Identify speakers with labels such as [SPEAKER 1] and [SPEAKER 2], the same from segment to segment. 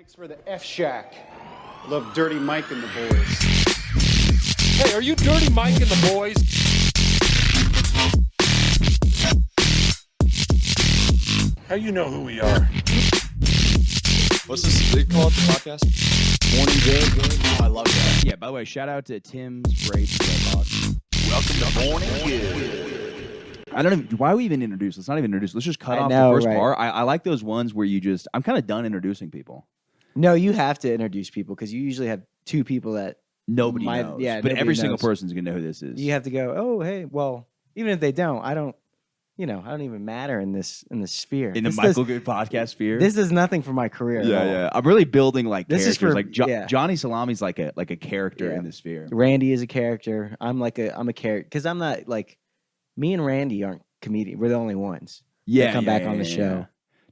[SPEAKER 1] Thanks for the F Shack. Love Dirty Mike and the boys.
[SPEAKER 2] Hey, are you Dirty Mike and the boys? How you know who we are?
[SPEAKER 3] What's this they call it, the podcast?
[SPEAKER 1] Morning Good.
[SPEAKER 3] Oh, I love that.
[SPEAKER 4] Yeah, by the way, shout out to Tim's Braids Box.
[SPEAKER 3] Welcome to Morning Good.
[SPEAKER 4] I don't know why we even introduce. Let's not even introduce. Let's just cut
[SPEAKER 5] I
[SPEAKER 4] off
[SPEAKER 5] know,
[SPEAKER 4] the first
[SPEAKER 5] right.
[SPEAKER 4] part. I like those ones where you just. I'm kind of done introducing people.
[SPEAKER 5] No, you have to introduce people because you usually have two people that
[SPEAKER 4] Nobody
[SPEAKER 5] Might-
[SPEAKER 4] knows.
[SPEAKER 5] yeah,
[SPEAKER 4] but
[SPEAKER 5] nobody
[SPEAKER 4] every single
[SPEAKER 5] knows.
[SPEAKER 4] person's gonna know who this is.
[SPEAKER 5] you have to go. Oh, hey, well, even if they don't, I don't even matter in this sphere.
[SPEAKER 4] in the
[SPEAKER 5] This
[SPEAKER 4] Michael
[SPEAKER 5] does,
[SPEAKER 4] Good podcast sphere.
[SPEAKER 5] This does nothing for my career.
[SPEAKER 4] yeah,
[SPEAKER 5] at all.
[SPEAKER 4] yeah. I'm really building like
[SPEAKER 5] This is
[SPEAKER 4] characters.
[SPEAKER 5] for-
[SPEAKER 4] Like
[SPEAKER 5] yeah.
[SPEAKER 4] Johnny Salami's like a character
[SPEAKER 5] Yeah.
[SPEAKER 4] in the sphere.
[SPEAKER 5] Randy is a character. I'm a character because I'm not like me and Randy aren't comedians. We're the only ones.
[SPEAKER 4] Yeah,
[SPEAKER 5] come
[SPEAKER 4] yeah,
[SPEAKER 5] back on the
[SPEAKER 4] yeah,
[SPEAKER 5] show.
[SPEAKER 4] yeah.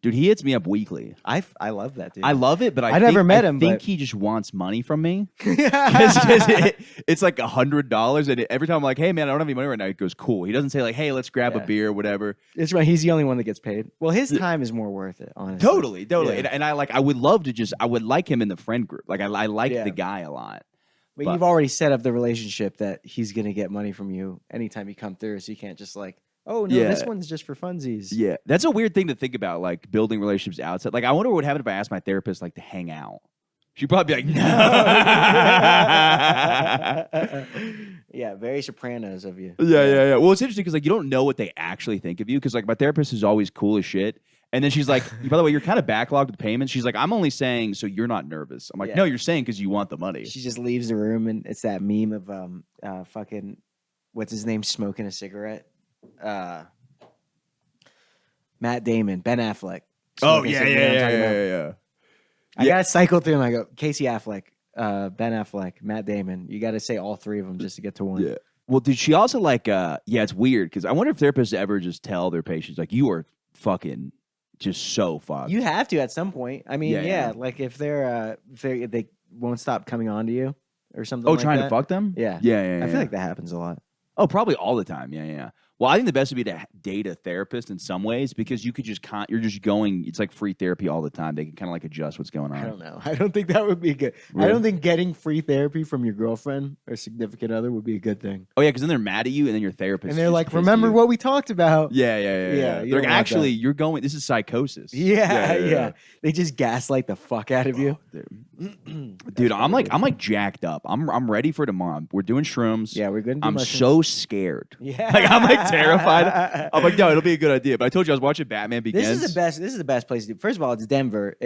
[SPEAKER 4] Dude, he hits me up weekly.
[SPEAKER 5] I love that dude.
[SPEAKER 4] I love it, but
[SPEAKER 5] I never met him,
[SPEAKER 4] I think
[SPEAKER 5] but-
[SPEAKER 4] he just wants money from me.
[SPEAKER 5] yeah.
[SPEAKER 4] It's like $100, and every time I'm like, "Hey, man, I don't have any money right now," he goes, "Cool." He doesn't say like, "Hey, let's grab a
[SPEAKER 5] Yeah.
[SPEAKER 4] beer, whatever."
[SPEAKER 5] It's right. He's the only one that gets paid. Well, his time is more worth it. Honestly,
[SPEAKER 4] Totally.
[SPEAKER 5] Yeah.
[SPEAKER 4] And I would love to just, I would like him in the friend group. Like I like
[SPEAKER 5] Yeah.
[SPEAKER 4] the guy a lot.
[SPEAKER 5] But
[SPEAKER 4] But-
[SPEAKER 5] you've already set up the relationship that he's gonna get money from you anytime you come through, so you can't just like, oh no,
[SPEAKER 4] Yeah.
[SPEAKER 5] this one's just for funsies.
[SPEAKER 4] Yeah, that's a weird thing to think about, like building relationships outside. Like I wonder what would happen if I asked my therapist like to hang out. She'd probably be like, "No."
[SPEAKER 5] Yeah, very Sopranos of you.
[SPEAKER 4] Yeah. Well, it's interesting because like you don't know what they actually think of you because like my therapist is always cool as shit. And then she's like, by the way, you're kind of backlogged with payments. She's like, I'm only saying so you're not nervous. I'm like,
[SPEAKER 5] Yeah.
[SPEAKER 4] no, you're saying because you want the money.
[SPEAKER 5] She just leaves the room, and it's that meme of fucking what's his name smoking a cigarette. Matt Damon, Ben Affleck.
[SPEAKER 4] Oh
[SPEAKER 5] smoking a
[SPEAKER 4] yeah,
[SPEAKER 5] cigarette, you know what I'm talking about?
[SPEAKER 4] yeah.
[SPEAKER 5] I gotta cycle through them. I go Casey Affleck, Ben Affleck, Matt Damon. You got to say all three of them just to get to one.
[SPEAKER 4] Yeah. Well, did she also like? Yeah, it's weird because I wonder if therapists ever just tell their patients like, you are fucking just so fucked.
[SPEAKER 5] You have to at some point. I mean,
[SPEAKER 4] Yeah,
[SPEAKER 5] yeah,
[SPEAKER 4] yeah.
[SPEAKER 5] like if they won't stop coming on to you or something.
[SPEAKER 4] Oh,
[SPEAKER 5] like
[SPEAKER 4] trying
[SPEAKER 5] that.
[SPEAKER 4] to fuck them?
[SPEAKER 5] Yeah.
[SPEAKER 4] Yeah.
[SPEAKER 5] I feel like that happens a lot.
[SPEAKER 4] Oh, probably all the time. Yeah. Well, I think the best would be to date a therapist in some ways because you could just you're just going. It's like free therapy all the time. They can kind of like adjust what's going on.
[SPEAKER 5] I don't know. I don't think that would be good. I
[SPEAKER 4] Really?
[SPEAKER 5] don't think getting free therapy from your girlfriend or significant other would be a good thing.
[SPEAKER 4] Oh yeah, because then they're mad at you, and then your therapist.
[SPEAKER 5] And they're
[SPEAKER 4] is
[SPEAKER 5] like,
[SPEAKER 4] pissed at
[SPEAKER 5] "Remember
[SPEAKER 4] you.
[SPEAKER 5] what we talked about?"
[SPEAKER 4] Yeah.
[SPEAKER 5] Yeah, you
[SPEAKER 4] They're
[SPEAKER 5] don't
[SPEAKER 4] like,
[SPEAKER 5] want
[SPEAKER 4] actually,
[SPEAKER 5] that.
[SPEAKER 4] you're going. This is psychosis.
[SPEAKER 5] Yeah. They just gaslight the fuck out of you.
[SPEAKER 4] Dude, I'm like jacked up. I'm ready for tomorrow. We're doing shrooms.
[SPEAKER 5] Yeah, we're going to do
[SPEAKER 4] I'm
[SPEAKER 5] mushrooms.
[SPEAKER 4] so scared.
[SPEAKER 5] Yeah.
[SPEAKER 4] Like I'm like terrified. I'm like, no, it'll be a good idea. But I told you I was watching Batman Begins.
[SPEAKER 5] This is the best place to do. First of all, it's Denver.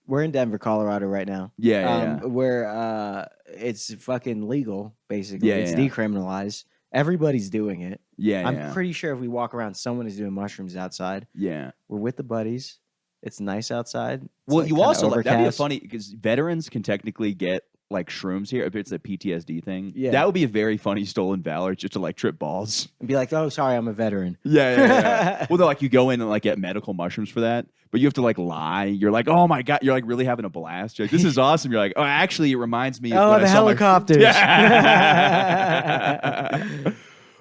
[SPEAKER 5] We're in Denver, Colorado right now.
[SPEAKER 4] Yeah.
[SPEAKER 5] Where it's fucking legal, basically.
[SPEAKER 4] Yeah,
[SPEAKER 5] It's
[SPEAKER 4] yeah.
[SPEAKER 5] decriminalized. Everybody's doing it.
[SPEAKER 4] Yeah.
[SPEAKER 5] I'm pretty sure if we walk around, someone is doing mushrooms outside.
[SPEAKER 4] Yeah.
[SPEAKER 5] We're with the buddies. It's nice outside. It's
[SPEAKER 4] Well,
[SPEAKER 5] like
[SPEAKER 4] you
[SPEAKER 5] kinda
[SPEAKER 4] also that'd be a
[SPEAKER 5] overcast.
[SPEAKER 4] funny because veterans can technically get like shrooms here if it's a PTSD thing.
[SPEAKER 5] Yeah.
[SPEAKER 4] That would be a very funny stolen valor just to like trip balls.
[SPEAKER 5] And be like, oh, sorry, I'm a veteran.
[SPEAKER 4] Yeah. Well, they're like you go in and like get medical mushrooms for that, but you have to like lie. You're like, oh my god, you're like really having a blast. You're like, this is awesome. You're like, oh, actually, it reminds me. Of
[SPEAKER 5] Oh,
[SPEAKER 4] when
[SPEAKER 5] the
[SPEAKER 4] I saw my-"
[SPEAKER 5] helicopters.
[SPEAKER 4] Yeah.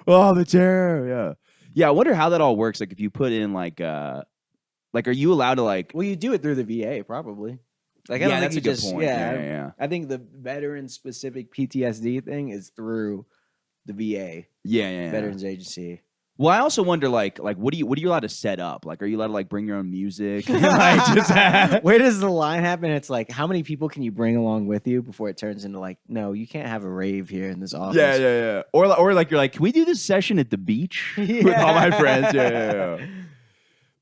[SPEAKER 4] Oh, the terror. Yeah. Yeah. I wonder how that all works. Like if you put in like are you allowed to like?
[SPEAKER 5] Well, you do it through the VA, probably. Like, I
[SPEAKER 4] Yeah,
[SPEAKER 5] don't
[SPEAKER 4] that's
[SPEAKER 5] think
[SPEAKER 4] a
[SPEAKER 5] you
[SPEAKER 4] good
[SPEAKER 5] just,
[SPEAKER 4] point.
[SPEAKER 5] Yeah,
[SPEAKER 4] Yeah.
[SPEAKER 5] I think the veteran-specific PTSD thing is through the VA,
[SPEAKER 4] Yeah.
[SPEAKER 5] Veterans Agency.
[SPEAKER 4] Well, I also wonder, like, what are you allowed to set up? Like, are you allowed to like bring your own music? Like, just
[SPEAKER 5] Where does the line happen? It's like, how many people can you bring along with you before it turns into like, no, you can't have a rave here in this office.
[SPEAKER 4] yeah. Or like you're like, can we do this session at the beach with all my friends? Yeah.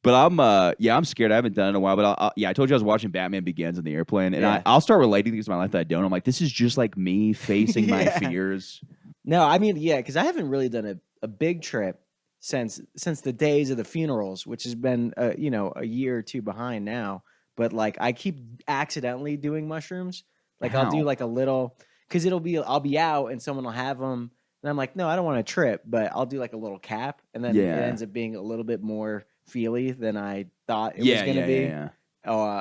[SPEAKER 4] But I'm scared. I haven't done it in a while. But I told you I was watching Batman Begins in the airplane, and
[SPEAKER 5] Yeah.
[SPEAKER 4] I'll start relating things to my life that I don't. I'm like, this is just like me facing my
[SPEAKER 5] Yeah.
[SPEAKER 4] fears.
[SPEAKER 5] No, I mean, yeah, because I haven't really done a big trip since the days of the funerals, which has been a year or two behind now. But like, I keep accidentally doing mushrooms. Like, I'll do
[SPEAKER 4] How?
[SPEAKER 5] like a little, because I'll be out and someone will have them, and I'm like, no, I don't want to trip, but I'll do like a little cap, and then
[SPEAKER 4] Yeah.
[SPEAKER 5] it ends up being a little bit more feely than I thought it was
[SPEAKER 4] Yeah,
[SPEAKER 5] gonna be.
[SPEAKER 4] Yeah.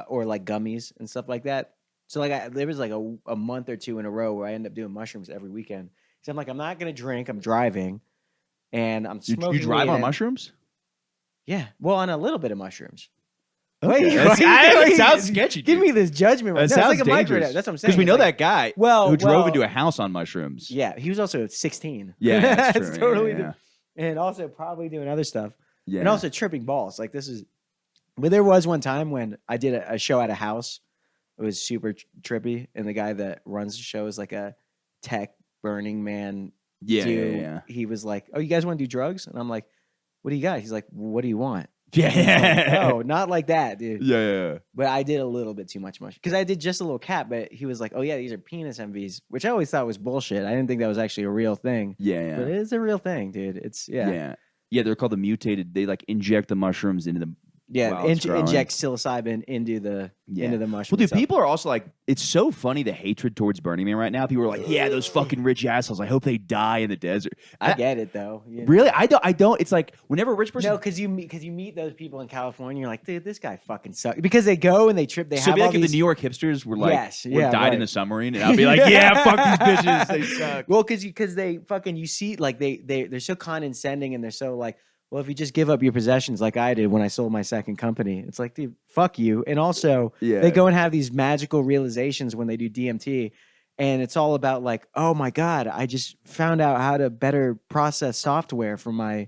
[SPEAKER 5] Or like gummies and stuff like that. So like there was like a month or two in a row where I end up doing mushrooms every weekend. So I'm like, I'm not gonna drink. I'm driving, and I'm
[SPEAKER 4] You
[SPEAKER 5] smoking.
[SPEAKER 4] drive
[SPEAKER 5] weed
[SPEAKER 4] on
[SPEAKER 5] and-
[SPEAKER 4] mushrooms?
[SPEAKER 5] Yeah, well, on a little bit of mushrooms. Wait,
[SPEAKER 4] That sounds sketchy.
[SPEAKER 5] Give
[SPEAKER 4] dude.
[SPEAKER 5] me this judgment.
[SPEAKER 4] That
[SPEAKER 5] No,
[SPEAKER 4] sounds
[SPEAKER 5] it's like a microdose.
[SPEAKER 4] dangerous.
[SPEAKER 5] That's what I'm saying.
[SPEAKER 4] Because we
[SPEAKER 5] It's
[SPEAKER 4] know
[SPEAKER 5] like-
[SPEAKER 4] that guy
[SPEAKER 5] Well,
[SPEAKER 4] who drove
[SPEAKER 5] well-
[SPEAKER 4] into a house on mushrooms.
[SPEAKER 5] Yeah, he was also 16.
[SPEAKER 4] Yeah, that's
[SPEAKER 5] It's
[SPEAKER 4] true.
[SPEAKER 5] totally
[SPEAKER 4] yeah,
[SPEAKER 5] different. And also probably doing other stuff.
[SPEAKER 4] yeah.
[SPEAKER 5] And also tripping balls. Like this is, but there was one time when I did a show at a house. It was super trippy, and the guy that runs the show is like a tech Burning Man
[SPEAKER 4] yeah,
[SPEAKER 5] dude.
[SPEAKER 4] yeah,
[SPEAKER 5] He was like, "Oh, you guys want to do drugs?" And I'm like, "What do you got?" He's like, "What do you want?"
[SPEAKER 4] yeah.
[SPEAKER 5] I'm like,
[SPEAKER 4] Yeah,
[SPEAKER 5] no, not like that, dude.
[SPEAKER 4] yeah.
[SPEAKER 5] But I did a little bit too much because I did just a little cap. But he was like, "Oh yeah, these are penis MVs," which I always thought was bullshit. I didn't think that was actually a real thing.
[SPEAKER 4] Yeah,
[SPEAKER 5] But it is a real thing, dude. It's
[SPEAKER 4] yeah. Yeah, they're called the mutated. They like inject the mushrooms into the.
[SPEAKER 5] Yeah,
[SPEAKER 4] while it's growing.
[SPEAKER 5] inject psilocybin into the mushroom.
[SPEAKER 4] Well, dude,
[SPEAKER 5] itself.
[SPEAKER 4] people are also like, it's so funny the hatred towards Burning Man right now. People are like, yeah, those fucking rich assholes. I hope they die in the desert.
[SPEAKER 5] I get it though. You know?
[SPEAKER 4] Really, I don't. It's like whenever a rich person.
[SPEAKER 5] No, because you meet those people in California, you're like, dude, this guy fucking sucks. Because they go and they trip. They
[SPEAKER 4] so
[SPEAKER 5] have
[SPEAKER 4] it'd be
[SPEAKER 5] all
[SPEAKER 4] like if
[SPEAKER 5] these.
[SPEAKER 4] the New York hipsters were like,
[SPEAKER 5] Yes,
[SPEAKER 4] were
[SPEAKER 5] yeah,
[SPEAKER 4] died in
[SPEAKER 5] right.
[SPEAKER 4] a submarine, and I'd be like, yeah, fuck these bitches, they suck.
[SPEAKER 5] Well, because they fucking you see like they're so condescending and they're so like, well, if you just give up your possessions like I did when I sold my second company, it's like, dude, fuck you. And also,
[SPEAKER 4] Yeah.
[SPEAKER 5] they go and have these magical realizations when they do DMT, and it's all about like, oh my god, I just found out how to better process software for my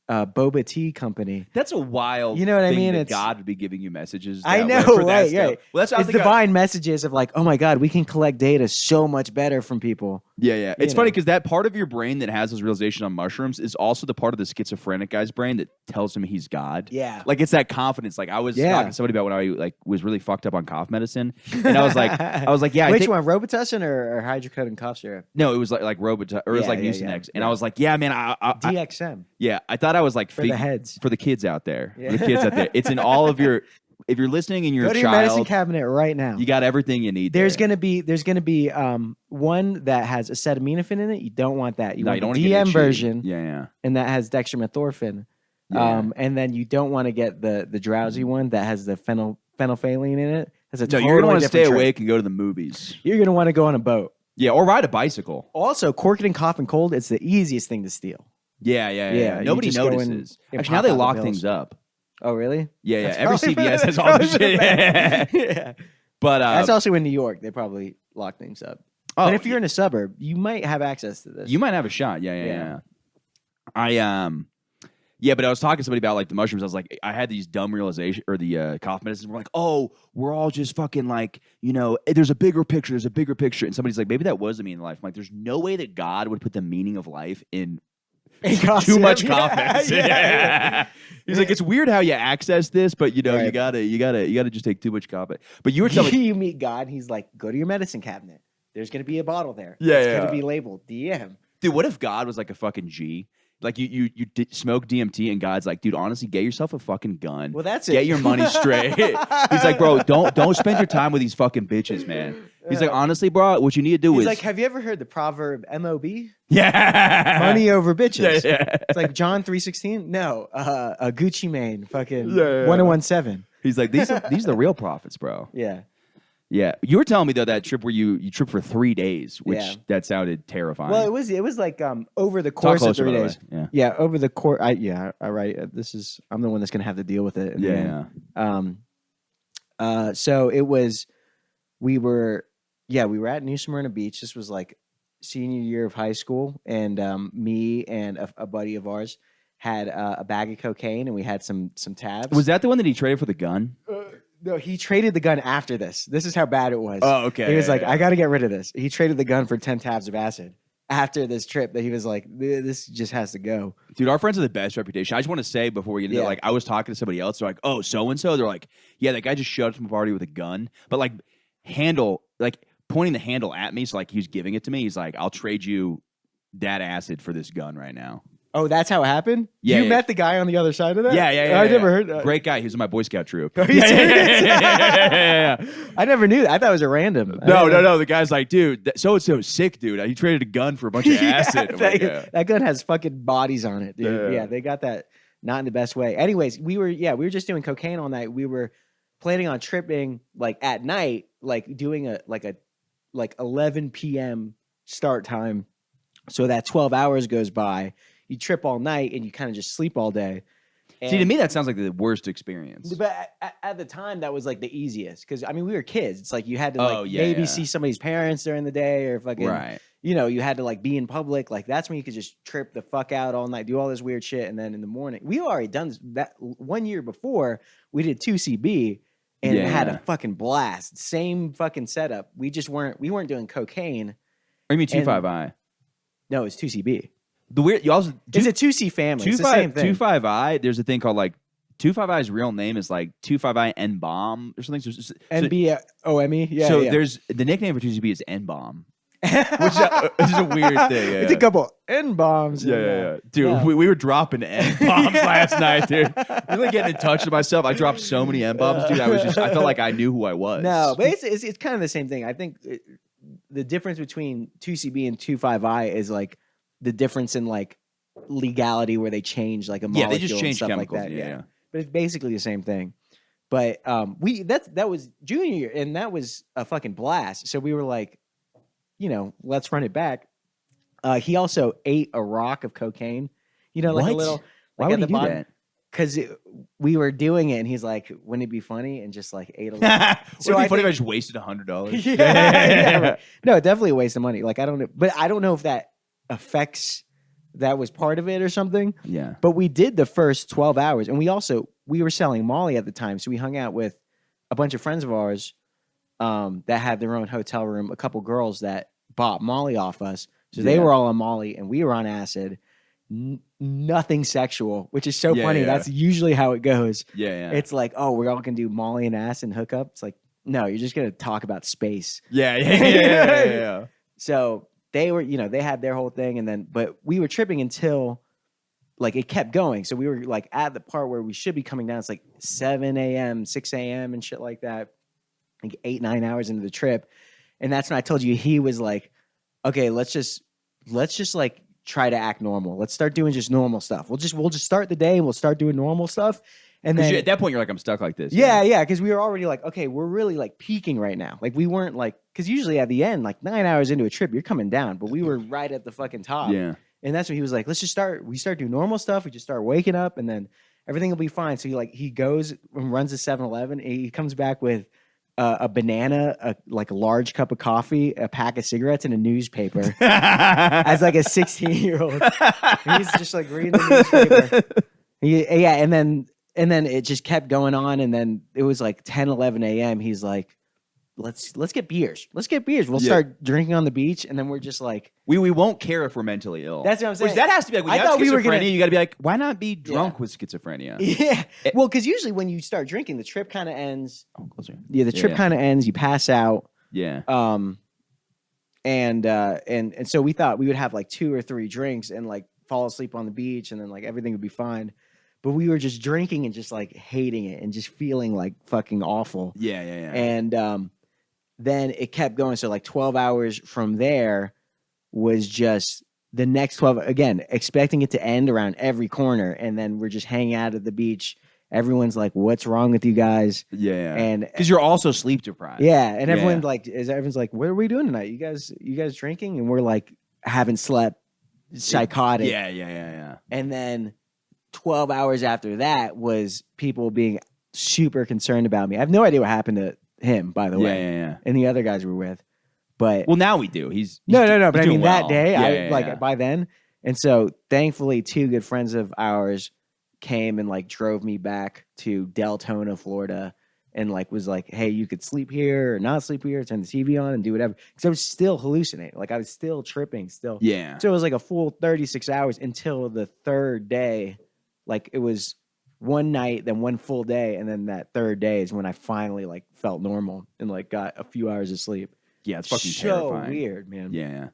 [SPEAKER 5] boba tea company.
[SPEAKER 4] That's a wild.
[SPEAKER 5] You know what I
[SPEAKER 4] thing
[SPEAKER 5] mean?
[SPEAKER 4] that
[SPEAKER 5] It's-
[SPEAKER 4] God would be giving you messages.
[SPEAKER 5] I
[SPEAKER 4] that way
[SPEAKER 5] know,
[SPEAKER 4] for that
[SPEAKER 5] right,
[SPEAKER 4] stuff.
[SPEAKER 5] right.
[SPEAKER 4] Well, that's
[SPEAKER 5] It's divine messages of like, oh my god, we can collect data so much better from people.
[SPEAKER 4] Yeah. It's
[SPEAKER 5] You
[SPEAKER 4] funny
[SPEAKER 5] know.
[SPEAKER 4] because that part of your brain that has those realizations on mushrooms is also the part of the schizophrenic guy's brain that tells him he's God.
[SPEAKER 5] Yeah.
[SPEAKER 4] Like it's that confidence. Like I was
[SPEAKER 5] Yeah.
[SPEAKER 4] talking to somebody about when I like was really fucked up on cough medicine, and I was like, yeah, I
[SPEAKER 5] Which
[SPEAKER 4] think,
[SPEAKER 5] one, Robitussin or hydrocodone cough syrup?
[SPEAKER 4] no, it was like Robitussin or it was
[SPEAKER 5] Yeah,
[SPEAKER 4] like
[SPEAKER 5] yeah,
[SPEAKER 4] Mucinex,
[SPEAKER 5] yeah.
[SPEAKER 4] and I was like, yeah, man, I
[SPEAKER 5] DXM
[SPEAKER 4] yeah, I thought I was like
[SPEAKER 5] for the heads.
[SPEAKER 4] for the kids out there,
[SPEAKER 5] Yeah.
[SPEAKER 4] for the kids out there. It's in all of your. If you're listening and you're
[SPEAKER 5] Go
[SPEAKER 4] a
[SPEAKER 5] to your medicine
[SPEAKER 4] child,
[SPEAKER 5] cabinet right now.
[SPEAKER 4] you got everything you need.
[SPEAKER 5] There's
[SPEAKER 4] there.
[SPEAKER 5] gonna be one that has acetaminophen in it. You don't want that. You
[SPEAKER 4] No,
[SPEAKER 5] want
[SPEAKER 4] you don't
[SPEAKER 5] the
[SPEAKER 4] wanna get
[SPEAKER 5] DM
[SPEAKER 4] itchy.
[SPEAKER 5] version,
[SPEAKER 4] Yeah.
[SPEAKER 5] and that has dextromethorphan.
[SPEAKER 4] Yeah.
[SPEAKER 5] And then you don't want to get the drowsy one that has the phenolphthalein in it. That's a
[SPEAKER 4] No,
[SPEAKER 5] totally
[SPEAKER 4] you're gonna want to
[SPEAKER 5] different
[SPEAKER 4] stay
[SPEAKER 5] trip.
[SPEAKER 4] awake and go to the movies.
[SPEAKER 5] You're gonna want to go on a boat.
[SPEAKER 4] Yeah, or ride a bicycle.
[SPEAKER 5] Also, Corking cough and cold. It's the easiest thing to steal.
[SPEAKER 4] Yeah.
[SPEAKER 5] you
[SPEAKER 4] Nobody
[SPEAKER 5] just go in
[SPEAKER 4] notices.
[SPEAKER 5] and
[SPEAKER 4] Actually, now
[SPEAKER 5] pop
[SPEAKER 4] they
[SPEAKER 5] out the
[SPEAKER 4] lock
[SPEAKER 5] pills.
[SPEAKER 4] things up.
[SPEAKER 5] Oh, really?
[SPEAKER 4] Yeah.
[SPEAKER 5] That's
[SPEAKER 4] Every
[SPEAKER 5] probably
[SPEAKER 4] CVS
[SPEAKER 5] for-
[SPEAKER 4] has
[SPEAKER 5] that's
[SPEAKER 4] all this
[SPEAKER 5] probably
[SPEAKER 4] shit.
[SPEAKER 5] for the best. Yeah.
[SPEAKER 4] But
[SPEAKER 5] That's also in New York. They probably lock things up.
[SPEAKER 4] oh,
[SPEAKER 5] But if you're in a suburb, you might have access to this.
[SPEAKER 4] you might have a shot. Yeah.
[SPEAKER 5] Yeah.
[SPEAKER 4] Yeah, but I was talking to somebody about like the mushrooms. I was like, I had these dumb realizations, or the cough medicines. We're like, oh, we're all just fucking like, there's a bigger picture. There's a bigger picture. And somebody's like, maybe that was the meaning of life. I'm like, there's no way that God would put the meaning of life in too much cough medicine.
[SPEAKER 5] Yeah.
[SPEAKER 4] He's like, it's weird how you access this, but you
[SPEAKER 5] Right.
[SPEAKER 4] gotta just take too much cough. But you were telling me,
[SPEAKER 5] You meet God. He's like, go to your medicine cabinet. There's going to be a bottle there.
[SPEAKER 4] Yeah,
[SPEAKER 5] It's
[SPEAKER 4] yeah.
[SPEAKER 5] going to be labeled DM.
[SPEAKER 4] dude, what if God was like a fucking G? Like you smoke DMT and God's like, dude, honestly, get yourself a fucking gun.
[SPEAKER 5] Well, that's it.
[SPEAKER 4] Get your money straight. He's like, bro, don't spend your time with these fucking bitches, man. He's like, honestly, bro, what you need to do
[SPEAKER 5] He's
[SPEAKER 4] is
[SPEAKER 5] like, have you ever heard the proverb MOB?
[SPEAKER 4] yeah,
[SPEAKER 5] Money over bitches.
[SPEAKER 4] Yeah.
[SPEAKER 5] It's like John 3:16. No, a Gucci Mane, fucking
[SPEAKER 4] Yeah.
[SPEAKER 5] 1017.
[SPEAKER 4] He's like, these are the real prophets, bro.
[SPEAKER 5] Yeah.
[SPEAKER 4] Yeah, you were telling me though that trip where you tripped for 3 days, which
[SPEAKER 5] Yeah.
[SPEAKER 4] that sounded terrifying.
[SPEAKER 5] Well, it was like over the
[SPEAKER 4] Talk
[SPEAKER 5] course of
[SPEAKER 4] closer,
[SPEAKER 5] 3
[SPEAKER 4] by the
[SPEAKER 5] days.
[SPEAKER 4] way.
[SPEAKER 5] Yeah, over the course. All right. I'm the one that's gonna have to deal with it. in the
[SPEAKER 4] Yeah,
[SPEAKER 5] end. So it was. We were at New Smyrna Beach. This was like senior year of high school, and me and a buddy of ours had a bag of cocaine, and we had some tabs.
[SPEAKER 4] Was that the one that he traded for the gun?
[SPEAKER 5] No, he traded the gun after this. This is how bad it was.
[SPEAKER 4] Oh, okay.
[SPEAKER 5] He was like,
[SPEAKER 4] yeah.
[SPEAKER 5] I got to get rid of this. He traded the gun for 10 tabs of acid after this trip that he was like, this just has to go.
[SPEAKER 4] Dude, our friends have the best reputation. I just want to say before we get into
[SPEAKER 5] Yeah.
[SPEAKER 4] like, I was talking to somebody else. They're like, oh, so-and-so. They're like, yeah, that guy just showed up to my party with a gun. But like pointing the handle at me. So like he was giving it to me. He's like, I'll trade you that acid for this gun right now.
[SPEAKER 5] Oh, that's how it happened?
[SPEAKER 4] Yeah,
[SPEAKER 5] You
[SPEAKER 4] yeah.
[SPEAKER 5] met the guy on the other side of that?
[SPEAKER 4] Yeah.
[SPEAKER 5] I never heard that.
[SPEAKER 4] Great guy. He was in my Boy Scout troop.
[SPEAKER 5] Are you serious?
[SPEAKER 4] Yeah.
[SPEAKER 5] I never knew that. I thought it was a random.
[SPEAKER 4] No. The guy's like, dude, so-and-so sick, dude. He traded a gun for a bunch of acid. I'm like, yeah.
[SPEAKER 5] That gun has fucking bodies on it, dude.
[SPEAKER 4] Yeah.
[SPEAKER 5] Yeah, they got that not in the best way. Anyways, we were just doing cocaine all night. We were planning on tripping like at night, like doing a 11 p.m. start time, so that 12 hours goes by. You trip all night and you kind of just sleep all day.
[SPEAKER 4] See, to me, that sounds like the worst experience.
[SPEAKER 5] But at the time, that was like the easiest because I mean we were kids. It's like you had to like
[SPEAKER 4] Oh, yeah,
[SPEAKER 5] maybe
[SPEAKER 4] yeah.
[SPEAKER 5] see somebody's parents during the day or fucking
[SPEAKER 4] Right.
[SPEAKER 5] you know, you had to like be in public. Like that's when you could just trip the fuck out all night, do all this weird shit, and then in the morning, we already done that 1 year before. We did 2CB and
[SPEAKER 4] Yeah,
[SPEAKER 5] had
[SPEAKER 4] yeah.
[SPEAKER 5] a fucking blast. Same fucking setup. We weren't doing cocaine.
[SPEAKER 4] Or you mean
[SPEAKER 5] And-
[SPEAKER 4] 25i?
[SPEAKER 5] No, it's 2CB.
[SPEAKER 4] The weird. You also
[SPEAKER 5] It's a 2C family. It's the same thing.
[SPEAKER 4] 25i. There's a thing called like 25i's real name is like 25i N bomb or something. So,
[SPEAKER 5] NBOME. Yeah.
[SPEAKER 4] so
[SPEAKER 5] yeah.
[SPEAKER 4] there's the nickname for 2CB is N bomb, which is a weird thing.
[SPEAKER 5] It's a couple N bombs.
[SPEAKER 4] Dude.
[SPEAKER 5] Yeah.
[SPEAKER 4] We were dropping N bombs last night, dude. Really getting in touch with myself. I dropped so many N bombs, dude. I felt like I knew who I was.
[SPEAKER 5] No, but it's kind of the same thing. I think the difference between 2CB and 25i is like the difference in like legality where they change like a molecule
[SPEAKER 4] yeah, they just
[SPEAKER 5] and
[SPEAKER 4] changed
[SPEAKER 5] stuff
[SPEAKER 4] chemicals.
[SPEAKER 5] like that.
[SPEAKER 4] Yeah.
[SPEAKER 5] But it's basically the same thing. But that was junior year and that was a fucking blast. So we were like, you know, let's run it back. He also ate a rock of cocaine. You know, like a
[SPEAKER 4] What?
[SPEAKER 5] little.
[SPEAKER 4] Why
[SPEAKER 5] like
[SPEAKER 4] would
[SPEAKER 5] at
[SPEAKER 4] he
[SPEAKER 5] the
[SPEAKER 4] do
[SPEAKER 5] bottom.
[SPEAKER 4] that?
[SPEAKER 5] Because we were doing it, and he's like, "Wouldn't it be funny?" And just like ate a little.
[SPEAKER 4] Would
[SPEAKER 5] So
[SPEAKER 4] it be
[SPEAKER 5] I
[SPEAKER 4] funny if
[SPEAKER 5] think-
[SPEAKER 4] I just wasted $100?
[SPEAKER 5] yeah, right. No, definitely a waste of money. Like I don't know, but I don't know if that affects that was part of it or something.
[SPEAKER 4] Yeah.
[SPEAKER 5] But we did the first 12 hours, and we were selling Molly at the time, so we hung out with a bunch of friends of ours that had their own hotel room. A couple girls that bought Molly off us, so they
[SPEAKER 4] Yeah.
[SPEAKER 5] were all on Molly, and we were on acid. Nothing sexual, which is so
[SPEAKER 4] Yeah,
[SPEAKER 5] funny.
[SPEAKER 4] yeah.
[SPEAKER 5] That's usually how it goes.
[SPEAKER 4] Yeah.
[SPEAKER 5] It's like, oh, we're all gonna do Molly and acid and hook up. It's like, no, you're just gonna talk about space.
[SPEAKER 4] Yeah.
[SPEAKER 5] So they were, you know, they had their whole thing, and then, but we were tripping until like it kept going. So we were like at the part where we should be coming down. It's like 7 a.m., 6 a.m. and shit like that, like 8-9 hours into the trip. And that's when I told you he was like, okay, let's just like try to act normal. Let's start doing just normal stuff. We'll just start the day and we'll start doing normal stuff. And then
[SPEAKER 4] At that point, you're like, I'm stuck like this.
[SPEAKER 5] yeah, because we were already like, okay, we're really like peaking right now. Like we weren't like, because usually at the end, like 9 hours into a trip, you're coming down, but we were right at the fucking top.
[SPEAKER 4] Yeah.
[SPEAKER 5] And that's when he was like, let's just start. We start doing normal stuff. We just start waking up, and then everything will be fine. So he goes and runs to 7-Eleven. And he comes back with a banana, like a large cup of coffee, a pack of cigarettes, and a newspaper. As like a 16-year-old, he's just like reading the newspaper. Yeah, and then it just kept going on, and then it was like 10-11 a.m. He's like, let's get beers. Let's get beers. We'll
[SPEAKER 4] Yeah.
[SPEAKER 5] start drinking on the beach, and then we're just like,
[SPEAKER 4] We won't care if we're mentally ill.
[SPEAKER 5] That's what I'm saying.
[SPEAKER 4] Which that has to be like when
[SPEAKER 5] I
[SPEAKER 4] you have
[SPEAKER 5] thought we
[SPEAKER 4] schizophrenia,
[SPEAKER 5] were gonna-
[SPEAKER 4] you got to be like, why not be drunk with schizophrenia?
[SPEAKER 5] yeah. Well, because usually when you start drinking, the trip kind of ends.
[SPEAKER 4] Oh, closer.
[SPEAKER 5] Yeah, the trip
[SPEAKER 4] Yeah.
[SPEAKER 5] kind of ends. You pass out.
[SPEAKER 4] Yeah.
[SPEAKER 5] And so we thought we would have like 2 or 3 drinks and like fall asleep on the beach, and then like everything would be fine. But we were just drinking and just like hating it and just feeling like fucking awful.
[SPEAKER 4] Yeah.
[SPEAKER 5] And then it kept going. So like 12 hours from there was just the next 12, again, expecting it to end around every corner. And then we're just hanging out at the beach. Everyone's like, what's wrong with you guys?
[SPEAKER 4] Yeah.
[SPEAKER 5] And
[SPEAKER 4] Because you're also sleep deprived.
[SPEAKER 5] yeah, and everyone
[SPEAKER 4] Yeah.
[SPEAKER 5] everyone's like, what are we doing tonight? You guys drinking? And we're like, haven't slept, psychotic.
[SPEAKER 4] Yeah.
[SPEAKER 5] And then 12 hours after that was people being super concerned about me. I have no idea what happened to him, by the way,
[SPEAKER 4] Yeah.
[SPEAKER 5] and the other guys we're with. But
[SPEAKER 4] Well, now we do. He's
[SPEAKER 5] no.
[SPEAKER 4] he's
[SPEAKER 5] But I
[SPEAKER 4] doing
[SPEAKER 5] mean, that
[SPEAKER 4] well.
[SPEAKER 5] day,
[SPEAKER 4] Yeah.
[SPEAKER 5] by then, and so thankfully, 2 good friends of ours came and like drove me back to Deltona, Florida, and like was like, "Hey, you could sleep here or not sleep here, turn the TV on and do whatever." Because I was still hallucinating, like I was still tripping, still.
[SPEAKER 4] Yeah.
[SPEAKER 5] So it was like a full 36 hours until the 3rd day. Like it was one night, then one full day, and then that 3rd day is when I finally like felt normal and like got a few hours of sleep.
[SPEAKER 4] Yeah. It's fucking
[SPEAKER 5] so
[SPEAKER 4] terrifying.
[SPEAKER 5] weird, man.
[SPEAKER 4] Yeah.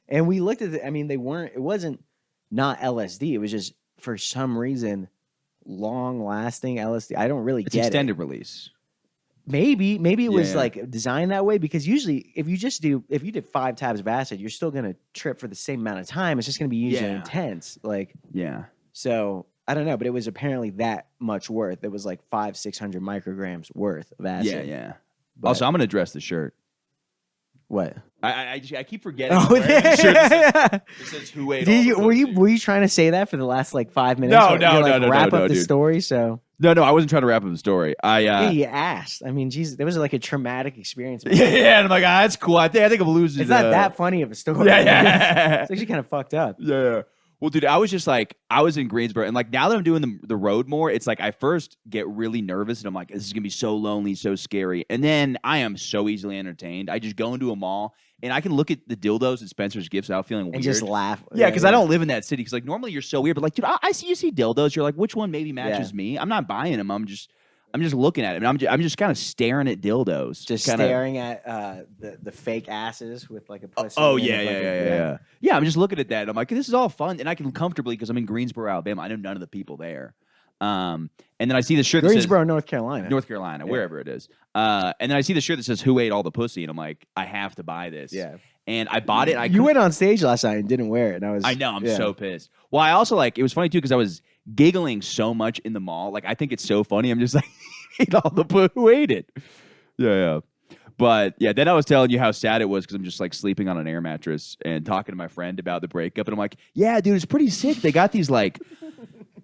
[SPEAKER 5] And we looked at it. I mean, it wasn't not LSD. It was just for some reason long lasting LSD. I don't really
[SPEAKER 4] It's
[SPEAKER 5] get
[SPEAKER 4] extended release.
[SPEAKER 5] it. Maybe it was
[SPEAKER 4] Yeah.
[SPEAKER 5] like designed that way because usually if you did 5 tabs of acid, you're still gonna trip for the same amount of time. It's just gonna be usually
[SPEAKER 4] Yeah.
[SPEAKER 5] intense. Like
[SPEAKER 4] Yeah.
[SPEAKER 5] so. I don't know, but it was apparently that much worth. It was like 500-600 micrograms worth of acid.
[SPEAKER 4] Yeah.
[SPEAKER 5] But-
[SPEAKER 4] Also, I'm gonna dress the shirt.
[SPEAKER 5] What?
[SPEAKER 4] I keep forgetting.
[SPEAKER 5] Oh
[SPEAKER 4] I'm wearing this shirt that
[SPEAKER 5] yeah.
[SPEAKER 4] says who ate
[SPEAKER 5] Did
[SPEAKER 4] all
[SPEAKER 5] you,
[SPEAKER 4] the
[SPEAKER 5] were
[SPEAKER 4] pussy.
[SPEAKER 5] you trying to say that for the last like 5 minutes?
[SPEAKER 4] No,
[SPEAKER 5] Or
[SPEAKER 4] no,
[SPEAKER 5] you're like,
[SPEAKER 4] no,
[SPEAKER 5] wrap
[SPEAKER 4] no,
[SPEAKER 5] up the
[SPEAKER 4] dude.
[SPEAKER 5] story. So
[SPEAKER 4] No, I wasn't trying to wrap up the story.
[SPEAKER 5] yeah, you asked. I mean, Jesus, that was like a traumatic experience. man.
[SPEAKER 4] Yeah, and I'm like, that's cool. I think I'm losing.
[SPEAKER 5] It's not that funny of a story.
[SPEAKER 4] Yeah.
[SPEAKER 5] It's actually kind of fucked up.
[SPEAKER 4] Yeah. Well, dude, I was just like, I was in Greensboro, and like now that I'm doing the road more, it's like I first get really nervous, and I'm like, this is gonna be so lonely, so scary, and then I am so easily entertained. I just go into a mall, and I can look at the dildos and Spencer's gifts without feeling weird.
[SPEAKER 5] And just laugh.
[SPEAKER 4] Yeah, because I don't live in that city. Because like normally you're so weird, but like, dude, I see you see dildos. You're like, which one maybe matches me? I'm not buying them. I'm just looking at it, and I'm just kind of staring at dildos,
[SPEAKER 5] Just
[SPEAKER 4] kinda,
[SPEAKER 5] staring at the fake asses with like a pussy.
[SPEAKER 4] Oh
[SPEAKER 5] and,
[SPEAKER 4] yeah,
[SPEAKER 5] like,
[SPEAKER 4] yeah. Yeah, I'm just looking at that. And I'm like, this is all fun, and I can comfortably because I'm in Greensboro, Alabama. I know none of the people there. And then I see the shirt that says
[SPEAKER 5] Greensboro, North Carolina.
[SPEAKER 4] North Carolina, wherever it is. And then I see the shirt that says "Who ate all the pussy?" and I'm like, I have to buy this.
[SPEAKER 5] Yeah.
[SPEAKER 4] And I bought it.
[SPEAKER 5] You went on stage last night and didn't wear it, and
[SPEAKER 4] I know. I'm so pissed. Well, I also like. It was funny too because I was giggling so much in the mall. Like I think it's so funny. I'm just like, ate all the who ate it? Yeah. But yeah, then I was telling you how sad it was because I'm just like sleeping on an air mattress and talking to my friend about the breakup, and I'm like, yeah, dude, it's pretty sick. They got these like.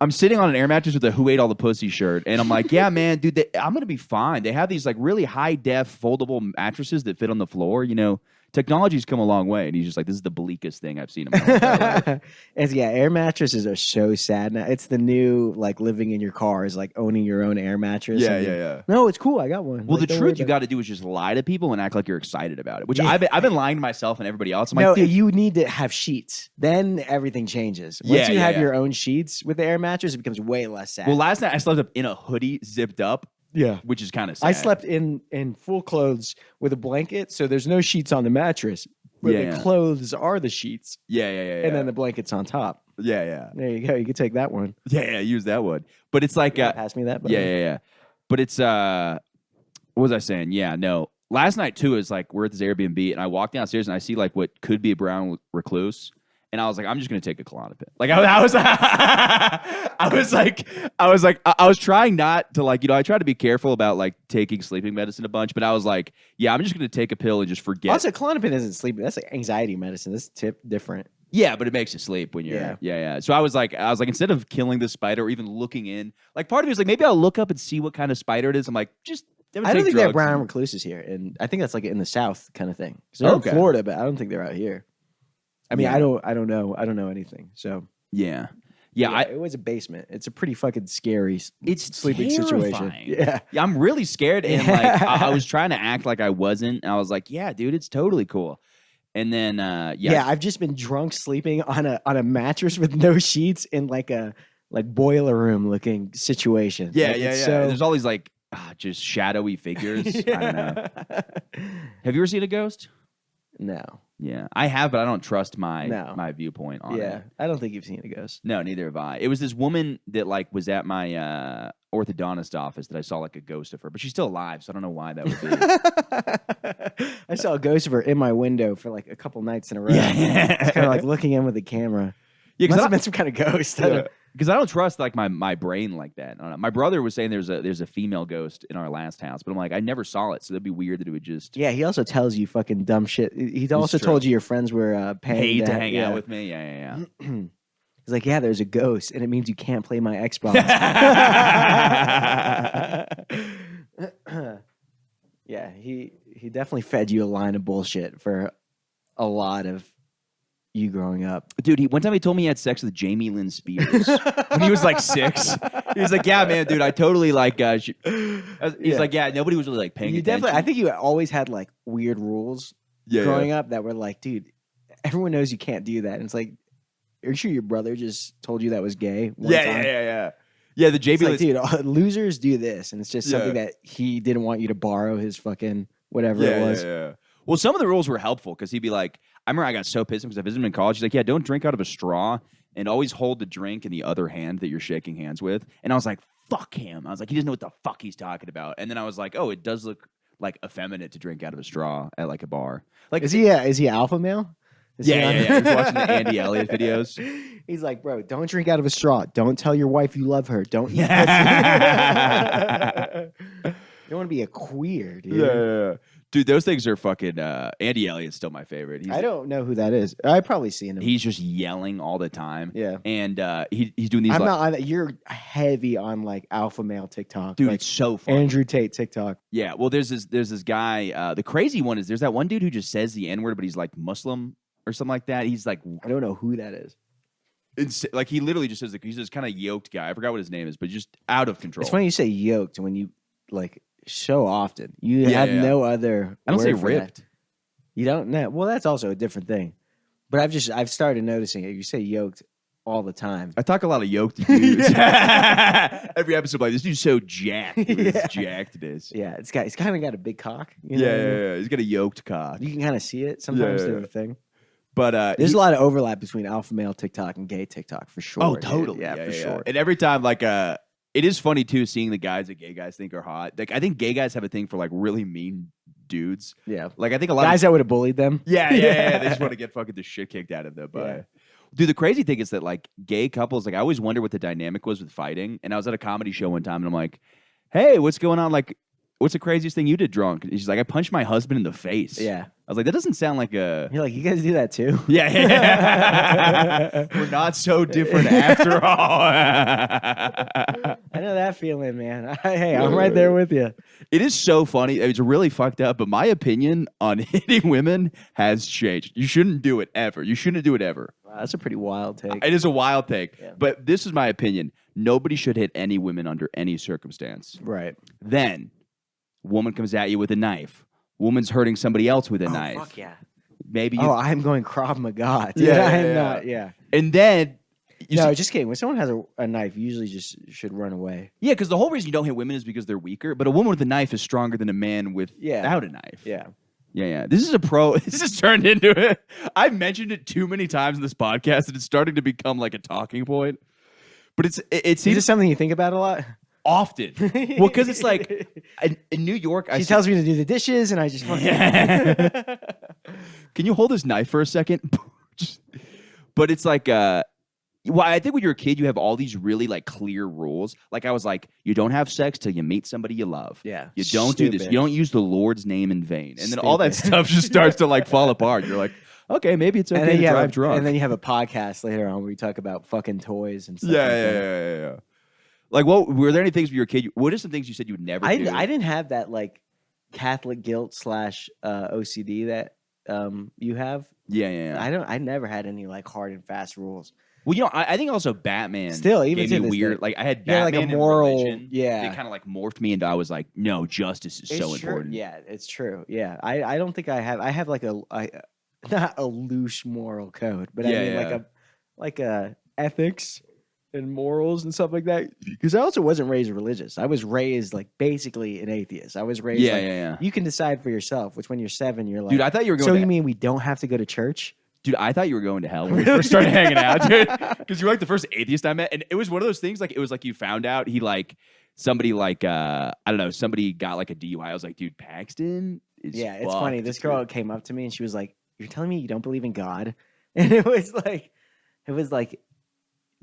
[SPEAKER 4] I'm sitting on an air mattress with a "Who Ate All the Pussy" shirt, and I'm like, yeah, man, dude, I'm gonna be fine. They have these like really high def foldable mattresses that fit on the floor. You know, technology's come a long way. And he's just like, this is the bleakest thing I've seen in my life.
[SPEAKER 5] And yeah, air mattresses are so sad now. It's the new like living in your car is like owning your own air mattress.
[SPEAKER 4] Yeah.
[SPEAKER 5] No, it's cool. I got one.
[SPEAKER 4] Well,
[SPEAKER 5] Like,
[SPEAKER 4] the
[SPEAKER 5] don't worry
[SPEAKER 4] truth you
[SPEAKER 5] about
[SPEAKER 4] got to do is just lie to people and act like you're excited about it, which
[SPEAKER 5] Yeah.
[SPEAKER 4] I've been lying to myself and everybody else. I'm
[SPEAKER 5] it. No,
[SPEAKER 4] like, dude,
[SPEAKER 5] you need to have sheets. Then everything changes. Once
[SPEAKER 4] Yeah,
[SPEAKER 5] you have
[SPEAKER 4] yeah.
[SPEAKER 5] your own sheets with the air mattress, it becomes way less sad.
[SPEAKER 4] well, last night I slept up in a hoodie zipped up,
[SPEAKER 5] yeah.
[SPEAKER 4] which is kind of sad.
[SPEAKER 5] I slept in full clothes with a blanket, so there's no sheets on the mattress. But
[SPEAKER 4] Yeah.
[SPEAKER 5] the clothes are the sheets,
[SPEAKER 4] Yeah.
[SPEAKER 5] and then the blanket's on top.
[SPEAKER 4] yeah.
[SPEAKER 5] There you go. You can take that one.
[SPEAKER 4] Use that one. But it's like,
[SPEAKER 5] Pass me that.
[SPEAKER 4] yeah. But it's what was I saying? Yeah, no. Last night too is like we're at this Airbnb and I walk downstairs and I see like what could be a brown recluse. And I was like, I'm just gonna take a Klonopin. Like I was trying not to like, I try to be careful about like taking sleeping medicine a bunch, but I was like, yeah, I'm just gonna take a pill and just forget.
[SPEAKER 5] Also, Klonopin isn't sleeping. That's like anxiety medicine. This is different.
[SPEAKER 4] Yeah, but it makes you sleep when you're yeah. So I was like, instead of killing the spider or even looking in, like part of me was like, maybe I'll look up and see what kind of spider it is. I'm like, just
[SPEAKER 5] I don't think they have
[SPEAKER 4] drugs
[SPEAKER 5] brown
[SPEAKER 4] and-
[SPEAKER 5] recluses here, and I think that's like in the South kind of thing. So they're
[SPEAKER 4] Okay.
[SPEAKER 5] in Florida, but I don't think they're out here. I mean,
[SPEAKER 4] Yeah.
[SPEAKER 5] I don't know anything. So
[SPEAKER 4] Yeah.
[SPEAKER 5] it was a basement. It's a pretty fucking scary
[SPEAKER 4] It's
[SPEAKER 5] sleeping situation.
[SPEAKER 4] terrifying.
[SPEAKER 5] Yeah.
[SPEAKER 4] Yeah, I'm really scared, and like I was trying to act like I wasn't. And I was like, "Yeah, dude, it's totally cool." And then,
[SPEAKER 5] Yeah, I've just been drunk sleeping on a mattress with no sheets in like a boiler room looking situation. Like, it's so-
[SPEAKER 4] There's all these like just shadowy figures. I don't know. Have you ever seen a ghost?
[SPEAKER 5] No.
[SPEAKER 4] Yeah, I have, but I don't trust my
[SPEAKER 5] No.
[SPEAKER 4] my viewpoint on
[SPEAKER 5] Yeah,
[SPEAKER 4] it.
[SPEAKER 5] I don't think you've seen a ghost.
[SPEAKER 4] No, neither have I. It was this woman that like was at my orthodontist office that I saw like a ghost of her, but she's still alive, so I don't know why that would be.
[SPEAKER 5] I saw a ghost of her in my window for like a couple nights in a row.
[SPEAKER 4] Yeah.
[SPEAKER 5] It's kind of like looking in with the camera.
[SPEAKER 4] Yeah,
[SPEAKER 5] Must
[SPEAKER 4] because
[SPEAKER 5] have been some kind of ghost. I don't-
[SPEAKER 4] I don't trust like my brain like that. I don't know. My brother was saying there's a female ghost in our last house, but I'm like I never saw it, so that'd be weird that it would just
[SPEAKER 5] Yeah, he also tells you fucking dumb shit. He also
[SPEAKER 4] true.
[SPEAKER 5] told you your friends were paying
[SPEAKER 4] hate to hang out with me. Yeah.
[SPEAKER 5] He's like, yeah, there's a ghost, and it means you can't play my Xbox. Yeah, he definitely fed you a line of bullshit for a lot of you growing up.
[SPEAKER 4] Dude, one time he told me he had sex with Jamie Lynn Spears when he was like 6. He was like, "Yeah, man, dude, I totally like." He's like, "Yeah, nobody was really like paying
[SPEAKER 5] You
[SPEAKER 4] attention."
[SPEAKER 5] definitely, I think you always had like weird rules growing up that were like, dude, everyone knows you can't do that. And it's like, are you sure your brother just told you that was gay? one time?
[SPEAKER 4] Yeah, the
[SPEAKER 5] It's
[SPEAKER 4] Jamie
[SPEAKER 5] like,
[SPEAKER 4] Lynn.
[SPEAKER 5] dude, losers do this, and it's just something that he didn't want you to borrow his fucking whatever it was.
[SPEAKER 4] Yeah. Well, some of the rules were helpful because he'd be like, I remember I got so pissed because I visited him in college. He's like, yeah, don't drink out of a straw and always hold the drink in the other hand that you're shaking hands with. And I was like, fuck him. I was like, he doesn't know what the fuck he's talking about. And then I was like, oh, it does look like effeminate to drink out of a straw at like a bar. Like,
[SPEAKER 5] Is he alpha male? Is he on-
[SPEAKER 4] yeah. He was watching the Andy Elliott videos.
[SPEAKER 5] He's like, bro, don't drink out of a straw. Don't tell your wife you love her. Don't eat pussy. You don't want to be a queer, dude.
[SPEAKER 4] Yeah. Dude, those things are fucking. Andy Elliott's still my favorite.
[SPEAKER 5] I don't know who that is. I've probably seen him.
[SPEAKER 4] He's just yelling all the time.
[SPEAKER 5] Yeah.
[SPEAKER 4] And he's doing these.
[SPEAKER 5] I'm
[SPEAKER 4] like,
[SPEAKER 5] not on that. You're heavy on like alpha male TikTok.
[SPEAKER 4] dude,
[SPEAKER 5] like
[SPEAKER 4] it's so funny.
[SPEAKER 5] Andrew Tate TikTok.
[SPEAKER 4] Yeah. Well, there's this guy. The crazy one is there's that one dude who just says the N word, but he's like Muslim or something like that. He's like,
[SPEAKER 5] I don't know who that is.
[SPEAKER 4] like he literally just says he's this kind of yoked guy. I forgot what his name is, but just out of control.
[SPEAKER 5] It's funny you say yoked when you like so often. You
[SPEAKER 4] Yeah,
[SPEAKER 5] have
[SPEAKER 4] yeah.
[SPEAKER 5] no other.
[SPEAKER 4] I don't say
[SPEAKER 5] word for
[SPEAKER 4] ripped.
[SPEAKER 5] that. You don't know. Well, that's also a different thing. But I've started noticing it. You say yoked all the time.
[SPEAKER 4] I talk a lot of yoked dudes. Every episode, like this dude's so jacked. Look at
[SPEAKER 5] Yeah.
[SPEAKER 4] this jacked it is.
[SPEAKER 5] Yeah, it's kind of got a big cock. You know
[SPEAKER 4] Yeah,
[SPEAKER 5] what I mean?
[SPEAKER 4] yeah. He's got a yoked cock.
[SPEAKER 5] You can kind of see it sometimes
[SPEAKER 4] Yeah,
[SPEAKER 5] through
[SPEAKER 4] yeah.
[SPEAKER 5] the thing.
[SPEAKER 4] But
[SPEAKER 5] There's a lot of overlap between alpha male TikTok and gay TikTok for sure.
[SPEAKER 4] oh,
[SPEAKER 5] dude.
[SPEAKER 4] totally.
[SPEAKER 5] Yeah, for sure.
[SPEAKER 4] And every time, like, it is funny too seeing the guys that gay guys think are hot. Like, I think gay guys have a thing for like really mean dudes.
[SPEAKER 5] Yeah.
[SPEAKER 4] Like, I think a lot
[SPEAKER 5] Guys
[SPEAKER 4] of
[SPEAKER 5] that would have bullied them.
[SPEAKER 4] yeah. They just want to get fucking the shit kicked out of them. But
[SPEAKER 5] Yeah.
[SPEAKER 4] dude, the crazy thing is that like gay couples, like I always wonder what the dynamic was with fighting. And I was at a comedy show one time, and I'm like, "Hey, what's going on? Like, what's the craziest thing you did drunk?" And she's like, "I punched my husband in the face."
[SPEAKER 5] Yeah.
[SPEAKER 4] I was like, "That doesn't sound like a."
[SPEAKER 5] You're like, you guys do that too?
[SPEAKER 4] Yeah. We're not so different after all.
[SPEAKER 5] I know that feeling, man. Hey, I'm right there with you.
[SPEAKER 4] It is so funny. It's really fucked up, but my opinion on hitting women has changed. You shouldn't do it ever. You shouldn't do it ever.
[SPEAKER 5] Wow, that's a pretty wild take.
[SPEAKER 4] It is a wild take,
[SPEAKER 5] Yeah.
[SPEAKER 4] but this is my opinion. Nobody should hit any women under any circumstance.
[SPEAKER 5] Right.
[SPEAKER 4] Then, woman comes at you with a knife. Woman's hurting somebody else with a knife.
[SPEAKER 5] Fuck yeah.
[SPEAKER 4] Maybe you,
[SPEAKER 5] Oh, I'm going Krav Maga. Dude.
[SPEAKER 4] Yeah,
[SPEAKER 5] I'm
[SPEAKER 4] yeah,
[SPEAKER 5] not. Yeah.
[SPEAKER 4] and then you
[SPEAKER 5] No,
[SPEAKER 4] see-
[SPEAKER 5] just kidding. When someone has a knife, you usually just should run away.
[SPEAKER 4] yeah, because the whole reason you don't hit women is because they're weaker. But a woman with a knife is stronger than a man without a knife.
[SPEAKER 5] Yeah.
[SPEAKER 4] Yeah. This is a pro. This has turned into it. I've mentioned it too many times in this podcast, and it's starting to become like a talking point. But it
[SPEAKER 5] Is
[SPEAKER 4] seems
[SPEAKER 5] this something you think about a lot?
[SPEAKER 4] often. Well, because it's like in New York,
[SPEAKER 5] She tells me to do the dishes, and I just fucking.
[SPEAKER 4] Can you hold this knife for a second? But it's like, well, I think when you're a kid, you have all these really like clear rules. Like I was like, you don't have sex till you meet somebody you love.
[SPEAKER 5] Yeah.
[SPEAKER 4] You don't do this.
[SPEAKER 5] Stupid.
[SPEAKER 4] You don't use the Lord's name in vain. And then all that
[SPEAKER 5] Stupid.
[SPEAKER 4] stuff just starts to like fall apart. You're like, okay, maybe it's
[SPEAKER 5] And
[SPEAKER 4] okay
[SPEAKER 5] then,
[SPEAKER 4] to
[SPEAKER 5] you have
[SPEAKER 4] drive drunk.
[SPEAKER 5] and then you have a podcast later on where we talk about fucking toys and stuff.
[SPEAKER 4] yeah,
[SPEAKER 5] like
[SPEAKER 4] yeah,
[SPEAKER 5] that.
[SPEAKER 4] yeah, yeah, yeah. Like, what were there any things when you were a kid? What are some things you said you would never do?
[SPEAKER 5] I didn't have that like Catholic guilt / OCD that you have.
[SPEAKER 4] yeah.
[SPEAKER 5] I never had any like hard and fast rules.
[SPEAKER 4] Well, you know, I think also Batman
[SPEAKER 5] Still, even
[SPEAKER 4] gave
[SPEAKER 5] to
[SPEAKER 4] me
[SPEAKER 5] this
[SPEAKER 4] weird.
[SPEAKER 5] day.
[SPEAKER 4] Like I had
[SPEAKER 5] Yeah,
[SPEAKER 4] Batman
[SPEAKER 5] like a
[SPEAKER 4] and
[SPEAKER 5] moral-
[SPEAKER 4] religion.
[SPEAKER 5] yeah.
[SPEAKER 4] They kind of like morphed me into. I was like, no, justice is so
[SPEAKER 5] It's true.
[SPEAKER 4] important.
[SPEAKER 5] Yeah, it's true. Yeah, I don't think I have like not a loose moral code, but I
[SPEAKER 4] Yeah,
[SPEAKER 5] mean
[SPEAKER 4] yeah.
[SPEAKER 5] like a ethics and morals and stuff like that. Because I also wasn't raised religious. I was raised like basically an atheist. I was raised
[SPEAKER 4] Yeah,
[SPEAKER 5] like,
[SPEAKER 4] yeah.
[SPEAKER 5] you can decide for yourself. Which when you're 7, you're like,
[SPEAKER 4] Dude, I thought you were going.
[SPEAKER 5] so
[SPEAKER 4] to,
[SPEAKER 5] you mean we don't have to go to church?
[SPEAKER 4] Dude, I thought you were going to hell when we first started hanging out, dude. Because you were like the first atheist I met, and it was one of those things. Like it was like you found out he like somebody like I don't know, somebody got like a DUI. I was like, dude, Paxton is.
[SPEAKER 5] Yeah, it's funny.
[SPEAKER 4] fucked,
[SPEAKER 5] This
[SPEAKER 4] dude.
[SPEAKER 5] girl came up to me and she was like, "You're telling me you don't believe in God?" And it was like,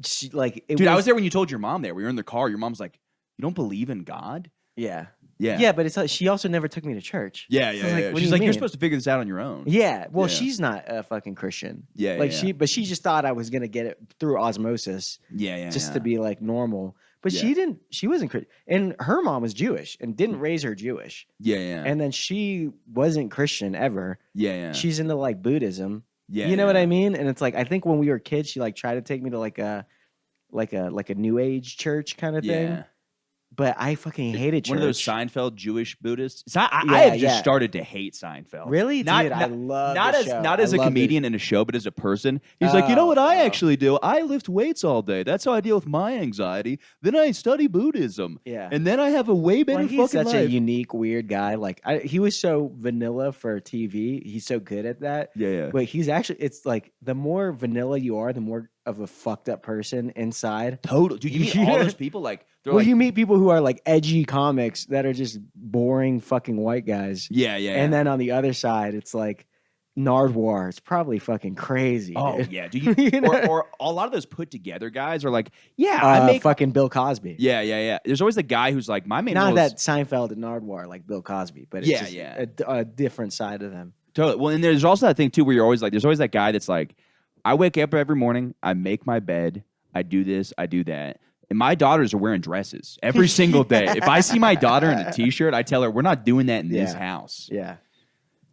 [SPEAKER 5] she like, it
[SPEAKER 4] Dude, I was there when you told your mom there. We were in the car. Your mom's like, "You don't believe in God?"
[SPEAKER 5] Yeah,
[SPEAKER 4] Yeah,
[SPEAKER 5] yeah, but it's like she also never took me to church.
[SPEAKER 4] yeah,
[SPEAKER 5] I was
[SPEAKER 4] yeah.
[SPEAKER 5] like,
[SPEAKER 4] yeah.
[SPEAKER 5] what do
[SPEAKER 4] She's
[SPEAKER 5] you
[SPEAKER 4] like, "You're
[SPEAKER 5] mean?"
[SPEAKER 4] supposed to figure this out on your own."
[SPEAKER 5] Yeah, well,
[SPEAKER 4] Yeah.
[SPEAKER 5] she's not a fucking Christian.
[SPEAKER 4] Yeah,
[SPEAKER 5] like
[SPEAKER 4] yeah.
[SPEAKER 5] she just thought I was gonna get it through osmosis,
[SPEAKER 4] Yeah,
[SPEAKER 5] just
[SPEAKER 4] yeah.
[SPEAKER 5] to be like normal. But
[SPEAKER 4] Yeah.
[SPEAKER 5] she didn't. She wasn't Christian, and her mom was Jewish and didn't raise her Jewish.
[SPEAKER 4] Yeah.
[SPEAKER 5] And then she wasn't Christian ever.
[SPEAKER 4] Yeah.
[SPEAKER 5] She's into like Buddhism.
[SPEAKER 4] Yeah.
[SPEAKER 5] You know what I mean? And it's like I think when we were kids, she like tried to take me to like a new age church kind of thing.
[SPEAKER 4] Yeah.
[SPEAKER 5] But I fucking hated church.
[SPEAKER 4] One of those Seinfeld Jewish Buddhists. So I
[SPEAKER 5] Yeah,
[SPEAKER 4] have just
[SPEAKER 5] yeah.
[SPEAKER 4] started to hate Seinfeld.
[SPEAKER 5] Really?
[SPEAKER 4] Not,
[SPEAKER 5] Dude, I
[SPEAKER 4] not,
[SPEAKER 5] love
[SPEAKER 4] not
[SPEAKER 5] the
[SPEAKER 4] as
[SPEAKER 5] show.
[SPEAKER 4] not
[SPEAKER 5] I
[SPEAKER 4] as a
[SPEAKER 5] loved it.
[SPEAKER 4] comedian in a show, but as a person. He's like, you know what I
[SPEAKER 5] Oh.
[SPEAKER 4] actually do? I lift weights all day. That's how I deal with my anxiety. Then I study Buddhism.
[SPEAKER 5] Yeah.
[SPEAKER 4] And then I have a way better
[SPEAKER 5] Well, he's
[SPEAKER 4] fucking
[SPEAKER 5] such
[SPEAKER 4] life.
[SPEAKER 5] a unique, weird guy. Like he was so vanilla for TV. He's so good at that.
[SPEAKER 4] yeah.
[SPEAKER 5] But he's actually, it's like the more vanilla you are, the more of a fucked up person inside.
[SPEAKER 4] Total. Dude, you meet all those people like they're
[SPEAKER 5] Well,
[SPEAKER 4] like
[SPEAKER 5] you meet people who are like edgy comics that are just boring fucking white guys.
[SPEAKER 4] yeah.
[SPEAKER 5] And then on the other side, it's like Nardwuar is probably fucking crazy.
[SPEAKER 4] Oh
[SPEAKER 5] dude.
[SPEAKER 4] yeah, do you,
[SPEAKER 5] You know?
[SPEAKER 4] or a lot of those put together guys are like, yeah, I make
[SPEAKER 5] fucking Bill Cosby.
[SPEAKER 4] yeah. There's always the guy who's like, my main
[SPEAKER 5] Not
[SPEAKER 4] role is-
[SPEAKER 5] that Seinfeld and Nardwuar like Bill Cosby, but it's
[SPEAKER 4] Yeah,
[SPEAKER 5] just
[SPEAKER 4] yeah.
[SPEAKER 5] a different side of them.
[SPEAKER 4] Totally. Well, and there's also that thing too where you're always like, there's always that guy that's like, I wake up every morning, I make my bed, I do this, I do that. And my daughters are wearing dresses every single day. If I see my daughter in a t-shirt, I tell her we're not doing that in this
[SPEAKER 5] Yeah.
[SPEAKER 4] house.
[SPEAKER 5] Yeah.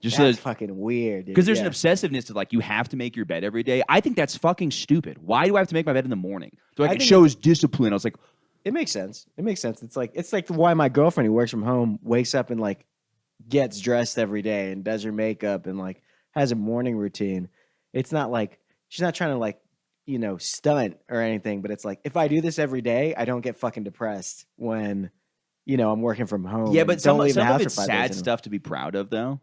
[SPEAKER 4] Just
[SPEAKER 5] That's
[SPEAKER 4] so
[SPEAKER 5] fucking weird.
[SPEAKER 4] because there's
[SPEAKER 5] yeah.
[SPEAKER 4] an obsessiveness to like you have to make your bed every day. I think that's fucking stupid. Why do I have to make my bed in the morning? So
[SPEAKER 5] I
[SPEAKER 4] like it
[SPEAKER 5] think
[SPEAKER 4] shows discipline. I was like,
[SPEAKER 5] It makes sense. It makes sense. It's like why my girlfriend who works from home wakes up and like gets dressed every day and does her makeup and like has a morning routine. It's not like she's not trying to like, stunt or anything, but it's like if I do this every day, I don't get fucking depressed when, I'm working from home.
[SPEAKER 4] yeah,
[SPEAKER 5] and
[SPEAKER 4] but
[SPEAKER 5] don't
[SPEAKER 4] some
[SPEAKER 5] leave the
[SPEAKER 4] of
[SPEAKER 5] house
[SPEAKER 4] it's
[SPEAKER 5] for 5 days
[SPEAKER 4] sad
[SPEAKER 5] in a-
[SPEAKER 4] stuff to be proud of, though.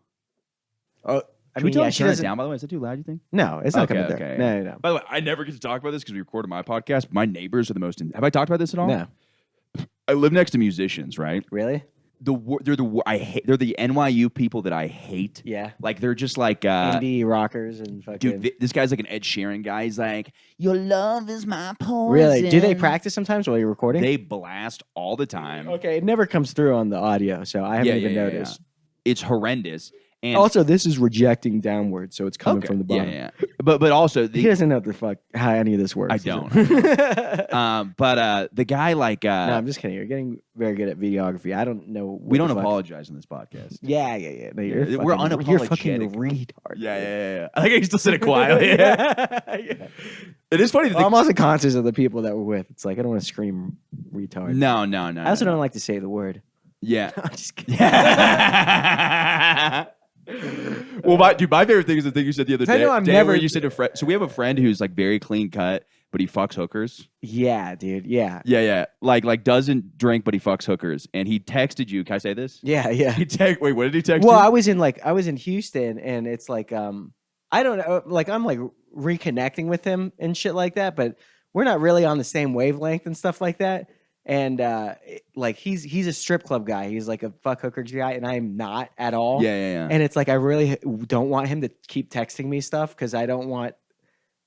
[SPEAKER 5] Oh, I
[SPEAKER 4] Should we
[SPEAKER 5] mean,
[SPEAKER 4] tell
[SPEAKER 5] yeah,
[SPEAKER 4] her
[SPEAKER 5] she
[SPEAKER 4] to turn it
[SPEAKER 5] doesn't.
[SPEAKER 4] down? By the way, is that too loud? You think?
[SPEAKER 5] No, it's not
[SPEAKER 4] Okay,
[SPEAKER 5] coming through.
[SPEAKER 4] okay.
[SPEAKER 5] No.
[SPEAKER 4] By the way, I never get to talk about this because we recorded my podcast. But my neighbors are the most. Have I talked about this at all?
[SPEAKER 5] No,
[SPEAKER 4] I live next to musicians, right?
[SPEAKER 5] really?
[SPEAKER 4] They're the NYU people that I hate.
[SPEAKER 5] Yeah.
[SPEAKER 4] Like they're just like
[SPEAKER 5] Indie rockers and fucking.
[SPEAKER 4] dude. This guy's like an Ed Sheeran guy. He's like, your love is my poison.
[SPEAKER 5] Really? Do they practice sometimes while you're recording?
[SPEAKER 4] They blast all the time.
[SPEAKER 5] Okay, it never comes through on the audio, so I haven't even noticed.
[SPEAKER 4] It's horrendous. And
[SPEAKER 5] Also, this is rejecting downward, so it's coming
[SPEAKER 4] Okay.
[SPEAKER 5] from the bottom.
[SPEAKER 4] Yeah. But also
[SPEAKER 5] He doesn't know what the fuck how any of this works.
[SPEAKER 4] I
[SPEAKER 5] does
[SPEAKER 4] don't.
[SPEAKER 5] it?
[SPEAKER 4] But the guy like
[SPEAKER 5] no, I'm just kidding. You're getting very good at videography. I don't know.
[SPEAKER 4] we
[SPEAKER 5] what
[SPEAKER 4] don't
[SPEAKER 5] the fuck-
[SPEAKER 4] apologize on this podcast.
[SPEAKER 5] Yeah. No,
[SPEAKER 4] Yeah,
[SPEAKER 5] you're
[SPEAKER 4] we're
[SPEAKER 5] fucking, You're fucking
[SPEAKER 4] unapologetic.
[SPEAKER 5] retard.
[SPEAKER 4] Yeah. I think I still said it quietly.
[SPEAKER 5] Yeah.
[SPEAKER 4] It is funny to
[SPEAKER 5] Well, I'm
[SPEAKER 4] think.
[SPEAKER 5] also conscious of the people that we're with. It's like I don't want to scream retard.
[SPEAKER 4] No.
[SPEAKER 5] I also don't like to say the word.
[SPEAKER 4] Yeah.
[SPEAKER 5] I'm just kidding.
[SPEAKER 4] Well, my favorite thing is the thing you said the other
[SPEAKER 5] I
[SPEAKER 4] day.
[SPEAKER 5] know I'm
[SPEAKER 4] day
[SPEAKER 5] never-
[SPEAKER 4] where you said to a friend. So we have a friend who's like very clean cut, but he fucks hookers.
[SPEAKER 5] Yeah, dude. Yeah.
[SPEAKER 4] Yeah. Like doesn't drink, but he fucks hookers. And he texted you. Can I say this?
[SPEAKER 5] Yeah.
[SPEAKER 4] Wait, what did he text
[SPEAKER 5] Well,
[SPEAKER 4] you?
[SPEAKER 5] I was in Houston, and it's like I don't know, like I'm like reconnecting with him and shit like that, but we're not really on the same wavelength and stuff like that. And like he's a strip club guy. He's like a fuck hooker guy, and I'm not at all.
[SPEAKER 4] Yeah.
[SPEAKER 5] And it's like I really don't want him to keep texting me stuff because I don't want,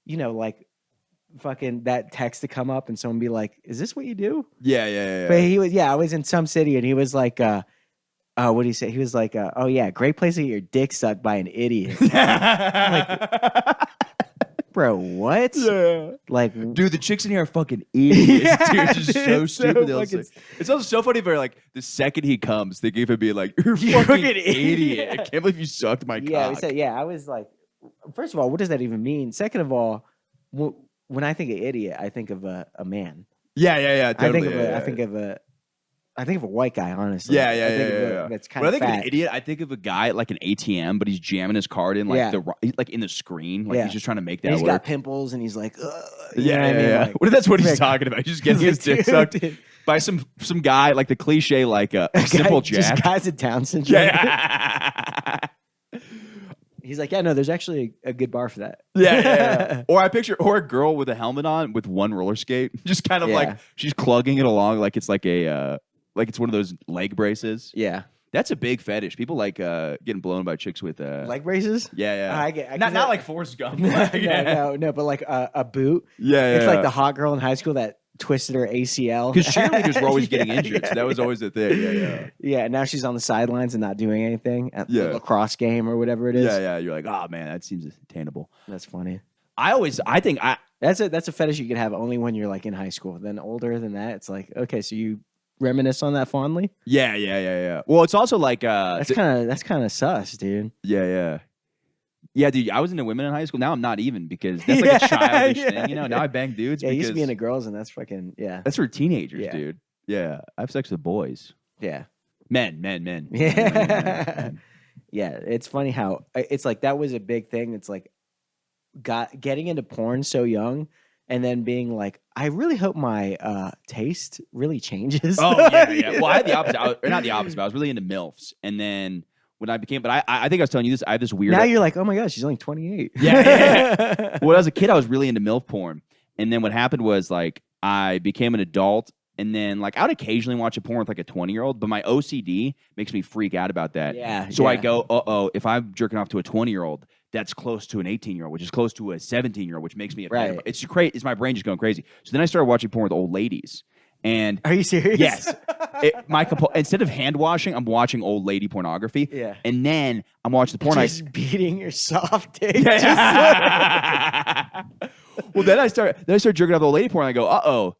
[SPEAKER 5] like fucking that text to come up and someone be like, "Is this what you do?"
[SPEAKER 4] Yeah.
[SPEAKER 5] But he was, I was in some city and he was like, what did he say? He was like, oh yeah, great place to get your dick sucked by an idiot. Bro, what?
[SPEAKER 4] Yeah.
[SPEAKER 5] Like,
[SPEAKER 4] Dude, the chicks in here are fucking idiots.
[SPEAKER 5] Yeah,
[SPEAKER 4] Dude, it's just so
[SPEAKER 5] it's so
[SPEAKER 4] stupid. They'll
[SPEAKER 5] fucking-
[SPEAKER 4] say- It's also so funny, but like the second he comes, they give him be like, "You're a
[SPEAKER 5] You're a
[SPEAKER 4] fucking
[SPEAKER 5] fucking
[SPEAKER 4] idiot!
[SPEAKER 5] idiot."
[SPEAKER 4] I can't believe you sucked my
[SPEAKER 5] yeah, we
[SPEAKER 4] cock."
[SPEAKER 5] said, I was like, first of all, what does that even mean? Second of all, when I think of idiot, I think of a man.
[SPEAKER 4] Yeah. Totally.
[SPEAKER 5] I think of a white guy, honestly.
[SPEAKER 4] Yeah.
[SPEAKER 5] I think of that's kind
[SPEAKER 4] When I
[SPEAKER 5] of
[SPEAKER 4] think of
[SPEAKER 5] fat.
[SPEAKER 4] an idiot, I think of a guy at, like an ATM, but he's jamming his card in like
[SPEAKER 5] Yeah.
[SPEAKER 4] like in the screen, like
[SPEAKER 5] Yeah.
[SPEAKER 4] he's just trying to make that
[SPEAKER 5] And he's
[SPEAKER 4] work.
[SPEAKER 5] got pimples, and he's like, you
[SPEAKER 4] Yeah,
[SPEAKER 5] know what I mean? Like,
[SPEAKER 4] Well, that's what he's
[SPEAKER 5] Rick.
[SPEAKER 4] talking about. He's just getting his dick
[SPEAKER 5] Dude,
[SPEAKER 4] sucked
[SPEAKER 5] dude.
[SPEAKER 4] by some guy, like the cliche, like a simple
[SPEAKER 5] just
[SPEAKER 4] Jack.
[SPEAKER 5] guys with Down syndrome.
[SPEAKER 4] Yeah.
[SPEAKER 5] He's like, no, there's actually a good bar for that.
[SPEAKER 4] Yeah. Or I picture a girl with a helmet on with one roller skate, just kind of
[SPEAKER 5] Yeah.
[SPEAKER 4] like she's clugging it along like it's like a like it's one of those leg braces.
[SPEAKER 5] Yeah.
[SPEAKER 4] That's a big fetish. People like getting blown by chicks with
[SPEAKER 5] Leg braces?
[SPEAKER 4] yeah.
[SPEAKER 5] I get
[SPEAKER 4] not like Forrest Gump.
[SPEAKER 5] no, but like a boot.
[SPEAKER 4] Yeah.
[SPEAKER 5] It's like the hot girl in high school that twisted her ACL.
[SPEAKER 4] because cheerleaders were always getting
[SPEAKER 5] Yeah,
[SPEAKER 4] injured, so that was always the thing. Yeah.
[SPEAKER 5] Yeah, now she's on the sidelines and not doing anything at
[SPEAKER 4] Yeah.
[SPEAKER 5] the lacrosse game or whatever it is.
[SPEAKER 4] Yeah. You're like, oh man, that seems attainable.
[SPEAKER 5] That's funny.
[SPEAKER 4] I think
[SPEAKER 5] That's a fetish you could have only when you're like in high school. Then older than that, it's like, okay, so you reminisce on that fondly?
[SPEAKER 4] Yeah. Well, it's also like
[SPEAKER 5] That's kind of sus, dude.
[SPEAKER 4] Yeah, dude, I was into women in high school. Now I'm not even because that's like
[SPEAKER 5] Yeah,
[SPEAKER 4] a childish
[SPEAKER 5] yeah.
[SPEAKER 4] thing. You know, now I bang dudes
[SPEAKER 5] Yeah, I
[SPEAKER 4] because
[SPEAKER 5] used to be into girls, and that's fucking
[SPEAKER 4] that's for teenagers,
[SPEAKER 5] Yeah.
[SPEAKER 4] dude. Yeah, I have sex with boys.
[SPEAKER 5] yeah.
[SPEAKER 4] Men.
[SPEAKER 5] Yeah. Yeah, it's funny how it's like that was a big thing. It's like getting into porn so young and then being like, I really hope my taste really changes.
[SPEAKER 4] Oh, yeah. Well, I had the opposite. Or not the opposite, but I was really into MILFs. And then when I became, but I think I was telling you this, I have this weird.
[SPEAKER 5] Now you're like, oh my gosh, she's only 28.
[SPEAKER 4] Yeah. When I was a kid, I was really into MILF porn. And then what happened was like I became an adult. And then, like, I would occasionally watch a porn with like a 20-year-old, but my OCD makes me freak out about that.
[SPEAKER 5] Yeah.
[SPEAKER 4] So I
[SPEAKER 5] yeah.
[SPEAKER 4] go, if I'm jerking off to a 20-year-old, that's close to an 18-year-old, which is close to a 17-year-old, which makes me a
[SPEAKER 5] Right.
[SPEAKER 4] It's crazy. It's my brain just going crazy. So then I started watching porn with old ladies, and
[SPEAKER 5] Are you serious?
[SPEAKER 4] yes, instead of hand washing, I'm watching old lady pornography.
[SPEAKER 5] Yeah.
[SPEAKER 4] and then I'm watching the porn.
[SPEAKER 5] Just beating your soft dick.
[SPEAKER 4] Well, then I start jerking off the old lady porn. And I go, uh-oh,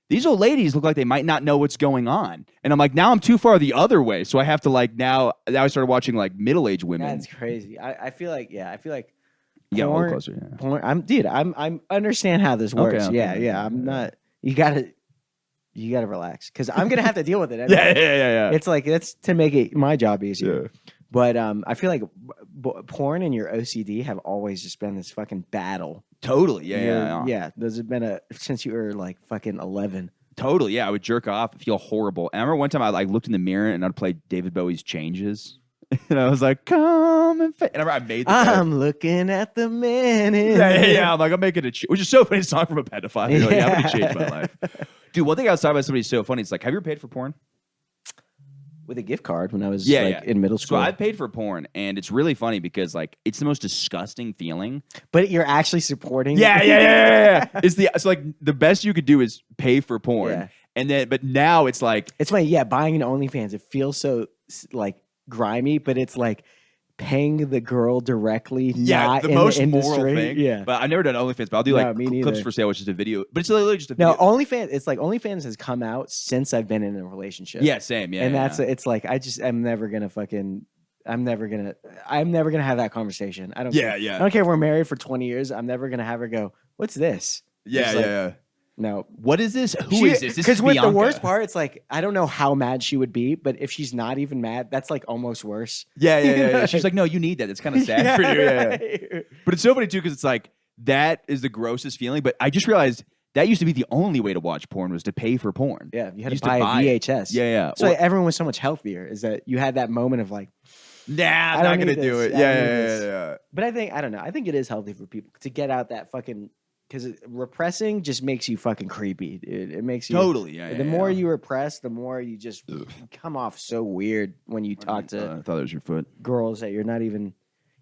[SPEAKER 4] these old ladies look like they might not know what's going on. And I'm like, now I'm too far the other way. So I have to like now I started watching like middle-aged women.
[SPEAKER 5] That's crazy. I feel like
[SPEAKER 4] You got a little
[SPEAKER 5] porn-
[SPEAKER 4] closer. Yeah.
[SPEAKER 5] porn. I'm understand how this works.
[SPEAKER 4] okay.
[SPEAKER 5] Yeah. I'm not. You gotta relax because I'm gonna have to deal with it. Anyway.
[SPEAKER 4] Yeah.
[SPEAKER 5] It's like that's to make it my job easier.
[SPEAKER 4] Yeah.
[SPEAKER 5] But I feel like porn and your OCD have always just been this fucking battle.
[SPEAKER 4] Totally. Yeah.
[SPEAKER 5] Yeah. There's been since you were like fucking 11.
[SPEAKER 4] Totally. Yeah. I would jerk off, feel horrible. And I remember one time I like looked in the mirror and I'd play David Bowie's Changes. And I was like, come and and I made the
[SPEAKER 5] I'm looking at the man in
[SPEAKER 4] yeah. I'm like, I'm making which is so funny. It's a song from a pedophile. You're like, yeah, I'm gonna change my life. Dude, one thing I was talking about somebody so funny. It's like, have you ever paid for porn?
[SPEAKER 5] with a gift card when I was
[SPEAKER 4] Yeah.
[SPEAKER 5] in middle
[SPEAKER 4] So
[SPEAKER 5] school.
[SPEAKER 4] I've paid for porn, and it's really funny because like it's the most disgusting feeling.
[SPEAKER 5] But you're actually supporting.
[SPEAKER 4] Yeah. It's like the best you could do is pay for porn,
[SPEAKER 5] Yeah.
[SPEAKER 4] and then but now it's like
[SPEAKER 5] It's funny. Yeah, buying an OnlyFans, it feels so like grimy, but it's like paying the girl directly. not
[SPEAKER 4] the
[SPEAKER 5] in
[SPEAKER 4] most
[SPEAKER 5] the
[SPEAKER 4] moral
[SPEAKER 5] industry.
[SPEAKER 4] thing.
[SPEAKER 5] Yeah.
[SPEAKER 4] But I've never done OnlyFans, but I'll do
[SPEAKER 5] No,
[SPEAKER 4] like
[SPEAKER 5] me
[SPEAKER 4] clips
[SPEAKER 5] neither.
[SPEAKER 4] for sale, which is a video. But it's literally just a
[SPEAKER 5] No,
[SPEAKER 4] video.
[SPEAKER 5] OnlyFans. It's like OnlyFans has come out since I've been in a relationship.
[SPEAKER 4] Yeah, same. Yeah,
[SPEAKER 5] and
[SPEAKER 4] yeah,
[SPEAKER 5] that's
[SPEAKER 4] yeah.
[SPEAKER 5] it's like I'm never gonna have that conversation. I don't.
[SPEAKER 4] Yeah,
[SPEAKER 5] care.
[SPEAKER 4] yeah.
[SPEAKER 5] I don't care if we're married for 20 years. I'm never gonna have her go, "What's this?"
[SPEAKER 4] yeah,
[SPEAKER 5] It's
[SPEAKER 4] yeah,
[SPEAKER 5] like,
[SPEAKER 4] yeah.
[SPEAKER 5] No.
[SPEAKER 4] What is this? Who is this? This
[SPEAKER 5] Because
[SPEAKER 4] is
[SPEAKER 5] with the
[SPEAKER 4] Bianca.
[SPEAKER 5] worst part, it's like I don't know how mad she would be, but if she's not even mad, that's like almost worse.
[SPEAKER 4] Yeah. She's like, no, you need that. It's kind of sad for you. Yeah.
[SPEAKER 5] right.
[SPEAKER 4] But it's so funny too because it's like that is the grossest feeling. But I just realized that used to be the only way to watch porn was to pay for porn.
[SPEAKER 5] Yeah, you had
[SPEAKER 4] Used
[SPEAKER 5] to
[SPEAKER 4] to
[SPEAKER 5] buy
[SPEAKER 4] buy
[SPEAKER 5] a
[SPEAKER 4] it.
[SPEAKER 5] VHS.
[SPEAKER 4] Yeah.
[SPEAKER 5] So
[SPEAKER 4] Or-
[SPEAKER 5] like, everyone was so much healthier. Is that you had that moment of like,
[SPEAKER 4] Nah,
[SPEAKER 5] I
[SPEAKER 4] I'm not
[SPEAKER 5] don't
[SPEAKER 4] gonna
[SPEAKER 5] need
[SPEAKER 4] do
[SPEAKER 5] this.
[SPEAKER 4] it.
[SPEAKER 5] I don't need
[SPEAKER 4] Yeah.
[SPEAKER 5] this. But I don't know. I think it is healthy for people to get out that fucking because repressing just makes you fucking creepy, dude. It makes you
[SPEAKER 4] Totally. Yeah.
[SPEAKER 5] The more you repress, the more you just come off so weird when you talk to
[SPEAKER 4] I thought it was your foot.
[SPEAKER 5] girls that you're not even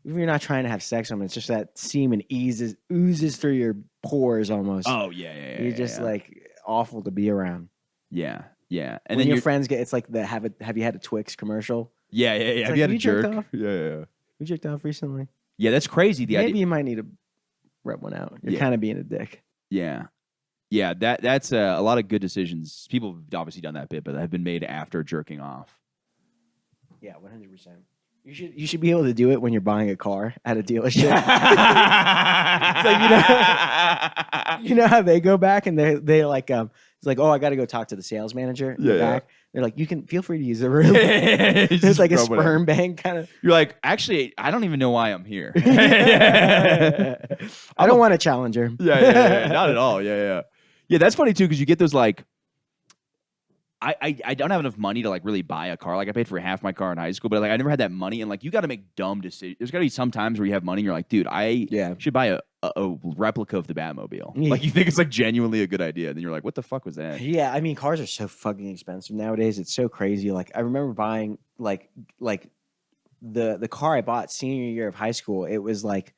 [SPEAKER 5] you're not trying to have sex with them. It's just that semen oozes through your pores almost.
[SPEAKER 4] Oh yeah.
[SPEAKER 5] You're just like awful to be around.
[SPEAKER 4] yeah. And
[SPEAKER 5] And then your friends get it's like the have you had a Twix commercial?
[SPEAKER 4] Yeah. Have
[SPEAKER 5] like,
[SPEAKER 4] you had
[SPEAKER 5] have
[SPEAKER 4] a
[SPEAKER 5] you jerked
[SPEAKER 4] jerk?
[SPEAKER 5] off?
[SPEAKER 4] Yeah.
[SPEAKER 5] You jerked off recently?
[SPEAKER 4] Yeah, that's crazy. The
[SPEAKER 5] Maybe
[SPEAKER 4] idea.
[SPEAKER 5] you might need to rub one out. You're
[SPEAKER 4] Yeah.
[SPEAKER 5] kind of being a dick.
[SPEAKER 4] Yeah. That's a lot of good decisions. People have obviously done that bit, but that have been made after jerking off.
[SPEAKER 5] Yeah, 100%. You should be able to do it when you're buying a car at a dealership. You know how they go back and they like it's like, oh, I got to go talk to the sales manager in the
[SPEAKER 4] Yeah.
[SPEAKER 5] back. They're like, you can feel free to use the room.
[SPEAKER 4] It's
[SPEAKER 5] It's like a
[SPEAKER 4] just rub it out.
[SPEAKER 5] sperm bank kind of.
[SPEAKER 4] You're like, actually, I don't even know why I'm here.
[SPEAKER 5] I don't want a challenger.
[SPEAKER 4] Yeah, not at all. Yeah. That's funny too because you get those like, I don't have enough money to like really buy a car. Like I paid for half my car in high school, but like I never had that money. And like you got to make dumb decisions. There's got to be some times where you have money and you're like, dude, I should buy a replica of the Batmobile.
[SPEAKER 5] Yeah.
[SPEAKER 4] Like you think it's like genuinely a good idea, and then you're like, what the fuck was that?
[SPEAKER 5] Yeah, I mean, cars are so fucking expensive nowadays. It's so crazy. Like I remember buying like the car I bought senior year of high school. It was like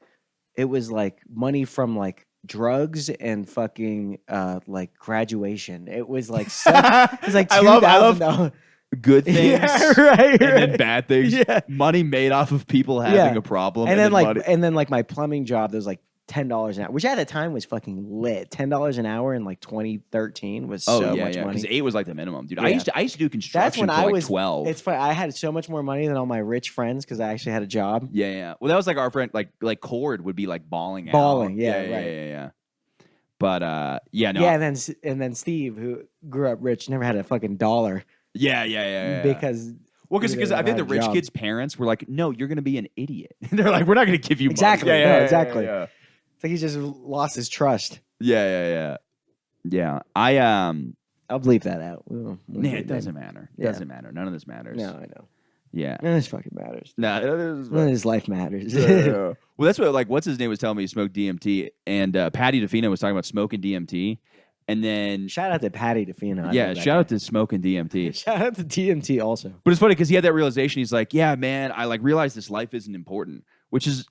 [SPEAKER 5] money from like drugs and fucking like graduation. It was like it was like
[SPEAKER 4] I love
[SPEAKER 5] $2,000.
[SPEAKER 4] good things,
[SPEAKER 5] Yeah, right.
[SPEAKER 4] and then bad things.
[SPEAKER 5] Yeah.
[SPEAKER 4] Money made off of people having a problem,
[SPEAKER 5] and then
[SPEAKER 4] money-
[SPEAKER 5] like my plumbing job, there was like $10 an hour, which at the time was fucking lit. $10 an hour in like 2013 was so much money.
[SPEAKER 4] because 8 was like the minimum, dude.
[SPEAKER 5] Yeah.
[SPEAKER 4] I used to do construction
[SPEAKER 5] That's when
[SPEAKER 4] for
[SPEAKER 5] I
[SPEAKER 4] like
[SPEAKER 5] was
[SPEAKER 4] 12.
[SPEAKER 5] It's funny. I had so much more money than all my rich friends because I actually had a job.
[SPEAKER 4] Yeah. Well, that was like our friend, like Cord would be like bawling out.
[SPEAKER 5] Bawling, yeah, right.
[SPEAKER 4] Yeah. But no.
[SPEAKER 5] Yeah, and then Steve, who grew up rich, never had a fucking dollar
[SPEAKER 4] Yeah.
[SPEAKER 5] because
[SPEAKER 4] Well, because
[SPEAKER 5] he
[SPEAKER 4] I
[SPEAKER 5] didn't
[SPEAKER 4] think the
[SPEAKER 5] have a
[SPEAKER 4] rich
[SPEAKER 5] job.
[SPEAKER 4] kids' parents were like, "No, you're going to be an idiot." They're like, "We're not going to give you money."
[SPEAKER 5] Exactly,
[SPEAKER 4] Yeah,
[SPEAKER 5] no,
[SPEAKER 4] yeah,
[SPEAKER 5] exactly.
[SPEAKER 4] Yeah.
[SPEAKER 5] it's like he just lost his trust.
[SPEAKER 4] Yeah.
[SPEAKER 5] I'll bleep that out. We'll
[SPEAKER 4] Nah,
[SPEAKER 5] do
[SPEAKER 4] it doesn't matter.
[SPEAKER 5] Yeah.
[SPEAKER 4] Doesn't matter. None of this matters.
[SPEAKER 5] No, I know.
[SPEAKER 4] Yeah.
[SPEAKER 5] None of this fucking matters.
[SPEAKER 4] Nah,
[SPEAKER 5] None of his life matters.
[SPEAKER 4] Well, that's what like what's his name was telling me he smoked DMT, and Patty DeFino was talking about smoking DMT, and then
[SPEAKER 5] Shout out to Patty DeFino.
[SPEAKER 4] yeah, shout out to smoking DMT.
[SPEAKER 5] Shout out to DMT also.
[SPEAKER 4] But it's funny because he had that realization. He's like, yeah, man, I like realized this life isn't important, which is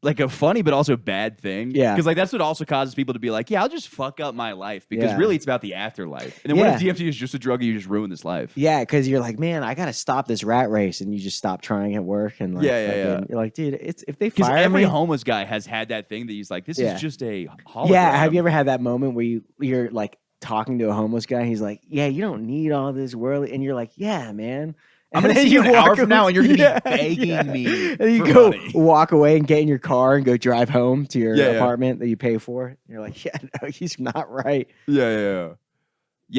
[SPEAKER 4] like a funny but also bad thing.
[SPEAKER 5] Yeah.
[SPEAKER 4] Because like that's what also causes people to be like, yeah, I'll just fuck up my life because
[SPEAKER 5] Yeah.
[SPEAKER 4] really it's about the afterlife. And then what if
[SPEAKER 5] Yeah.
[SPEAKER 4] DMT is just a drug and you just ruin this life?
[SPEAKER 5] Yeah, because you're like, man, I gotta stop this rat race, and you just stop trying at work, and like,
[SPEAKER 4] Yeah,
[SPEAKER 5] fucking- you're like, dude, it's if they
[SPEAKER 4] Because
[SPEAKER 5] fire
[SPEAKER 4] every
[SPEAKER 5] me.
[SPEAKER 4] homeless guy has had that thing that he's like, this
[SPEAKER 5] Yeah.
[SPEAKER 4] is just a hologram.
[SPEAKER 5] Yeah, have you ever had that moment where you're like talking to a homeless guy? He's like, yeah, you don't need all this world, and you're like, yeah, man.
[SPEAKER 4] I'm gonna
[SPEAKER 5] then
[SPEAKER 4] see you an hour
[SPEAKER 5] walk
[SPEAKER 4] from now, and you're gonna be
[SPEAKER 5] Yeah,
[SPEAKER 4] begging me
[SPEAKER 5] And you
[SPEAKER 4] for
[SPEAKER 5] go
[SPEAKER 4] money.
[SPEAKER 5] walk away and get in your car and go drive home to your
[SPEAKER 4] Yeah, yeah.
[SPEAKER 5] apartment that you pay for. And you're like, yeah, no, he's not right.
[SPEAKER 4] Yeah,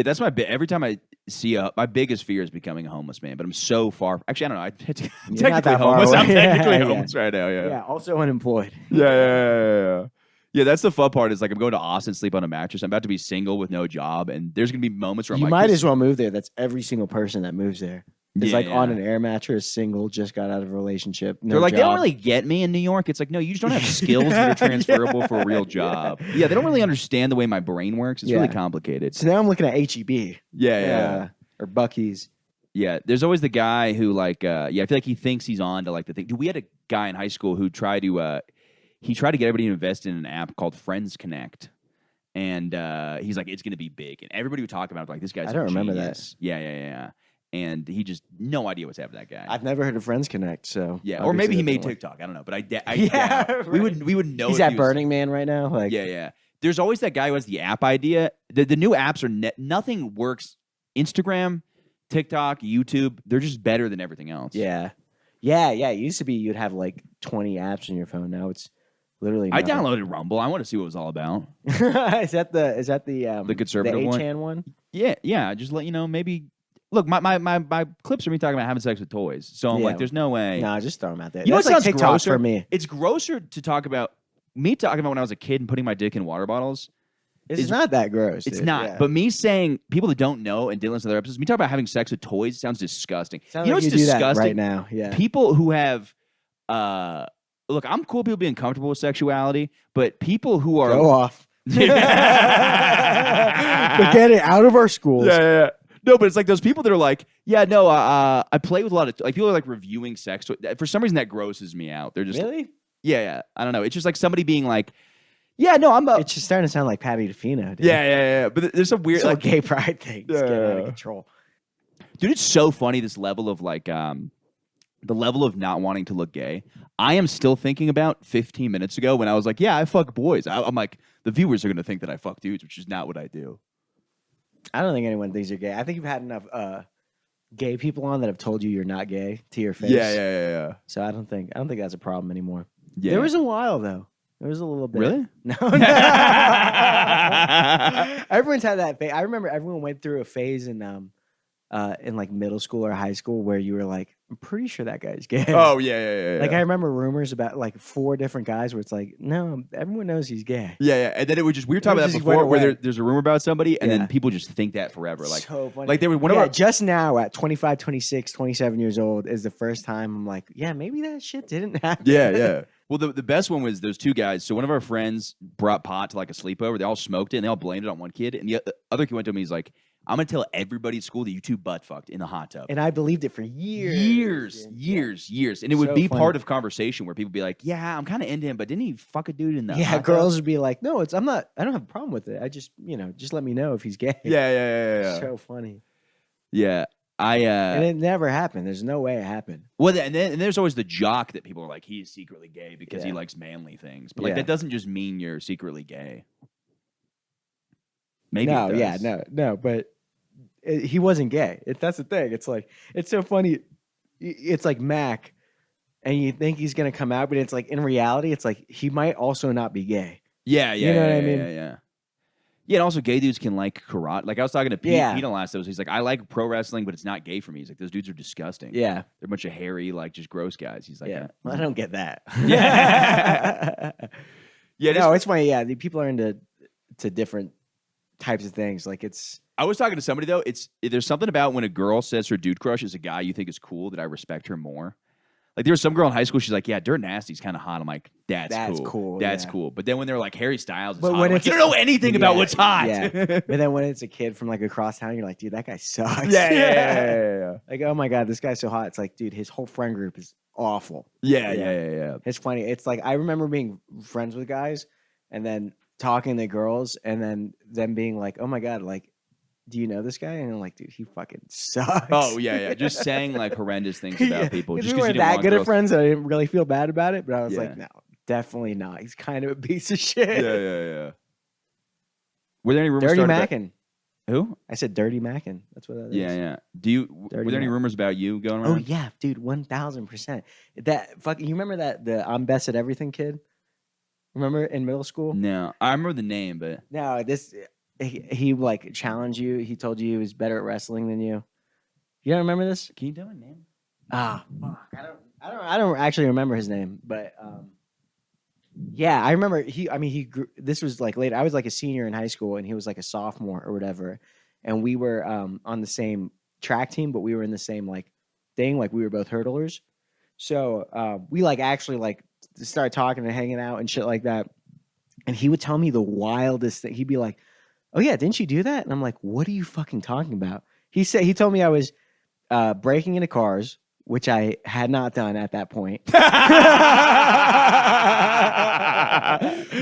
[SPEAKER 4] that's my every time I see my biggest fear is becoming a homeless man. But I'm so far. Actually, I don't know. I'm
[SPEAKER 5] You're not
[SPEAKER 4] technically
[SPEAKER 5] that far
[SPEAKER 4] homeless. I'm
[SPEAKER 5] away.
[SPEAKER 4] technically
[SPEAKER 5] Yeah.
[SPEAKER 4] homeless right now.
[SPEAKER 5] Yeah, also unemployed.
[SPEAKER 4] Yeah, that's the fun part. Is like I'm going to Austin, sleep on a mattress. I'm about to be single with no job, and there's gonna be moments where I'm
[SPEAKER 5] You
[SPEAKER 4] like,
[SPEAKER 5] might
[SPEAKER 4] this-
[SPEAKER 5] as well move there. That's every single person that moves there. It's
[SPEAKER 4] Yeah,
[SPEAKER 5] like on
[SPEAKER 4] yeah.
[SPEAKER 5] an air mattress, single, just got out of a relationship. No
[SPEAKER 4] They're like, they don't
[SPEAKER 5] job.
[SPEAKER 4] really get me in New York. It's like, no, you just don't have skills that are transferable for a real job. Yeah, they don't really understand the way my brain works. It's really
[SPEAKER 5] Yeah.
[SPEAKER 4] complicated.
[SPEAKER 5] So now I'm looking at HEB.
[SPEAKER 4] Yeah.
[SPEAKER 5] Or Bucky's.
[SPEAKER 4] Yeah, there's always the guy who like, I feel like he thinks he's on to like the thing. Dude, we had a guy in high school who tried to get everybody to invest in an app called Friends Connect. And he's like, it's going to be big. And everybody would talk about it like, this guy's
[SPEAKER 5] I don't
[SPEAKER 4] a
[SPEAKER 5] remember that.
[SPEAKER 4] genius. Yeah. And he just, no idea what's happening to that guy.
[SPEAKER 5] I've never heard of Friends Connect, so
[SPEAKER 4] Yeah, or maybe
[SPEAKER 5] obviously
[SPEAKER 4] he
[SPEAKER 5] that
[SPEAKER 4] made
[SPEAKER 5] doesn't work.
[SPEAKER 4] TikTok. I don't know, but I
[SPEAKER 5] Yeah,
[SPEAKER 4] doubt.
[SPEAKER 5] right.
[SPEAKER 4] We would know.
[SPEAKER 5] He's
[SPEAKER 4] if
[SPEAKER 5] at
[SPEAKER 4] he was-
[SPEAKER 5] Burning Man right now. Like,
[SPEAKER 4] Yeah. There's always that guy who has the app idea. The new apps are nothing works. Instagram, TikTok, YouTube, they're just better than everything else.
[SPEAKER 5] yeah. It used to be you'd have like 20 apps on your phone. Now it's literally.
[SPEAKER 4] I
[SPEAKER 5] nothing.
[SPEAKER 4] downloaded Rumble. I want to see what it was all about.
[SPEAKER 5] Is that the
[SPEAKER 4] conservative one?
[SPEAKER 5] 8chan one?
[SPEAKER 4] Yeah. Just let you know. Maybe look, my clips are me talking about having sex with toys. So I'm
[SPEAKER 5] Yeah.
[SPEAKER 4] like, there's no way.
[SPEAKER 5] Nah, just throw them out there.
[SPEAKER 4] You know
[SPEAKER 5] That's
[SPEAKER 4] what
[SPEAKER 5] like
[SPEAKER 4] sounds
[SPEAKER 5] TikTok
[SPEAKER 4] grosser?
[SPEAKER 5] for me.
[SPEAKER 4] It's grosser to talk about me talking about when I was a kid and putting my dick in water bottles.
[SPEAKER 5] It's
[SPEAKER 4] It's-
[SPEAKER 5] not that gross.
[SPEAKER 4] It's
[SPEAKER 5] dude.
[SPEAKER 4] not.
[SPEAKER 5] Yeah.
[SPEAKER 4] But me saying people that don't know and didn't listen to other episodes, me talking about having sex with toys sounds disgusting.
[SPEAKER 5] Sounds
[SPEAKER 4] you know
[SPEAKER 5] like
[SPEAKER 4] what's
[SPEAKER 5] you do that
[SPEAKER 4] disgusting?
[SPEAKER 5] right now. Yeah.
[SPEAKER 4] People who have look, I'm cool with people being comfortable with sexuality, but people who are
[SPEAKER 5] Go off.
[SPEAKER 4] Yeah.
[SPEAKER 5] But get it out of our schools.
[SPEAKER 4] Yeah. No, but it's like those people that are like, yeah, no, I play with a lot of like people are like reviewing sex toys. For some reason that grosses me out. They're just
[SPEAKER 5] Really?
[SPEAKER 4] yeah. I don't know. It's just like somebody being like, yeah, no, I'm a
[SPEAKER 5] It's just starting to sound like Patty DeFino. Dude.
[SPEAKER 4] yeah. But there's some weird
[SPEAKER 5] It's all
[SPEAKER 4] like,
[SPEAKER 5] gay pride thing. It's getting out of
[SPEAKER 4] Yeah.
[SPEAKER 5] control.
[SPEAKER 4] dude, it's so funny this level of like the level of not wanting to look gay. I am still thinking about 15 minutes ago when I was like, yeah, I fuck boys. I'm like, the viewers are gonna think that I fuck dudes, which is not what I do.
[SPEAKER 5] I don't think anyone thinks you're gay. I think you've had enough gay people on that have told you you're not gay to your face.
[SPEAKER 4] Yeah.
[SPEAKER 5] So I don't think that's a problem anymore.
[SPEAKER 4] Yeah.
[SPEAKER 5] There was a while though. There was a little bit.
[SPEAKER 4] Really?
[SPEAKER 5] No. Everyone's had that phase. I remember everyone went through a phase in like middle school or high school where you were like, I'm pretty sure that guy's gay.
[SPEAKER 4] Oh yeah.
[SPEAKER 5] Like I remember rumors about like 4 different guys where it's like, no, everyone knows he's gay.
[SPEAKER 4] Yeah. And then it would just we were talking
[SPEAKER 5] It
[SPEAKER 4] about that
[SPEAKER 5] just went
[SPEAKER 4] before, where
[SPEAKER 5] away.
[SPEAKER 4] there's a rumor about somebody, and
[SPEAKER 5] Yeah.
[SPEAKER 4] then people just think that forever. Like,
[SPEAKER 5] so funny.
[SPEAKER 4] like they were one of
[SPEAKER 5] yeah,
[SPEAKER 4] our
[SPEAKER 5] just now at 25, 26, 27 years old is the first time I'm like, yeah, maybe that shit didn't happen.
[SPEAKER 4] yeah. Well, the best one was those 2 guys. So one of our friends brought pot to like a sleepover. They all smoked it, and they all blamed it on one kid. And the other kid went to me. He's like, "I'm gonna tell everybody at school that you 2 butt fucked in the hot tub."
[SPEAKER 5] And I believed it for years.
[SPEAKER 4] Years. And it would
[SPEAKER 5] So
[SPEAKER 4] be
[SPEAKER 5] funny.
[SPEAKER 4] part of conversation where people would be like, "Yeah, I'm kind of into him, but didn't he fuck a dude in the
[SPEAKER 5] Yeah,
[SPEAKER 4] hot tub?"
[SPEAKER 5] girls would be like, no, I don't have a problem with it. I just, just let me know if he's gay.
[SPEAKER 4] Yeah.
[SPEAKER 5] So funny.
[SPEAKER 4] Yeah.
[SPEAKER 5] And it never happened. There's no way it happened.
[SPEAKER 4] Well, and there's always the jock that people are like, he's secretly gay because he
[SPEAKER 5] Yeah.
[SPEAKER 4] likes manly things. But like
[SPEAKER 5] Yeah.
[SPEAKER 4] that doesn't just mean you're secretly gay. Maybe
[SPEAKER 5] No,
[SPEAKER 4] it
[SPEAKER 5] yeah,
[SPEAKER 4] does.
[SPEAKER 5] no, but he wasn't gay. That's the thing. It's like, it's so funny. It's like Mac, and you think he's going to come out, but it's like, in reality, it's like, he might also not be gay.
[SPEAKER 4] Yeah.
[SPEAKER 5] You know what I mean?
[SPEAKER 4] Yeah. Yeah, and also gay dudes can like karate. Like I was talking to Pete
[SPEAKER 5] Yeah.
[SPEAKER 4] on last episode. He's like, I like pro wrestling, but it's not gay for me. He's like, those dudes are disgusting.
[SPEAKER 5] Yeah.
[SPEAKER 4] They're a bunch of hairy, like just gross guys. He's like,
[SPEAKER 5] Yeah. I don't get that.
[SPEAKER 4] Yeah. Yeah.
[SPEAKER 5] No, it's funny. Yeah. The people are into different types of things. Like it's,
[SPEAKER 4] I was talking to somebody though. There's something about when a girl says her dude crush is a guy you think is cool that I respect her more. Like there was some girl in high school. She's like, "Yeah, Dirt Nasty's kind of hot." I'm like, "That's cool. That's
[SPEAKER 5] yeah.
[SPEAKER 4] cool." But then when they're like Harry Styles, is
[SPEAKER 5] But
[SPEAKER 4] hot,
[SPEAKER 5] when
[SPEAKER 4] I'm like,
[SPEAKER 5] it's
[SPEAKER 4] you
[SPEAKER 5] a-
[SPEAKER 4] don't know anything about
[SPEAKER 5] Yeah,
[SPEAKER 4] what's hot.
[SPEAKER 5] yeah. But then when it's a kid from like across town, you're like, dude, that guy sucks.
[SPEAKER 4] yeah.
[SPEAKER 5] Like, oh my God, this guy's so hot. It's like, dude, his whole friend group is awful.
[SPEAKER 4] Yeah.
[SPEAKER 5] It's funny. It's like I remember being friends with guys and then talking to girls and then them being like, "Oh my god, like, do you know this guy?" And I'm like, "Dude, he fucking sucks."
[SPEAKER 4] Oh yeah. Just saying like horrendous things about people.
[SPEAKER 5] Because
[SPEAKER 4] Just
[SPEAKER 5] we
[SPEAKER 4] because
[SPEAKER 5] weren't
[SPEAKER 4] you didn't
[SPEAKER 5] that
[SPEAKER 4] want
[SPEAKER 5] good
[SPEAKER 4] girls.
[SPEAKER 5] at friends that I didn't really feel bad about it. But I was
[SPEAKER 4] Yeah.
[SPEAKER 5] like, no, definitely not. He's kind of a piece of shit.
[SPEAKER 4] Yeah. Were there any rumors?
[SPEAKER 5] Dirty
[SPEAKER 4] started about-
[SPEAKER 5] Mackin.
[SPEAKER 4] Who?
[SPEAKER 5] I said Dirty Mackin. That's what that is.
[SPEAKER 4] Yeah. Were
[SPEAKER 5] Dirty
[SPEAKER 4] there any
[SPEAKER 5] Mac.
[SPEAKER 4] rumors about you going
[SPEAKER 5] Oh
[SPEAKER 4] around?
[SPEAKER 5] yeah, dude, 1000%. That fucking. You remember that the I'm best at everything kid? Remember in middle school?
[SPEAKER 4] No, I remember the name, but
[SPEAKER 5] No, this he like challenged you. He told you he was better at wrestling than you. You don't remember this?
[SPEAKER 4] can you tell my name?
[SPEAKER 5] Ah, fuck. I don't actually remember his name, but yeah, I remember he grew, this was like later. I was like a senior in high school and he was like a sophomore or whatever. And we were on the same track team, but we were in the same like thing, like we were both hurdlers. So we like actually like started talking and hanging out and shit like that. And he would tell me the wildest thing. He'd be like, "Oh yeah, didn't you do that?" And I'm like, "What are you fucking talking about?" He told me I was breaking into cars, which I had not done at that point.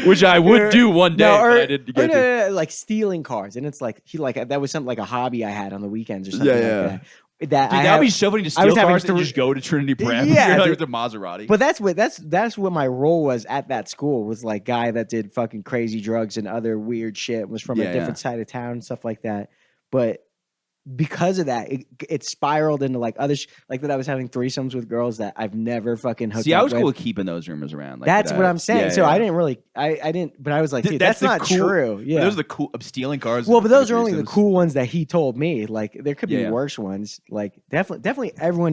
[SPEAKER 4] Which I would do one day,
[SPEAKER 5] No,
[SPEAKER 4] but I didn't get to.
[SPEAKER 5] no, like stealing cars, and it's like that was something like a hobby I had on the weekends or something
[SPEAKER 4] Yeah.
[SPEAKER 5] like that. That
[SPEAKER 4] Dude,
[SPEAKER 5] I
[SPEAKER 4] that
[SPEAKER 5] have-
[SPEAKER 4] would be so funny to
[SPEAKER 5] I
[SPEAKER 4] steal
[SPEAKER 5] was having
[SPEAKER 4] cars and
[SPEAKER 5] three-
[SPEAKER 4] just go to Trinity Prep.
[SPEAKER 5] Yeah,
[SPEAKER 4] You're like
[SPEAKER 5] dude.
[SPEAKER 4] with the Maserati.
[SPEAKER 5] But that's what my role was at that school, was like guy that did fucking crazy drugs and other weird shit, was from
[SPEAKER 4] Yeah,
[SPEAKER 5] a different side of town and stuff like that. But because of that, it spiraled into like other like that. I was having threesomes with girls that I've never fucking hooked
[SPEAKER 4] See,
[SPEAKER 5] up
[SPEAKER 4] I was
[SPEAKER 5] with.
[SPEAKER 4] cool with keeping those rumors around. Like,
[SPEAKER 5] That's
[SPEAKER 4] that.
[SPEAKER 5] what I'm saying.
[SPEAKER 4] Yeah,
[SPEAKER 5] So
[SPEAKER 4] yeah.
[SPEAKER 5] I didn't really, I didn't, but I was like, dude, that's
[SPEAKER 4] the
[SPEAKER 5] not
[SPEAKER 4] cool-
[SPEAKER 5] true. Yeah.
[SPEAKER 4] Those are the cool stealing cars.
[SPEAKER 5] Well, but those are
[SPEAKER 4] are
[SPEAKER 5] only the cool ones that he told me. Like there could be
[SPEAKER 4] Yeah.
[SPEAKER 5] worse ones. Like definitely everyone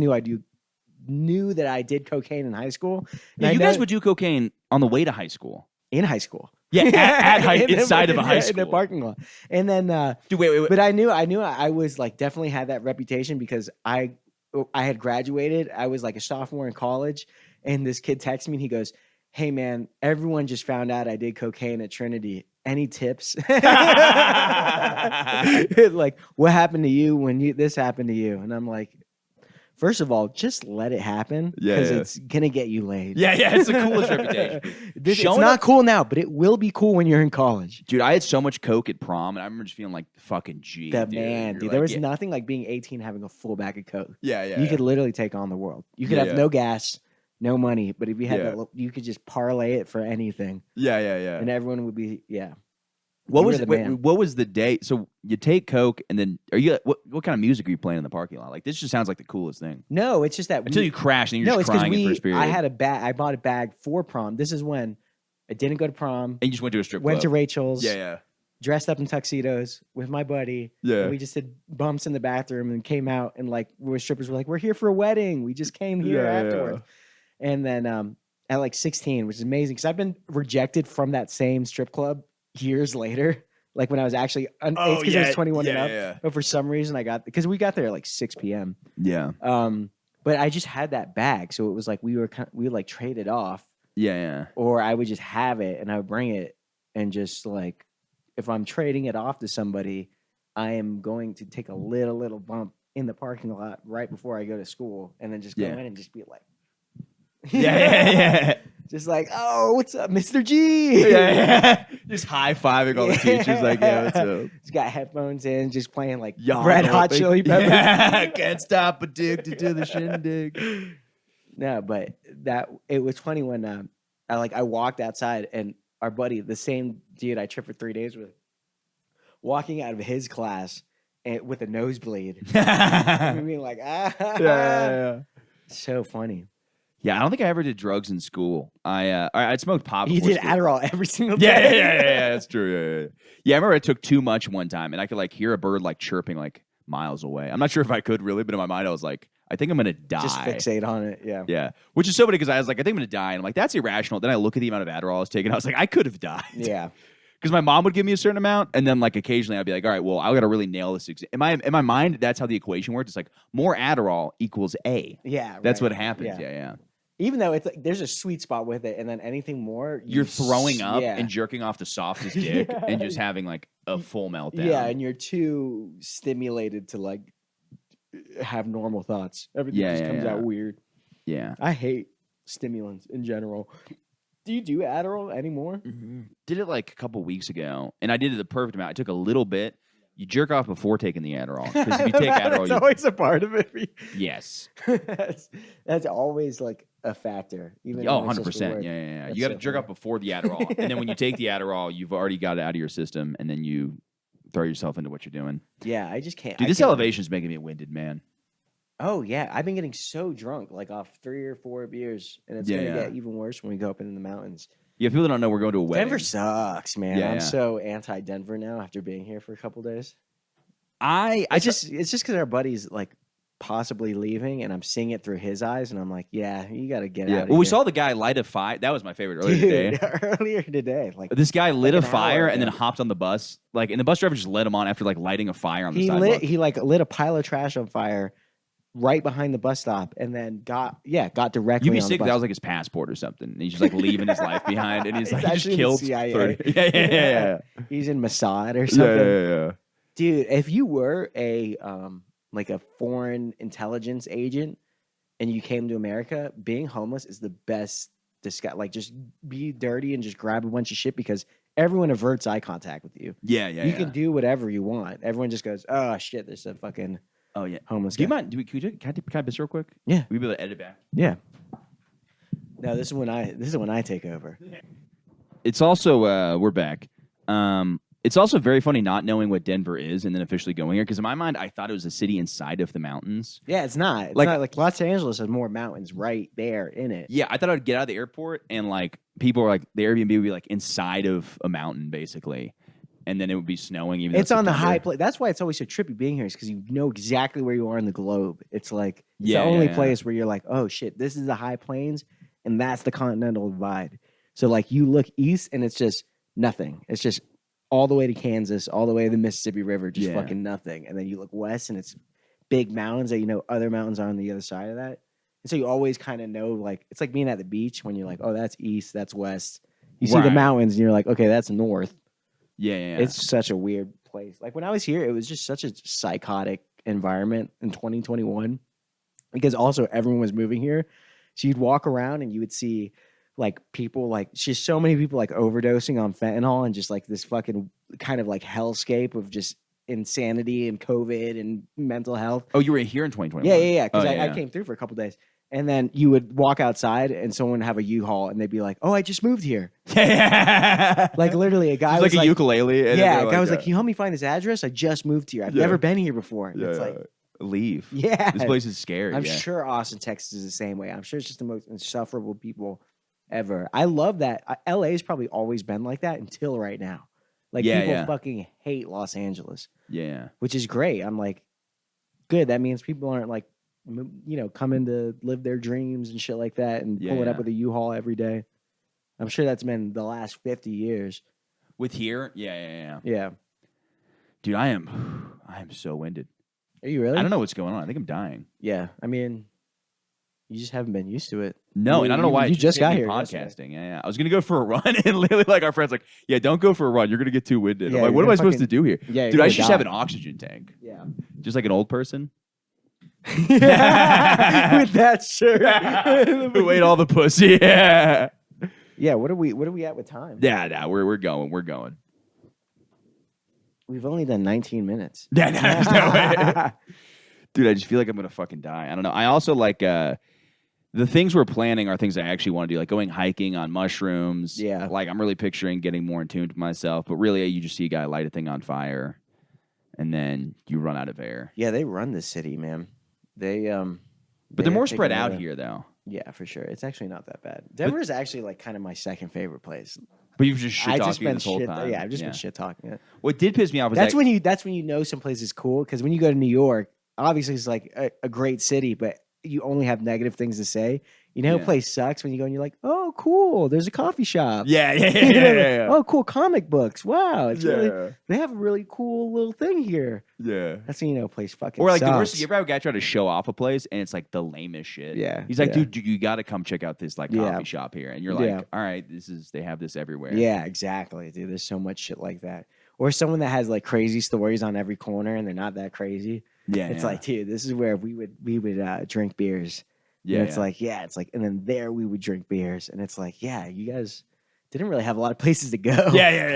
[SPEAKER 5] knew that I did cocaine in high school. And
[SPEAKER 4] Yeah,
[SPEAKER 5] I
[SPEAKER 4] you
[SPEAKER 5] know-
[SPEAKER 4] guys would do cocaine on the way to high school.
[SPEAKER 5] in high school.
[SPEAKER 4] Yeah, at high,
[SPEAKER 5] In the-
[SPEAKER 4] inside of a high
[SPEAKER 5] yeah,
[SPEAKER 4] school.
[SPEAKER 5] in the parking lot. And then
[SPEAKER 4] Dude, wait.
[SPEAKER 5] but I knew I was like definitely had that reputation because I had graduated. I was like a sophomore in college, and this kid texted me and he goes, "Hey man, everyone just found out I did cocaine at Trinity. Any tips?" Like, what happened to you when this happened to you? And I'm like, first of all, just let it happen
[SPEAKER 4] Yeah,
[SPEAKER 5] because
[SPEAKER 4] yeah.
[SPEAKER 5] it's gonna get you laid.
[SPEAKER 4] Yeah, it's the coolest reputation.
[SPEAKER 5] It's
[SPEAKER 4] Showing
[SPEAKER 5] not
[SPEAKER 4] up-
[SPEAKER 5] cool now, but it will be cool when you're in college.
[SPEAKER 4] Dude, I had so much coke at prom, and I remember just feeling like fucking G.
[SPEAKER 5] The
[SPEAKER 4] dude.
[SPEAKER 5] man,
[SPEAKER 4] You're
[SPEAKER 5] dude.
[SPEAKER 4] like,
[SPEAKER 5] There was
[SPEAKER 4] yeah,
[SPEAKER 5] nothing like being 18 having a full bag of coke.
[SPEAKER 4] Yeah.
[SPEAKER 5] You could literally take on the world. You could
[SPEAKER 4] Yeah,
[SPEAKER 5] have
[SPEAKER 4] yeah.
[SPEAKER 5] no gas, no money, but if you had
[SPEAKER 4] Yeah.
[SPEAKER 5] that, you could just parlay it for anything,
[SPEAKER 4] Yeah.
[SPEAKER 5] and everyone would be
[SPEAKER 4] What
[SPEAKER 5] You
[SPEAKER 4] was
[SPEAKER 5] were the man.
[SPEAKER 4] what was the day? So you take coke, and then what kind of music are you playing in the parking lot? Like this just sounds like the coolest thing.
[SPEAKER 5] No, it's just that
[SPEAKER 4] Until
[SPEAKER 5] we,
[SPEAKER 4] you crash and you're
[SPEAKER 5] no,
[SPEAKER 4] just
[SPEAKER 5] it's because
[SPEAKER 4] crying in first period.
[SPEAKER 5] I had a bag. I bought a bag for prom. This is when I didn't go to prom.
[SPEAKER 4] and you just went to a strip
[SPEAKER 5] Went to
[SPEAKER 4] club.
[SPEAKER 5] Rachel's.
[SPEAKER 4] Yeah.
[SPEAKER 5] Dressed up in tuxedos with my buddy.
[SPEAKER 4] Yeah.
[SPEAKER 5] And we just did bumps in the bathroom and came out and like where strippers were like, "We're here for a wedding. We just came here
[SPEAKER 4] Yeah,
[SPEAKER 5] afterwards." And then at like 16, which is amazing because I've been rejected from that same strip club years later. Like when I was actually it's because I was 21 and up.
[SPEAKER 4] Yeah.
[SPEAKER 5] But for some reason because we got there at like 6 p.m.
[SPEAKER 4] Yeah.
[SPEAKER 5] But I just had that bag, so it was like we would like trade it off,
[SPEAKER 4] Yeah.
[SPEAKER 5] or I would just have it and I would bring it and just like if I'm trading it off to somebody, I am going to take a little bump in the parking lot right before I go to school, and then just go
[SPEAKER 4] Yeah.
[SPEAKER 5] in and just be like,
[SPEAKER 4] Yeah.
[SPEAKER 5] just like, "Oh, what's up, Mr. G?"
[SPEAKER 4] Yeah. Just high-fiving all the teachers like, "Yeah, what's up?"
[SPEAKER 5] He's got headphones in, just playing like
[SPEAKER 4] Yawn
[SPEAKER 5] Red
[SPEAKER 4] all
[SPEAKER 5] Hot
[SPEAKER 4] big-
[SPEAKER 5] Chili Peppers.
[SPEAKER 4] Yeah. Can't stop addicted to the shindig.
[SPEAKER 5] No, but it was funny when I walked outside and our buddy, the same dude I tripped for 3 days with, walking out of his class and with a nosebleed. And being like,
[SPEAKER 4] Yeah.
[SPEAKER 5] so funny.
[SPEAKER 4] Yeah, I don't think I ever did drugs in school. I smoked pot.
[SPEAKER 5] You
[SPEAKER 4] before
[SPEAKER 5] did
[SPEAKER 4] school.
[SPEAKER 5] Adderall every single
[SPEAKER 4] Yeah,
[SPEAKER 5] day.
[SPEAKER 4] that's true. Yeah, I remember I took too much one time, and I could like hear a bird like chirping like miles away. I'm not sure if I could really, but in my mind I was like, I think I'm gonna die.
[SPEAKER 5] Just fixate on it. Yeah.
[SPEAKER 4] Yeah, which is so funny because I was like, I think I'm gonna die, and I'm like, that's irrational. Then I look at the amount of Adderall I was taking, I was like, I could have died.
[SPEAKER 5] Yeah.
[SPEAKER 4] Because my mom would give me a certain amount, and then like occasionally I'd be like, all right, well, I gotta really nail this. In my mind, that's how the equation works. It's like more Adderall equals A.
[SPEAKER 5] Yeah.
[SPEAKER 4] That's
[SPEAKER 5] right.
[SPEAKER 4] what happens. Yeah.
[SPEAKER 5] Even though it's like there's a sweet spot with it, and then anything more,
[SPEAKER 4] You're throwing up
[SPEAKER 5] yeah.
[SPEAKER 4] and jerking off the softest dick
[SPEAKER 5] Yeah.
[SPEAKER 4] and just having like a full meltdown.
[SPEAKER 5] Yeah, and you're too stimulated to like have normal thoughts. Everything
[SPEAKER 4] Yeah,
[SPEAKER 5] just
[SPEAKER 4] yeah,
[SPEAKER 5] comes
[SPEAKER 4] yeah.
[SPEAKER 5] out weird.
[SPEAKER 4] Yeah.
[SPEAKER 5] I hate stimulants in general. Do you do Adderall anymore?
[SPEAKER 4] Did it like a couple weeks ago, and I did it the perfect amount. I took a little bit. You jerk off before taking the Adderall. Because if you take Adderall,
[SPEAKER 5] That's always a part of it.
[SPEAKER 4] yes.
[SPEAKER 5] that's always like a factor. Even
[SPEAKER 4] Oh,
[SPEAKER 5] when it's just
[SPEAKER 4] 100%.
[SPEAKER 5] word.
[SPEAKER 4] Yeah.
[SPEAKER 5] That's
[SPEAKER 4] You got to
[SPEAKER 5] so
[SPEAKER 4] jerk
[SPEAKER 5] funny.
[SPEAKER 4] off before the Adderall. And then when you take the Adderall, you've already got it out of your system, and then you throw yourself into what you're doing.
[SPEAKER 5] Yeah, I just can't.
[SPEAKER 4] Dude,
[SPEAKER 5] I
[SPEAKER 4] this
[SPEAKER 5] can't-
[SPEAKER 4] elevation is making me winded, man.
[SPEAKER 5] Oh yeah, I've been getting so drunk, like off 3 or 4 beers, and it's
[SPEAKER 4] Yeah,
[SPEAKER 5] gonna
[SPEAKER 4] yeah.
[SPEAKER 5] get even worse when we go up into the mountains.
[SPEAKER 4] Yeah, people that don't know, we're going to a wedding.
[SPEAKER 5] Denver sucks, man.
[SPEAKER 4] Yeah,
[SPEAKER 5] I'm
[SPEAKER 4] yeah.
[SPEAKER 5] so anti Denver now after being here for a couple days.
[SPEAKER 4] I
[SPEAKER 5] It's just because our buddy's like possibly leaving, and I'm seeing it through his eyes, and I'm like, yeah, you got to get
[SPEAKER 4] yeah.
[SPEAKER 5] out.
[SPEAKER 4] Well, we saw the guy light a fire. That was my favorite earlier
[SPEAKER 5] Dude,
[SPEAKER 4] today.
[SPEAKER 5] earlier today, like
[SPEAKER 4] This guy lit
[SPEAKER 5] like
[SPEAKER 4] a
[SPEAKER 5] an
[SPEAKER 4] fire
[SPEAKER 5] hour
[SPEAKER 4] and then
[SPEAKER 5] ago.
[SPEAKER 4] hopped on the bus. Like, and the bus driver just let him on after like lighting a fire on the
[SPEAKER 5] he
[SPEAKER 4] sidewalk.
[SPEAKER 5] lit a pile of trash on fire right behind the bus stop, and then got directly.
[SPEAKER 4] You'd be
[SPEAKER 5] on the
[SPEAKER 4] sick if
[SPEAKER 5] bus.
[SPEAKER 4] that was like his passport or something. And he's just like leaving his life behind, and he's like,
[SPEAKER 5] He's
[SPEAKER 4] he just
[SPEAKER 5] actually in the
[SPEAKER 4] killed
[SPEAKER 5] CIA.
[SPEAKER 4] 30. Yeah.
[SPEAKER 5] He's in Mossad or something.
[SPEAKER 4] Yeah.
[SPEAKER 5] Dude, if you were a like a foreign intelligence agent and you came to America, being homeless is the best disguise. Like, just be dirty and just grab a bunch of shit because everyone averts eye contact with you.
[SPEAKER 4] Yeah.
[SPEAKER 5] You can do whatever you want. Everyone just goes, "Oh shit, there's a fucking
[SPEAKER 4] Oh yeah.
[SPEAKER 5] homeless
[SPEAKER 4] Do you
[SPEAKER 5] guy."
[SPEAKER 4] mind? Can I piss real quick?
[SPEAKER 5] Yeah.
[SPEAKER 4] We be able to edit back.
[SPEAKER 5] Yeah. No, this is when I take over.
[SPEAKER 4] It's also we're back. It's also very funny not knowing what Denver is and then officially going here because in my mind I thought it was a city inside of the mountains.
[SPEAKER 5] Yeah, it's not. It's
[SPEAKER 4] Like-
[SPEAKER 5] not like Los Angeles has more mountains right there in it.
[SPEAKER 4] Yeah, I thought I would get out of the airport and like people are like the Airbnb would be like inside of a mountain basically, and then it would be snowing. Even though
[SPEAKER 5] It's on the high
[SPEAKER 4] September.
[SPEAKER 5] place. That's why it's always so trippy being here, is because you know exactly where you are in the globe. It's like it's
[SPEAKER 4] Yeah,
[SPEAKER 5] the only
[SPEAKER 4] yeah, yeah.
[SPEAKER 5] place where you're like, oh shit, this is the high plains, and that's the continental divide. So like you look east, and it's just nothing. It's just all the way to Kansas, all the way to the Mississippi River, just
[SPEAKER 4] Yeah.
[SPEAKER 5] fucking nothing. And then you look west, and it's big mountains that you know other mountains are on the other side of that. And so you always kind of know, like it's like being at the beach when you're like, oh, that's east, that's west. You see the
[SPEAKER 4] Right.
[SPEAKER 5] mountains, and you're like, okay, that's north.
[SPEAKER 4] Yeah.
[SPEAKER 5] It's such a weird place. Like when I was here, it was just such a psychotic environment in 2021 because also everyone was moving here. So you'd walk around and you would see like people, like just so many people like overdosing on fentanyl and just like this fucking kind of like hellscape of just insanity and COVID and mental health.
[SPEAKER 4] Oh, you were here in 2021.
[SPEAKER 5] Yeah. Because
[SPEAKER 4] Oh,
[SPEAKER 5] I came through for a couple days. And then you would walk outside and someone would have a U-Haul and they'd be like, oh, I just moved here.
[SPEAKER 4] Yeah.
[SPEAKER 5] Like literally a guy
[SPEAKER 4] It's
[SPEAKER 5] was
[SPEAKER 4] like a
[SPEAKER 5] like,
[SPEAKER 4] ukulele. And
[SPEAKER 5] yeah,
[SPEAKER 4] they're
[SPEAKER 5] a guy was like,
[SPEAKER 4] uh,
[SPEAKER 5] "Can you help me find this address? I just moved here. I've
[SPEAKER 4] Yeah.
[SPEAKER 5] never been here before." And it's like,
[SPEAKER 4] leave.
[SPEAKER 5] yeah,
[SPEAKER 4] This place is scary.
[SPEAKER 5] I'm
[SPEAKER 4] yeah.
[SPEAKER 5] sure Austin, Texas is the same way. I'm sure it's just the most insufferable people ever. I love that. LA's probably always been like that until right now. Like
[SPEAKER 4] Yeah,
[SPEAKER 5] people
[SPEAKER 4] yeah.
[SPEAKER 5] fucking hate Los Angeles,
[SPEAKER 4] Yeah.
[SPEAKER 5] which is great. I'm like, good. That means people aren't like, coming to live their dreams and shit like that and
[SPEAKER 4] Yeah,
[SPEAKER 5] pulling up
[SPEAKER 4] yeah.
[SPEAKER 5] with a U-Haul every day. I'm sure that's been the last 50 years.
[SPEAKER 4] With here, yeah.
[SPEAKER 5] Yeah.
[SPEAKER 4] Dude, I am so winded.
[SPEAKER 5] Are you really?
[SPEAKER 4] I don't know what's going on. I think I'm dying.
[SPEAKER 5] Yeah, I mean, you just haven't been used to it.
[SPEAKER 4] No, and I don't know why.
[SPEAKER 5] You
[SPEAKER 4] it
[SPEAKER 5] just
[SPEAKER 4] hit
[SPEAKER 5] got
[SPEAKER 4] me
[SPEAKER 5] here
[SPEAKER 4] podcasting.
[SPEAKER 5] yesterday.
[SPEAKER 4] Yeah. I was gonna go for a run, and literally, like our friends, like, yeah, don't go for a run. You're gonna get too winded.
[SPEAKER 5] Yeah,
[SPEAKER 4] I'm like,
[SPEAKER 5] you're
[SPEAKER 4] what am I
[SPEAKER 5] gonna
[SPEAKER 4] supposed to
[SPEAKER 5] fucking-
[SPEAKER 4] do here?
[SPEAKER 5] Yeah,
[SPEAKER 4] Dude, I should just have an oxygen tank,
[SPEAKER 5] Yeah,
[SPEAKER 4] just like an old person
[SPEAKER 5] with that shirt.
[SPEAKER 4] who ate all the pussy. Yeah,
[SPEAKER 5] Yeah, what are we at with time?
[SPEAKER 4] yeah. We're going.
[SPEAKER 5] We've only done 19 minutes.
[SPEAKER 4] Yeah, no, there's no way. Dude, I just feel like I'm gonna fucking die. I don't know. I also like the things we're planning are things I actually want to do, like going hiking on mushrooms.
[SPEAKER 5] Yeah.
[SPEAKER 4] Like I'm really picturing getting more in tune with myself. But really, you just see a guy light a thing on fire, and then you run out of air.
[SPEAKER 5] Yeah, they run the city, man. They
[SPEAKER 4] But they're more spread out here, though.
[SPEAKER 5] Yeah, for sure. It's actually not that bad. Denver is actually like kind of my second favorite place.
[SPEAKER 4] But you've just shit
[SPEAKER 5] I just
[SPEAKER 4] talking
[SPEAKER 5] been
[SPEAKER 4] this whole
[SPEAKER 5] shit.
[SPEAKER 4] time.
[SPEAKER 5] Yeah, I've just been shit talking it.
[SPEAKER 4] What did piss me off was
[SPEAKER 5] That's
[SPEAKER 4] that,
[SPEAKER 5] when you know some place is cool, because when you go to New York, obviously it's like a great city, but you only have negative things to say. You know,
[SPEAKER 4] Yeah.
[SPEAKER 5] a place sucks when you go and you're like, oh, cool, there's a coffee shop.
[SPEAKER 4] Yeah.
[SPEAKER 5] You know, oh, cool, comic books. Wow, it's really
[SPEAKER 4] Yeah.
[SPEAKER 5] they have a really cool little thing here.
[SPEAKER 4] Yeah.
[SPEAKER 5] That's when you know a place fucking
[SPEAKER 4] Or like the
[SPEAKER 5] sucks.
[SPEAKER 4] worst, you ever have a guy try to show off a place and it's like the lamest shit.
[SPEAKER 5] Yeah,
[SPEAKER 4] He's like,
[SPEAKER 5] yeah.
[SPEAKER 4] dude, you got to come check out this like
[SPEAKER 5] Yeah.
[SPEAKER 4] coffee shop here. And you're like,
[SPEAKER 5] Yeah.
[SPEAKER 4] all right, they have this everywhere.
[SPEAKER 5] Yeah, exactly, dude. There's so much shit like that. Or someone that has like crazy stories on every corner and they're not that crazy.
[SPEAKER 4] Yeah.
[SPEAKER 5] It's
[SPEAKER 4] yeah.
[SPEAKER 5] like, dude, this is where we would drink beers
[SPEAKER 4] Yeah,
[SPEAKER 5] And it's
[SPEAKER 4] yeah.
[SPEAKER 5] like, it's like, and then there we would drink beers, and it's like, yeah, you guys didn't really have a lot of places to go.
[SPEAKER 4] Yeah.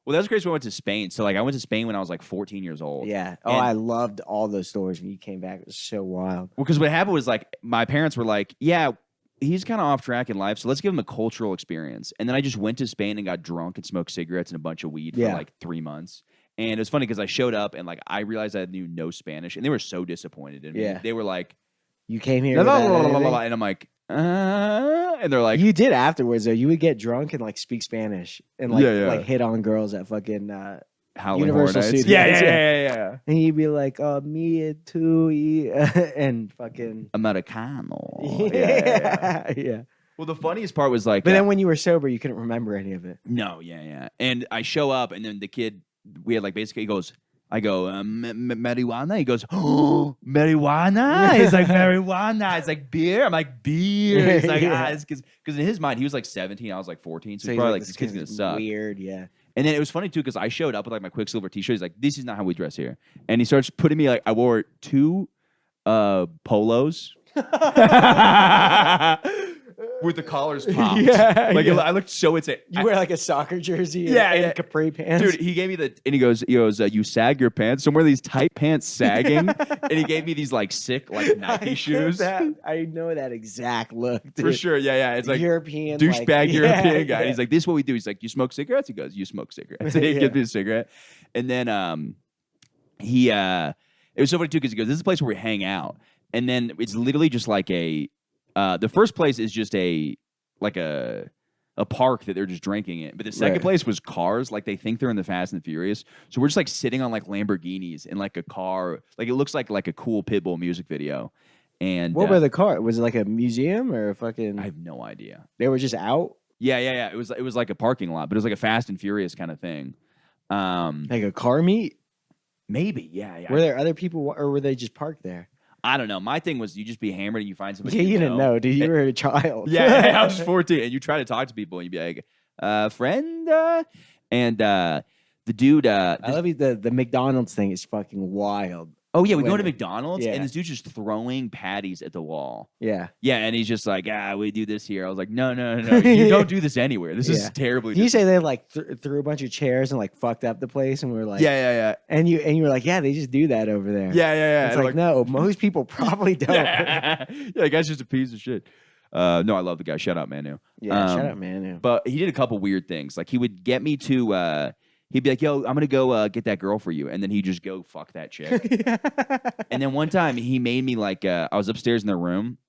[SPEAKER 4] Well, that was crazy when I went to Spain. So like I went to Spain when I was like 14 years old.
[SPEAKER 5] Yeah. Oh,
[SPEAKER 4] And-
[SPEAKER 5] I loved all those stories when you came back. It was so wild.
[SPEAKER 4] Well, because what happened was like my parents were like, yeah, he's kind of off track in life, so let's give him a cultural experience. And then I just went to Spain and got drunk and smoked cigarettes and a bunch of weed for
[SPEAKER 5] Yeah.
[SPEAKER 4] like 3 months. And it was funny because I showed up and like I realized I knew no Spanish, and they were so disappointed in me.
[SPEAKER 5] Yeah.
[SPEAKER 4] They were like,
[SPEAKER 5] You came here.
[SPEAKER 4] la, la,
[SPEAKER 5] without
[SPEAKER 4] la, la, la,
[SPEAKER 5] anything?
[SPEAKER 4] la, and I'm like, and they're like,
[SPEAKER 5] You did afterwards though. You would get drunk and like speak Spanish and like
[SPEAKER 4] Yeah, yeah.
[SPEAKER 5] like hit on girls at fucking
[SPEAKER 4] Howling
[SPEAKER 5] Universal
[SPEAKER 4] Horror Nights.
[SPEAKER 5] Studios.
[SPEAKER 4] Yeah.
[SPEAKER 5] and you'd be like, me too, and fucking
[SPEAKER 4] Americano.
[SPEAKER 5] yeah.
[SPEAKER 4] Well, the funniest part was like,
[SPEAKER 5] But then when you were sober, you couldn't remember any of it.
[SPEAKER 4] no, yeah. And I show up, and then the kid, we had like basically, he goes, I go, marijuana? He goes, oh, marijuana? He's like, marijuana. It's like beer. I'm like, beer. He's like,
[SPEAKER 5] Yeah.
[SPEAKER 4] it's because in his mind, he was like 17, I was like 14. So, he's
[SPEAKER 5] he's
[SPEAKER 4] probably like, this kid's
[SPEAKER 5] kid's
[SPEAKER 4] gonna suck.
[SPEAKER 5] Weird, yeah.
[SPEAKER 4] And then it was funny too, because I showed up with like my Quicksilver t-shirt. He's like, this is not how we dress here. And he starts putting me like, I wore 2 polos. With the collars popped.
[SPEAKER 5] Yeah,
[SPEAKER 4] Like
[SPEAKER 5] yeah.
[SPEAKER 4] I looked so insane.
[SPEAKER 5] You wear like a soccer jersey
[SPEAKER 4] Yeah,
[SPEAKER 5] and
[SPEAKER 4] yeah.
[SPEAKER 5] capri pants.
[SPEAKER 4] Dude, he gave me and he goes, you sag your pants. So I'm wearing these tight pants sagging, and he gave me these like sick like
[SPEAKER 5] I
[SPEAKER 4] Nike
[SPEAKER 5] get
[SPEAKER 4] shoes.
[SPEAKER 5] that. I know that exact look.
[SPEAKER 4] For
[SPEAKER 5] dude.
[SPEAKER 4] sure, yeah. It's like
[SPEAKER 5] European
[SPEAKER 4] douchebag
[SPEAKER 5] like,
[SPEAKER 4] European guy.
[SPEAKER 5] yeah.
[SPEAKER 4] He's like, this is what we do. He's like, you smoke cigarettes? He goes, you smoke cigarettes. And he
[SPEAKER 5] Yeah.
[SPEAKER 4] gives me a cigarette. And then it was so funny too, because he goes, this is a place where we hang out. And then it's literally just like the first place is just a park that they're just drinking in. But the second
[SPEAKER 5] Right.
[SPEAKER 4] place was cars. Like they think they're in the Fast and the Furious. So we're just like sitting on like Lamborghinis in like a car. Like it looks like a cool Pitbull music video. And
[SPEAKER 5] What were the car? Was it like a museum or a fucking?
[SPEAKER 4] I have no idea.
[SPEAKER 5] They were just out,
[SPEAKER 4] Yeah. It was like a parking lot, but it was like a Fast and Furious kind of thing.
[SPEAKER 5] like a car meet.
[SPEAKER 4] Maybe, yeah.
[SPEAKER 5] Were there other people, or were they just parked there?
[SPEAKER 4] I don't know. My thing was you just be hammered and you find somebody.
[SPEAKER 5] Yeah, you didn't know, dude. You were a child.
[SPEAKER 4] Yeah, I was 14, and you try to talk to people, and you'd be like, friend, and the dude.
[SPEAKER 5] I love you. The McDonald's thing is fucking wild.
[SPEAKER 4] Oh yeah, we go to
[SPEAKER 5] When-
[SPEAKER 4] McDonald's,
[SPEAKER 5] yeah.
[SPEAKER 4] and this dude's just throwing patties at the wall.
[SPEAKER 5] Yeah.
[SPEAKER 4] Yeah, and he's just like, we do this here. I was like, no, you don't do this anywhere. This is
[SPEAKER 5] Yeah.
[SPEAKER 4] terribly.
[SPEAKER 5] Did you say they like threw a bunch of chairs and like fucked up the place, and we were like,
[SPEAKER 4] Yeah.
[SPEAKER 5] and you were like, yeah, they just do that over there.
[SPEAKER 4] Yeah.
[SPEAKER 5] It's
[SPEAKER 4] And
[SPEAKER 5] like, no, most people probably don't.
[SPEAKER 4] yeah, the guy's just a piece of shit. No, I love the guy. Shout out, Manu.
[SPEAKER 5] Yeah, shut up, man. Yeah.
[SPEAKER 4] But he did a couple weird things. Like he would get me to. He'd be like, "Yo, I'm gonna go get that girl for you," and then he'd just go fuck that chick. And then one time he made me like I was upstairs in their room,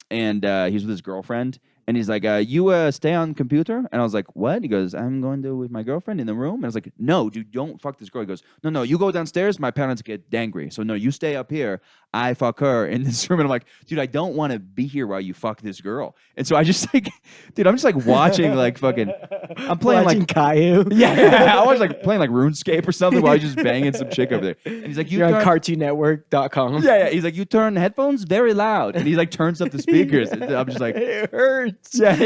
[SPEAKER 4] and he's with his girlfriend, and he's like, "You stay on computer," and I was like, "What?" He goes, "I'm going to with my girlfriend in the room," and I was like, "No, dude, don't fuck this girl." He goes, "No, you go downstairs. My parents get angry, so no, you stay up here. I fuck her in this room," and I'm like, "Dude, I don't want to be here while you fuck this girl," and so I just like, dude, I'm just like watching like fucking, I'm playing
[SPEAKER 5] Watching
[SPEAKER 4] like.
[SPEAKER 5] Caillou.
[SPEAKER 4] Yeah, I was like playing like RuneScape or something while I was just banging some chick over there. And he's like,
[SPEAKER 5] You're on
[SPEAKER 4] turn-
[SPEAKER 5] CartoonNetwork.com.
[SPEAKER 4] Yeah. He's like, you turn headphones very loud, and he like turns up the speakers. And I'm just like,
[SPEAKER 5] It hurts.
[SPEAKER 4] yeah.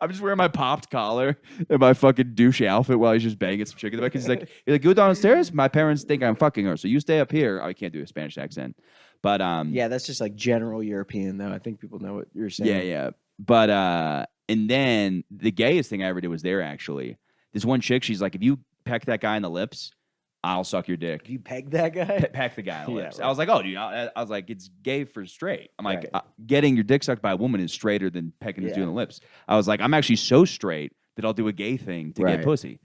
[SPEAKER 4] I'm just wearing my popped collar and my fucking douche outfit while he's just banging some chick in the back. He's like, go downstairs. My parents think I'm fucking her, so you stay up here. I can't do a Spanish accent, but
[SPEAKER 5] Yeah, that's just like general European, though. I think people know what you're saying.
[SPEAKER 4] yeah. But and then the gayest thing I ever did was there actually. This one chick, she's like, if you peck that guy in the lips, I'll suck your dick.
[SPEAKER 5] You pegged that guy?
[SPEAKER 4] Peck the guy in the
[SPEAKER 5] Yeah,
[SPEAKER 4] lips.
[SPEAKER 5] right.
[SPEAKER 4] I was like, oh, dude. I was like, it's gay for straight. I'm like,
[SPEAKER 5] Right.
[SPEAKER 4] getting your dick sucked by a woman is straighter than pecking his dude
[SPEAKER 5] Yeah.
[SPEAKER 4] in the lips. I was like, I'm actually so straight that I'll do a gay thing to
[SPEAKER 5] Right.
[SPEAKER 4] get pussy.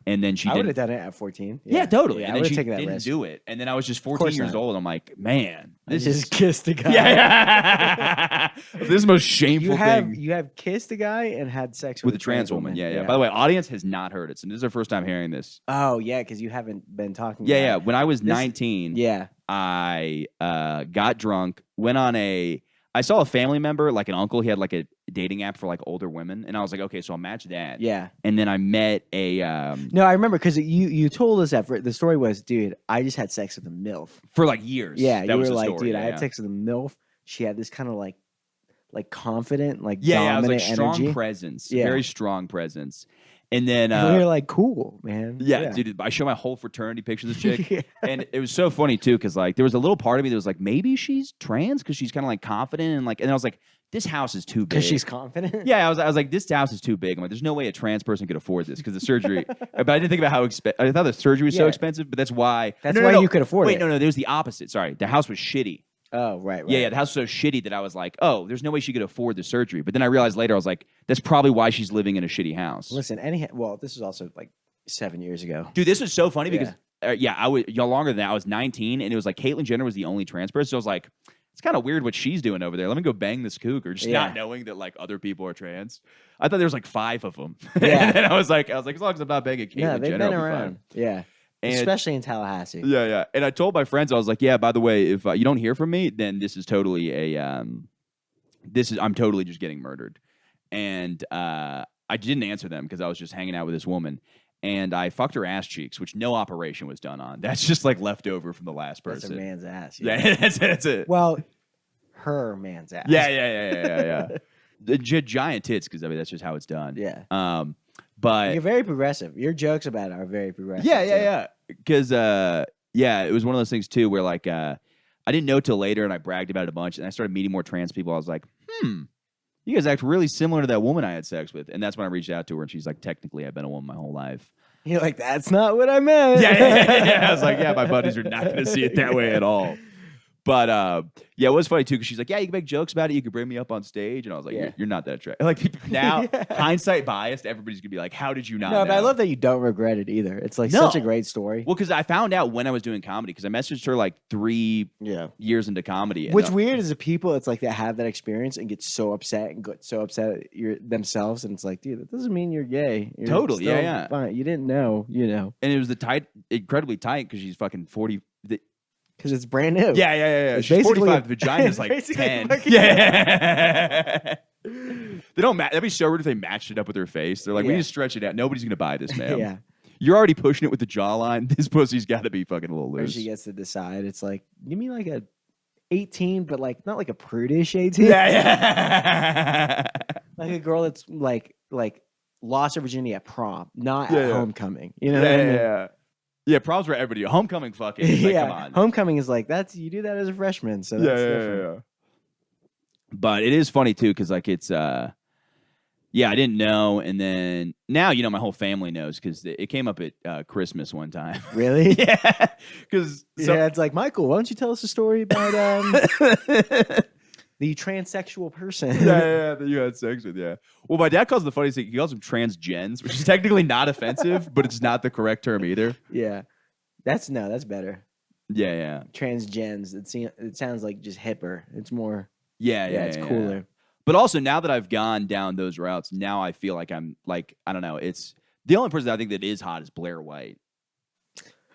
[SPEAKER 4] And then she
[SPEAKER 5] I would
[SPEAKER 4] did.
[SPEAKER 5] have done it at 14.
[SPEAKER 4] Yeah, totally.
[SPEAKER 5] Yeah,
[SPEAKER 4] And
[SPEAKER 5] I
[SPEAKER 4] then
[SPEAKER 5] would
[SPEAKER 4] she
[SPEAKER 5] have taken that
[SPEAKER 4] didn't
[SPEAKER 5] risk.
[SPEAKER 4] do it. And then I was just
[SPEAKER 5] course
[SPEAKER 4] 14 years
[SPEAKER 5] not.
[SPEAKER 4] old. I'm like, man,
[SPEAKER 5] I
[SPEAKER 4] this
[SPEAKER 5] just
[SPEAKER 4] is
[SPEAKER 5] kissed the guy.
[SPEAKER 4] yeah. This is the most shameful thing.
[SPEAKER 5] You have kissed a guy and had sex
[SPEAKER 4] With a trans woman. Yeah. By the way, audience has not heard it. So this is their first time hearing this.
[SPEAKER 5] Oh yeah, because you haven't been talking.
[SPEAKER 4] Yeah.
[SPEAKER 5] about
[SPEAKER 4] When I was
[SPEAKER 5] This-
[SPEAKER 4] 19,
[SPEAKER 5] Yeah.
[SPEAKER 4] I got drunk, went on I saw a family member, like an uncle. He had like a dating app for like older women. And I was like, okay, so I'll match that.
[SPEAKER 5] Yeah.
[SPEAKER 4] And then I met a,
[SPEAKER 5] No, I remember because you told us that the story was, dude, I just had sex with a MILF.
[SPEAKER 4] for like years.
[SPEAKER 5] Yeah,
[SPEAKER 4] that
[SPEAKER 5] you
[SPEAKER 4] was
[SPEAKER 5] were
[SPEAKER 4] the
[SPEAKER 5] like,
[SPEAKER 4] story.
[SPEAKER 5] dude,
[SPEAKER 4] Yeah,
[SPEAKER 5] I had
[SPEAKER 4] yeah.
[SPEAKER 5] sex with a MILF. She had this kind of like confident, like
[SPEAKER 4] Yeah, I was
[SPEAKER 5] dominant
[SPEAKER 4] like strong
[SPEAKER 5] energy.
[SPEAKER 4] presence,
[SPEAKER 5] Yeah.
[SPEAKER 4] very strong presence. And then
[SPEAKER 5] And we were like, cool, man.
[SPEAKER 4] yeah, dude, I show my whole fraternity picture of this chick.
[SPEAKER 5] Yeah.
[SPEAKER 4] And it was so funny too, because like there was a little part of me that was like, maybe she's trans because she's kind of like confident and like, and I was like, this house is too big.
[SPEAKER 5] Because she's confident.
[SPEAKER 4] Yeah, I was like, this house is too big. I'm like, there's no way a trans person could afford this because the surgery. But I didn't think about how expensive. I thought the surgery was so
[SPEAKER 5] Yeah.
[SPEAKER 4] expensive, but that's why.
[SPEAKER 5] That's
[SPEAKER 4] No,
[SPEAKER 5] why
[SPEAKER 4] no.
[SPEAKER 5] you could afford
[SPEAKER 4] Wait,
[SPEAKER 5] it.
[SPEAKER 4] no, there was the opposite. Sorry, the house was shitty.
[SPEAKER 5] Oh, right.
[SPEAKER 4] Yeah, the house was so shitty that I was like, oh, there's no way she could afford the surgery. But then I realized later, I was like, that's probably why she's living in a shitty house.
[SPEAKER 5] Listen, well, this was also like 7 years ago.
[SPEAKER 4] Dude, this was so funny because I was longer than that. I was 19, and it was like Caitlyn Jenner was the only trans person. So I was like, it's kind of weird what she's doing over there. Let me go bang this cougar, just not knowing that like other people are trans. I thought there was like 5 of them.
[SPEAKER 5] Yeah.
[SPEAKER 4] And I was like, as long as I'm not banging Caitlyn
[SPEAKER 5] No, they've
[SPEAKER 4] Jenner,
[SPEAKER 5] been
[SPEAKER 4] I'll be
[SPEAKER 5] around.
[SPEAKER 4] fine.
[SPEAKER 5] Yeah.
[SPEAKER 4] And-
[SPEAKER 5] Especially in Tallahassee.
[SPEAKER 4] Yeah. And I told my friends, I was like, yeah, by the way, if you don't hear from me, then this is totally I'm totally just getting murdered. And I didn't answer them because I was just hanging out with this woman. And I fucked her ass cheeks, which no operation was done on. That's just like left over from the last
[SPEAKER 5] That's a
[SPEAKER 4] person.
[SPEAKER 5] man's ass.
[SPEAKER 4] Yeah, that's it.
[SPEAKER 5] Well, her man's ass.
[SPEAKER 4] Yeah. The giant tits, because I mean that's just how it's done.
[SPEAKER 5] Yeah.
[SPEAKER 4] But
[SPEAKER 5] You're very progressive. Your jokes about it are very progressive.
[SPEAKER 4] yeah. Because it was one of those things too where like I didn't know till later, and I bragged about it a bunch, and I started meeting more trans people. I was like, you guys act really similar to that woman I had sex with, and that's when I reached out to her, and she's like, technically, I've been a woman my whole life.
[SPEAKER 5] You're like, that's not what I meant.
[SPEAKER 4] Yeah. I was like, yeah, my buddies are not going to see it that way at all. But it was funny too because she's like, yeah, you can make jokes about it. You can bring me up on stage, and I was like,
[SPEAKER 5] Yeah.
[SPEAKER 4] you're not that attractive. Like now,
[SPEAKER 5] Yeah.
[SPEAKER 4] hindsight biased, everybody's gonna be like, how did you not?
[SPEAKER 5] No, but I
[SPEAKER 4] know?
[SPEAKER 5] love that you don't regret it either. It's like
[SPEAKER 4] No.
[SPEAKER 5] such a great story.
[SPEAKER 4] Well, because I found out when I was doing comedy because I messaged her like 3
[SPEAKER 5] Yeah.
[SPEAKER 4] years into comedy. And,
[SPEAKER 5] What's weird is the people it's like that have that experience and get so upset at themselves, and it's like, dude, that doesn't mean you're gay. You're
[SPEAKER 4] Totally,
[SPEAKER 5] still
[SPEAKER 4] yeah.
[SPEAKER 5] Fine. You didn't know,
[SPEAKER 4] and it was incredibly tight because she's fucking 40.
[SPEAKER 5] because it's brand new.
[SPEAKER 4] Yeah.
[SPEAKER 5] It's
[SPEAKER 4] She's
[SPEAKER 5] basically
[SPEAKER 4] 45.
[SPEAKER 5] a-
[SPEAKER 4] The vagina's like
[SPEAKER 5] basically
[SPEAKER 4] 10.
[SPEAKER 5] fucking-
[SPEAKER 4] Yeah. They don't match. That'd be so weird if they matched it up with her face. They're like, we
[SPEAKER 5] Yeah.
[SPEAKER 4] need to stretch it out. Nobody's gonna buy this, man.
[SPEAKER 5] Yeah.
[SPEAKER 4] You're already pushing it with the jawline. This pussy's got to be fucking a little
[SPEAKER 5] Or
[SPEAKER 4] loose.
[SPEAKER 5] she gets to decide. It's like, give me like a 18, but like not like a prudish 18.
[SPEAKER 4] Yeah.
[SPEAKER 5] Like a girl that's like lost her virginity at prom, not
[SPEAKER 4] Yeah,
[SPEAKER 5] at
[SPEAKER 4] yeah.
[SPEAKER 5] homecoming. You know what I mean?
[SPEAKER 4] Yeah, props for everybody. Homecoming fucking. It's like,
[SPEAKER 5] Yeah.
[SPEAKER 4] come on.
[SPEAKER 5] Homecoming is like you do that as a freshman, so that's different.
[SPEAKER 4] But it is funny too, because like it's I didn't know, and then now
[SPEAKER 5] Mm-hmm.
[SPEAKER 4] my whole family knows because it came up at Christmas one time.
[SPEAKER 5] Really?
[SPEAKER 4] Yeah, because
[SPEAKER 5] Yeah, it's like, Michael, why don't you tell us a story about the transsexual person?
[SPEAKER 4] yeah, that you had sex with, yeah. Well, my dad calls it the funniest thing. He calls them transgens, which is technically not offensive, but it's not the correct term either.
[SPEAKER 5] Yeah. That's better.
[SPEAKER 4] Yeah.
[SPEAKER 5] Transgens. It sounds like just hipper. It's more
[SPEAKER 4] Yeah,
[SPEAKER 5] it's cooler.
[SPEAKER 4] But also, now that I've gone down those routes, now I feel like I'm like, I don't know. It's the only person I think that is hot is Blair White.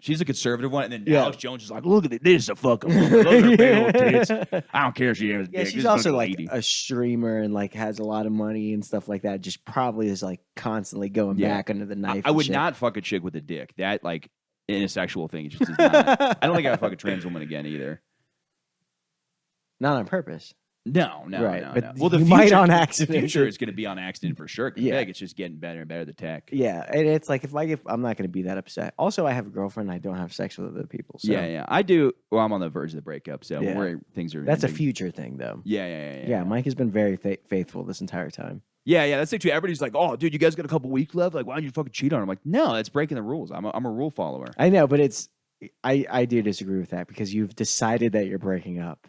[SPEAKER 4] She's a conservative one, and then
[SPEAKER 5] Yeah.
[SPEAKER 4] Alex Jones is like, look at it, this is a fucking woman. Look at her big old tits. I don't care if she has a
[SPEAKER 5] Yeah,
[SPEAKER 4] dick.
[SPEAKER 5] she's
[SPEAKER 4] This is
[SPEAKER 5] also
[SPEAKER 4] fucking
[SPEAKER 5] like
[SPEAKER 4] lady.
[SPEAKER 5] a streamer and like has a lot of money and stuff like that. Just probably is like constantly going
[SPEAKER 4] Yeah.
[SPEAKER 5] back under the knife.
[SPEAKER 4] I
[SPEAKER 5] and
[SPEAKER 4] would
[SPEAKER 5] shit.
[SPEAKER 4] not fuck a chick with a dick. That like in a sexual thing, it just is not. I don't think I would fuck a trans woman again either.
[SPEAKER 5] Not on purpose.
[SPEAKER 4] No.
[SPEAKER 5] Right,
[SPEAKER 4] no.
[SPEAKER 5] but
[SPEAKER 4] Well, the
[SPEAKER 5] you
[SPEAKER 4] future,
[SPEAKER 5] might on
[SPEAKER 4] The
[SPEAKER 5] accident.
[SPEAKER 4] future is going to be on accident for sure.
[SPEAKER 5] Yeah.
[SPEAKER 4] Yeah, it's just getting better and better. The tech.
[SPEAKER 5] Yeah, and it's like if I'm not going to be that upset. Also, I have a girlfriend. I don't have sex with other people. So
[SPEAKER 4] Yeah. I do. Well, I'm on the verge of the breakup, so
[SPEAKER 5] Yeah.
[SPEAKER 4] things are.
[SPEAKER 5] that's a
[SPEAKER 4] ending.
[SPEAKER 5] future thing, though.
[SPEAKER 4] Yeah.
[SPEAKER 5] Mike has been very faithful this entire time.
[SPEAKER 4] Yeah, that's it too. Everybody's like, "Oh, dude, you guys got a couple weeks left. Like, why don't you fucking cheat on her?" I'm like, "No, that's breaking the rules. I'm a rule follower."
[SPEAKER 5] I know, but I do disagree with that because you've decided that you're breaking up,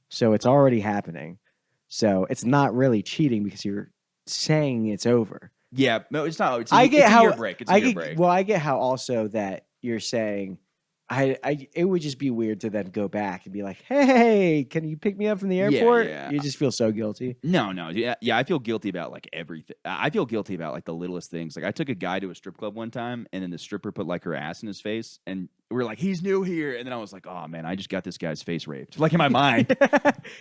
[SPEAKER 5] so it's already happening. So it's not really cheating because you're saying it's over.
[SPEAKER 4] Yeah, no, it's not. It's
[SPEAKER 5] I get
[SPEAKER 4] it's
[SPEAKER 5] how
[SPEAKER 4] a year break. It's a year break.
[SPEAKER 5] Well, I get how also that you're saying. It would just be weird to then go back and be like, hey, can you pick me up from the airport?
[SPEAKER 4] yeah.
[SPEAKER 5] You just feel so guilty.
[SPEAKER 4] No, yeah. I feel guilty about like everything. I feel guilty about like the littlest things. Like I took a guy to a strip club one time, and then the stripper put like her ass in his face, and we were like, "He's new here," and then I was like, "Oh man, I just got this guy's face raped." Like in my mind,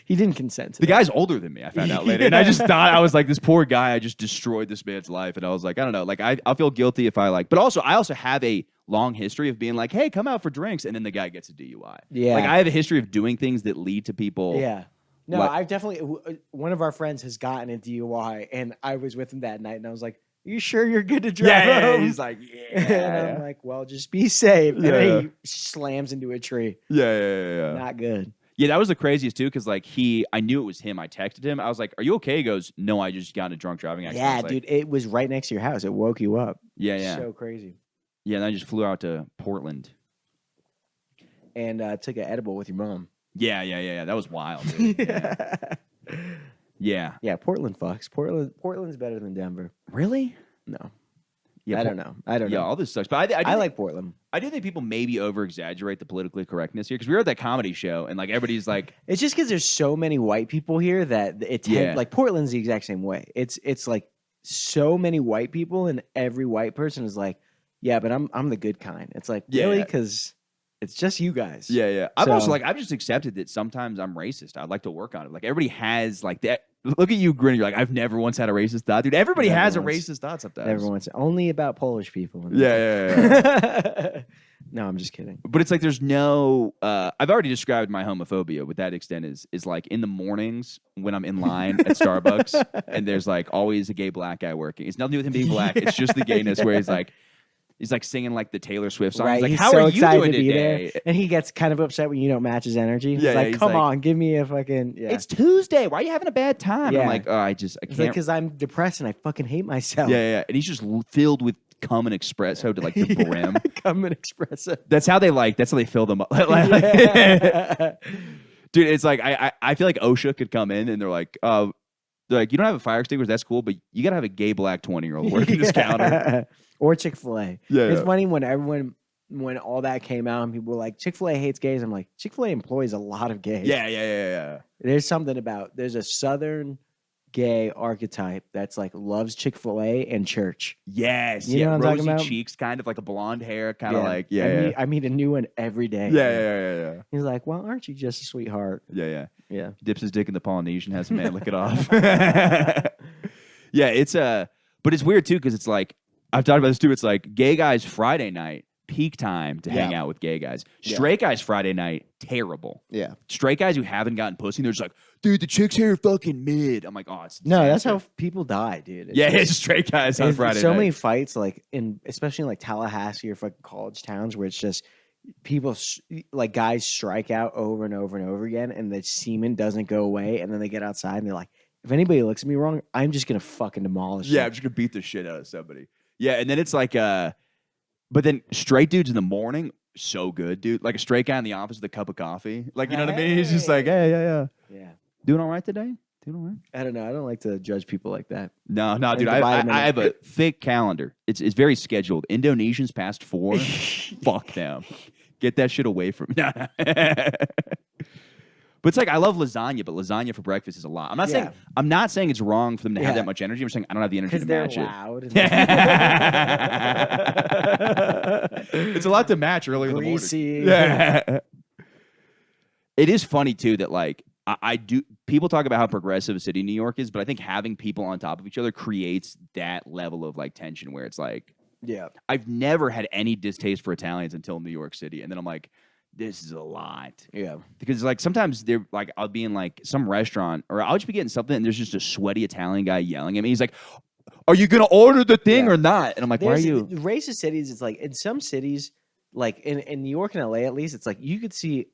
[SPEAKER 5] He didn't consent to
[SPEAKER 4] the
[SPEAKER 5] that.
[SPEAKER 4] guy's older than me. I found out later, and I just thought I was like, "This poor guy, I just destroyed this man's life," and I was like, I don't know. Like I feel guilty if I like, but also I also have a long history of being like, hey, come out for drinks, and then the guy gets a DUI.
[SPEAKER 5] Yeah.
[SPEAKER 4] Like I have a history of doing things that lead to people.
[SPEAKER 5] Yeah. No,
[SPEAKER 4] Like-
[SPEAKER 5] I've definitely. One of our friends has gotten a DUI, and I was with him that night, and I was like, You sure you're good to drive
[SPEAKER 4] Yeah,
[SPEAKER 5] home?"
[SPEAKER 4] he's like,
[SPEAKER 5] and
[SPEAKER 4] yeah,
[SPEAKER 5] I'm like, "Well, just be safe." And
[SPEAKER 4] Yeah.
[SPEAKER 5] then he slams into a tree.
[SPEAKER 4] yeah.
[SPEAKER 5] Not good.
[SPEAKER 4] Yeah, that was the craziest too, because like I knew it was him. I texted him. I was like, "Are you okay?" He goes, "No, I just got in a drunk driving accident." I
[SPEAKER 5] Yeah,
[SPEAKER 4] was like,
[SPEAKER 5] dude, it was right next to your house. It woke you up.
[SPEAKER 4] Yeah.
[SPEAKER 5] So crazy.
[SPEAKER 4] Yeah, and I just flew out to Portland.
[SPEAKER 5] And took an edible with your mom.
[SPEAKER 4] Yeah. That was wild. Dude. Yeah.
[SPEAKER 5] Yeah, Portland fucks. Portland's better than Denver.
[SPEAKER 4] Really?
[SPEAKER 5] No.
[SPEAKER 4] Yeah,
[SPEAKER 5] I don't know. I don't
[SPEAKER 4] Yeah,
[SPEAKER 5] know.
[SPEAKER 4] all this sucks. But
[SPEAKER 5] I like Portland.
[SPEAKER 4] I do think people maybe over exaggerate the politically correctness here because we were at that comedy show and like everybody's like,
[SPEAKER 5] It's just because there's so many white people here that
[SPEAKER 4] Yeah.
[SPEAKER 5] like Portland's the exact same way. It's like so many white people, and every white person is like, "Yeah, but I'm the good kind." It's like,
[SPEAKER 4] Yeah,
[SPEAKER 5] really?
[SPEAKER 4] yeah.
[SPEAKER 5] Because it's just you guys.
[SPEAKER 4] yeah. I'm also
[SPEAKER 5] So-
[SPEAKER 4] like, I've just accepted that sometimes I'm racist. I'd like to work on it. Like everybody has like that. Look at you grinning. You're like, I've never once had a racist thought, dude. Everybody
[SPEAKER 5] Never
[SPEAKER 4] has a
[SPEAKER 5] once.
[SPEAKER 4] racist thought sometimes.
[SPEAKER 5] Everyone's only about Polish people.
[SPEAKER 4] Yeah.
[SPEAKER 5] No, I'm just kidding.
[SPEAKER 4] But it's like there's no. I've already described my homophobia. With that extent, is like in the mornings when I'm in line at Starbucks and there's like always a gay black guy working. It's nothing to do with him being black. It's just the gayness where he's like singing like the Taylor Swift song.
[SPEAKER 5] Right,
[SPEAKER 4] He's like,
[SPEAKER 5] he's
[SPEAKER 4] how
[SPEAKER 5] so
[SPEAKER 4] are you
[SPEAKER 5] excited
[SPEAKER 4] doing
[SPEAKER 5] to be
[SPEAKER 4] today?
[SPEAKER 5] there, and he gets kind of upset when you don't match his energy. He's
[SPEAKER 4] Yeah,
[SPEAKER 5] like,
[SPEAKER 4] he's
[SPEAKER 5] "Come
[SPEAKER 4] like,
[SPEAKER 5] on, give me a fucking." Yeah.
[SPEAKER 4] It's Tuesday. Why are you having a bad time?
[SPEAKER 5] Yeah.
[SPEAKER 4] I'm like, oh, I
[SPEAKER 5] It's like
[SPEAKER 4] can't.
[SPEAKER 5] because I'm depressed and I fucking hate myself.
[SPEAKER 4] Yeah. And he's just filled with cum and espresso to like the brim.
[SPEAKER 5] Come and express it.
[SPEAKER 4] That's how they fill them up.
[SPEAKER 5] Yeah.
[SPEAKER 4] Dude, it's like I feel like OSHA could come in and they're like, you don't have a fire extinguisher, that's cool, but you gotta have a gay black 20-year-old working this counter.
[SPEAKER 5] Or Chick-fil-A.
[SPEAKER 4] Yeah,
[SPEAKER 5] It's
[SPEAKER 4] yeah.
[SPEAKER 5] funny when all that came out and people were like, Chick-fil-A hates gays. I'm like, Chick-fil-A employs a lot of gays.
[SPEAKER 4] Yeah.
[SPEAKER 5] There's something about there's a southern gay archetype that's like loves Chick-fil-A and church.
[SPEAKER 4] Yes.
[SPEAKER 5] You know what I'm talking
[SPEAKER 4] Rosy
[SPEAKER 5] about?
[SPEAKER 4] cheeks, kind of like a blonde hair, kind of like
[SPEAKER 5] I meet a new one every day.
[SPEAKER 4] Yeah.
[SPEAKER 5] He's like, well, aren't you just a sweetheart?
[SPEAKER 4] Yeah.
[SPEAKER 5] Yeah.
[SPEAKER 4] Dips his dick in the Polynesian, has a man lick it off. Yeah, it's but it's weird too because it's like I've talked about this too. It's like gay guys Friday night, peak time to hang out with gay guys. Straight guys Friday night, terrible.
[SPEAKER 5] Yeah.
[SPEAKER 4] Straight guys who haven't gotten pussy, they're just like, dude, the chick's here fucking mid. I'm like, oh, it's
[SPEAKER 5] No, that's
[SPEAKER 4] disaster.
[SPEAKER 5] how people die, dude.
[SPEAKER 4] Yeah,
[SPEAKER 5] just-
[SPEAKER 4] it's straight guys on
[SPEAKER 5] There's
[SPEAKER 4] Friday
[SPEAKER 5] so
[SPEAKER 4] night.
[SPEAKER 5] many fights, like especially in like Tallahassee or fucking college towns, where it's just people like guys strike out over and over and over again, and the semen doesn't go away, and then they get outside and they're like, if anybody looks at me wrong, I'm just gonna fucking demolish.
[SPEAKER 4] Yeah, I'm
[SPEAKER 5] them.
[SPEAKER 4] just gonna beat the shit out of somebody. Yeah, and then it's like, but then straight dudes in the morning, so good, dude. Like a straight guy in the office with a cup of coffee. Like, you know what I mean? He's just like, hey, yeah.
[SPEAKER 5] Yeah.
[SPEAKER 4] Doing all right today? Doing all right?
[SPEAKER 5] I don't know. I don't like to judge people like that.
[SPEAKER 4] No,
[SPEAKER 5] Like
[SPEAKER 4] dude.
[SPEAKER 5] the
[SPEAKER 4] I
[SPEAKER 5] vitamin.
[SPEAKER 4] have a thick calendar. It's very scheduled. Indonesians past 4. Fuck them. Get that shit away from me. But it's like I love lasagna, but lasagna for breakfast is a lot. I'm not saying it's wrong for them to have
[SPEAKER 5] Yeah.
[SPEAKER 4] that much energy. I'm saying I don't have the energy
[SPEAKER 5] Because
[SPEAKER 4] to
[SPEAKER 5] they're
[SPEAKER 4] match it.
[SPEAKER 5] loud.
[SPEAKER 4] It's a lot to match early
[SPEAKER 5] Greasy.
[SPEAKER 4] in the morning. Yeah. It is funny too that like I do. People talk about how progressive a city New York is, but I think having people on top of each other creates that level of like tension where it's like
[SPEAKER 5] Yeah.
[SPEAKER 4] I've never had any distaste for Italians until New York City, and then I'm like, this is a lot.
[SPEAKER 5] Yeah.
[SPEAKER 4] Because like sometimes they're like I'll be in like some restaurant or I'll just be getting something and there's just a sweaty Italian guy yelling at me. He's like, "Are you gonna order the thing
[SPEAKER 5] Yeah.
[SPEAKER 4] or not?" And I'm like, "Why are
[SPEAKER 5] There's
[SPEAKER 4] you?"
[SPEAKER 5] racist cities? It's like in some cities, like in New York and LA at least, it's like you could see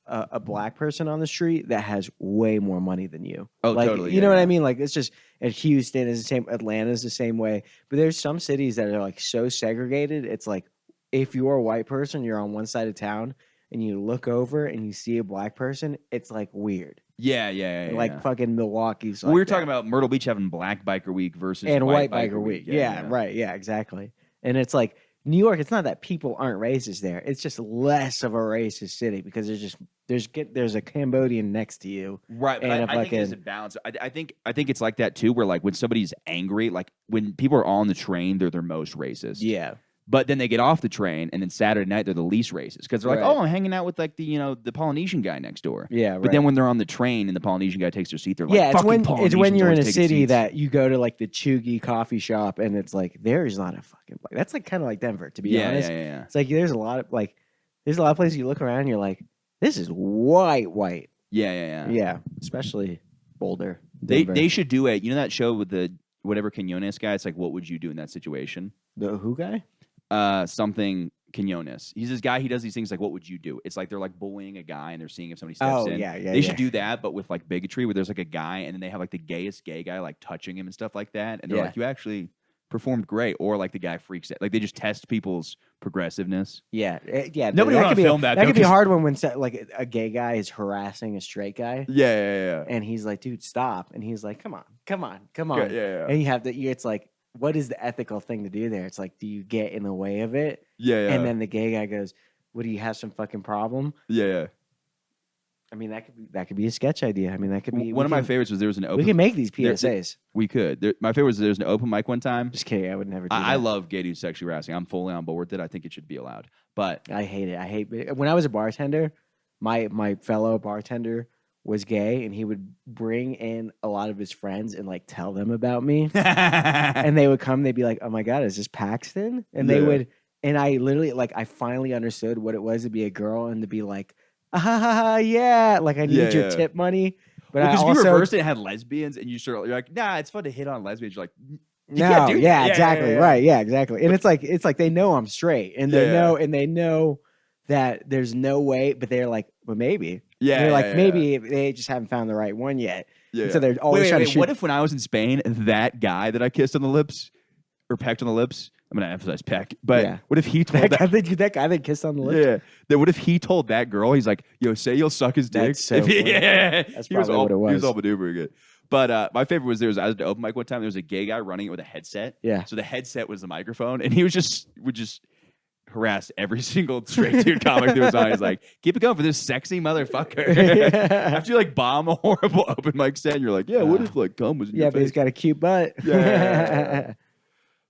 [SPEAKER 5] a black person on the street that has way more money than you.
[SPEAKER 4] Oh,
[SPEAKER 5] like,
[SPEAKER 4] totally,
[SPEAKER 5] You
[SPEAKER 4] yeah,
[SPEAKER 5] know what
[SPEAKER 4] yeah.
[SPEAKER 5] I mean? Like it's just at Houston is the same, Atlanta's the same way. But there's some cities that are like so segregated. It's like if you're a white person, you're on one side of town and you look over and you see a black person, it's like weird.
[SPEAKER 4] Yeah.
[SPEAKER 5] Like fucking Milwaukee's.
[SPEAKER 4] We were talking about Myrtle Beach having Black Biker Week versus
[SPEAKER 5] and white biker week. Yeah, right. Yeah, exactly. And it's like New York. It's not that people aren't racist there. It's just less of a racist city because there's a Cambodian next to you.
[SPEAKER 4] Right, but
[SPEAKER 5] And
[SPEAKER 4] I think there's a balance. I think it's like that too, where like when somebody's angry, like when people are on the train, they're their most racist.
[SPEAKER 5] Yeah,
[SPEAKER 4] But then they get off the train, and then Saturday night they're the least racist because they're like,
[SPEAKER 5] Right.
[SPEAKER 4] "Oh, I'm hanging out with like the Polynesian guy next door."
[SPEAKER 5] yeah. Right.
[SPEAKER 4] But then when they're on the train and the Polynesian guy takes their seat, they're like,
[SPEAKER 5] yeah, it's
[SPEAKER 4] "Fucking
[SPEAKER 5] when
[SPEAKER 4] Polynesians
[SPEAKER 5] you're in a
[SPEAKER 4] always taking
[SPEAKER 5] city
[SPEAKER 4] seats."
[SPEAKER 5] that you go to like the Chugi coffee shop and it's like there's not a fucking black. That's like kind of like Denver, to be
[SPEAKER 4] yeah,
[SPEAKER 5] honest.
[SPEAKER 4] yeah.
[SPEAKER 5] It's like there's a lot of places you look around and you're like, this is white.
[SPEAKER 4] Yeah.
[SPEAKER 5] Yeah, especially Boulder.
[SPEAKER 4] They
[SPEAKER 5] Denver.
[SPEAKER 4] they should do that show with the whatever Quinones guy. It's like, what would you do in that situation?
[SPEAKER 5] The who guy?
[SPEAKER 4] Something Quinones. He's this guy. He does these things like, what would you do? It's like they're like bullying a guy and they're seeing if somebody steps in.
[SPEAKER 5] Yeah.
[SPEAKER 4] They should do that, but with like bigotry, where there's like a guy and then they have like the gayest gay guy like touching him and stuff like that, and they're
[SPEAKER 5] Yeah.
[SPEAKER 4] like, you actually performed great, or like the guy freaks out. Like they just test people's progressiveness.
[SPEAKER 5] Yeah, yeah.
[SPEAKER 4] Nobody would
[SPEAKER 5] could be
[SPEAKER 4] film that,
[SPEAKER 5] That
[SPEAKER 4] though,
[SPEAKER 5] could be a
[SPEAKER 4] 'cause-
[SPEAKER 5] hard one when like a gay guy is harassing a straight guy,
[SPEAKER 4] Yeah.
[SPEAKER 5] and he's like, "Dude, stop!" And he's like, "Come on."
[SPEAKER 4] Yeah.
[SPEAKER 5] And you have to. It's like, what is the ethical thing to do there? It's like, do you get in the way of it?
[SPEAKER 4] Yeah.
[SPEAKER 5] And then the gay guy goes, "What, do you have some fucking problem?"
[SPEAKER 4] Yeah.
[SPEAKER 5] I mean, that could be a sketch idea. I mean, that could be
[SPEAKER 4] One of my favorites was there was an open.
[SPEAKER 5] We can make these
[SPEAKER 4] there-
[SPEAKER 5] PSAs.
[SPEAKER 4] We could. My favorite was there was an open mic one time.
[SPEAKER 5] Just kidding. I would never do
[SPEAKER 4] I
[SPEAKER 5] that.
[SPEAKER 4] love gay dudes sexually harassing. I'm fully on board with it. I think it should be allowed. But
[SPEAKER 5] I hate it. I hate when I was a bartender. My fellow bartender was gay, and he would bring in a lot of his friends and like tell them about me. And they would come. They'd be like, "Oh my god, is this Paxton?" And they
[SPEAKER 4] Yeah.
[SPEAKER 5] would. And I literally I finally understood what it was to be a girl and to be like, yeah, like I need your
[SPEAKER 4] Yeah.
[SPEAKER 5] tip money. But
[SPEAKER 4] because
[SPEAKER 5] I
[SPEAKER 4] if you
[SPEAKER 5] also
[SPEAKER 4] reversed it and had lesbians, and you're like, nah, it's fun to hit on lesbians. You're like, you
[SPEAKER 5] no,
[SPEAKER 4] can't do that.
[SPEAKER 5] yeah,
[SPEAKER 4] Yeah,
[SPEAKER 5] exactly,
[SPEAKER 4] yeah.
[SPEAKER 5] right, yeah, exactly. And it's like they know I'm straight, and they
[SPEAKER 4] Yeah.
[SPEAKER 5] know that there's no way, but they're like, well, maybe.
[SPEAKER 4] yeah,
[SPEAKER 5] They're like,
[SPEAKER 4] yeah,
[SPEAKER 5] maybe they just haven't found the right one yet.
[SPEAKER 4] Yeah.
[SPEAKER 5] And so they're always
[SPEAKER 4] Wait,
[SPEAKER 5] trying to shoot.
[SPEAKER 4] what if when I was in Spain, that guy that I kissed on the lips or pecked on the lips? I'm gonna emphasize peck, but
[SPEAKER 5] Yeah.
[SPEAKER 4] what if he told
[SPEAKER 5] that guy that kissed on the lips?
[SPEAKER 4] Yeah. Then what if he told that girl? He's like, "Yo, say you'll suck his dick."
[SPEAKER 5] That's so
[SPEAKER 4] If he-
[SPEAKER 5] funny.
[SPEAKER 4] yeah,
[SPEAKER 5] That's
[SPEAKER 4] he was
[SPEAKER 5] probably
[SPEAKER 4] all
[SPEAKER 5] what it
[SPEAKER 4] he was
[SPEAKER 5] was.
[SPEAKER 4] all maneuvering it. But my favorite was I was at the open mic one time. There was a gay guy running it with a headset.
[SPEAKER 5] Yeah.
[SPEAKER 4] So the headset was the microphone, and he would just harass every single straight dude comic that was on. He's like, "Keep it going for this sexy motherfucker." After you like bomb a horrible open mic set, you're like, "Yeah, what if like cum was in
[SPEAKER 5] Yeah,
[SPEAKER 4] your
[SPEAKER 5] but he's
[SPEAKER 4] face?"
[SPEAKER 5] got a cute butt.
[SPEAKER 4] Yeah.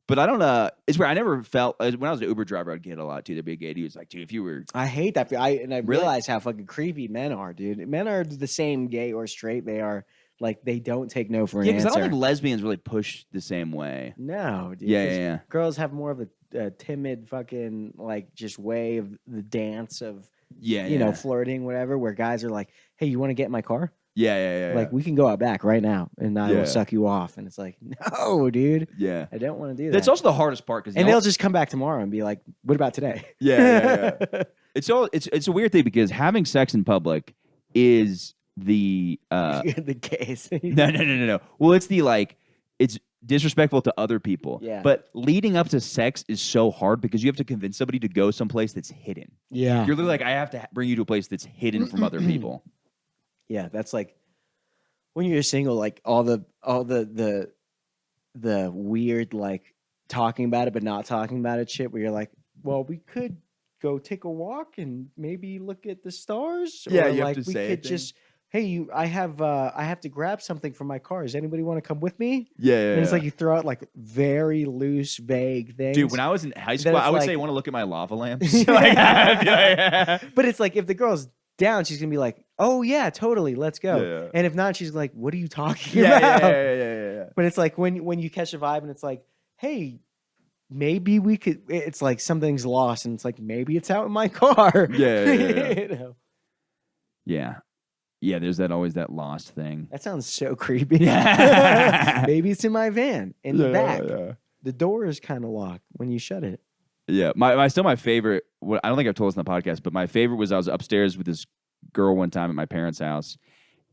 [SPEAKER 4] But I don't. It's where I never felt when I was an Uber driver, I'd get a lot too. There'd be a gay dude who's like, "Dude, if you were."
[SPEAKER 5] I hate that. I
[SPEAKER 4] Really?
[SPEAKER 5] realize how fucking creepy men are, dude. Men are the same, gay or straight. They are like they don't take no for an
[SPEAKER 4] Yeah, because
[SPEAKER 5] answer.
[SPEAKER 4] I don't think lesbians really push the same way.
[SPEAKER 5] No, dude.
[SPEAKER 4] Yeah,
[SPEAKER 5] 'cause
[SPEAKER 4] yeah.
[SPEAKER 5] Girls have more of a timid fucking like just way of the dance of
[SPEAKER 4] Yeah,
[SPEAKER 5] you know flirting, whatever. Where guys are like, "Hey, you want to get in my car?
[SPEAKER 4] yeah.
[SPEAKER 5] Like we can go out back right now, and I
[SPEAKER 4] Yeah.
[SPEAKER 5] will suck you off." And it's like, no, dude,
[SPEAKER 4] yeah.
[SPEAKER 5] I don't want to do that.
[SPEAKER 4] That's also the hardest part because
[SPEAKER 5] and they'll just come back tomorrow and be like, "What about today?"
[SPEAKER 4] yeah. It's a weird thing because having sex in public is the
[SPEAKER 5] The case.
[SPEAKER 4] no. Well, it's the like it's disrespectful to other people.
[SPEAKER 5] Yeah.
[SPEAKER 4] But leading up to sex is so hard because you have to convince somebody to go someplace that's hidden.
[SPEAKER 5] Yeah.
[SPEAKER 4] You're literally like, I have to bring you to a place that's hidden from other people.
[SPEAKER 5] Yeah, that's like when you're single, like all the weird like talking about it but not talking about it shit where you're like, well, we could go take a walk and maybe look at the stars.
[SPEAKER 4] Yeah,
[SPEAKER 5] or
[SPEAKER 4] you have
[SPEAKER 5] like
[SPEAKER 4] to
[SPEAKER 5] we
[SPEAKER 4] say
[SPEAKER 5] could
[SPEAKER 4] things.
[SPEAKER 5] just hey, I have to grab something from my car. Does anybody want to come with me?
[SPEAKER 4] Yeah.
[SPEAKER 5] And it's like you throw out like very loose, vague things.
[SPEAKER 4] Dude, when I was in high school,
[SPEAKER 5] it's
[SPEAKER 4] I would
[SPEAKER 5] like-
[SPEAKER 4] say, "Want to look at my lava lamps?" Like, I'd be like,
[SPEAKER 5] But it's like if the girl's down, she's gonna be like, "Oh yeah, totally, let's go."
[SPEAKER 4] Yeah.
[SPEAKER 5] And if not, she's like, "What are you talking
[SPEAKER 4] yeah,
[SPEAKER 5] about?"
[SPEAKER 4] yeah.
[SPEAKER 5] But it's like when you catch a vibe and it's like, "Hey, maybe we could." It's like something's lost, and it's like maybe it's out in my car.
[SPEAKER 4] Yeah.
[SPEAKER 5] You know?
[SPEAKER 4] Yeah, there's always that lost thing.
[SPEAKER 5] That sounds so creepy.
[SPEAKER 4] Yeah.
[SPEAKER 5] Maybe it's in my van in the back.
[SPEAKER 4] Yeah.
[SPEAKER 5] The door is kind of locked when you shut it.
[SPEAKER 4] Yeah, my favorite. I don't think I've told this on the podcast, but my favorite was I was upstairs with this girl one time at my parents' house,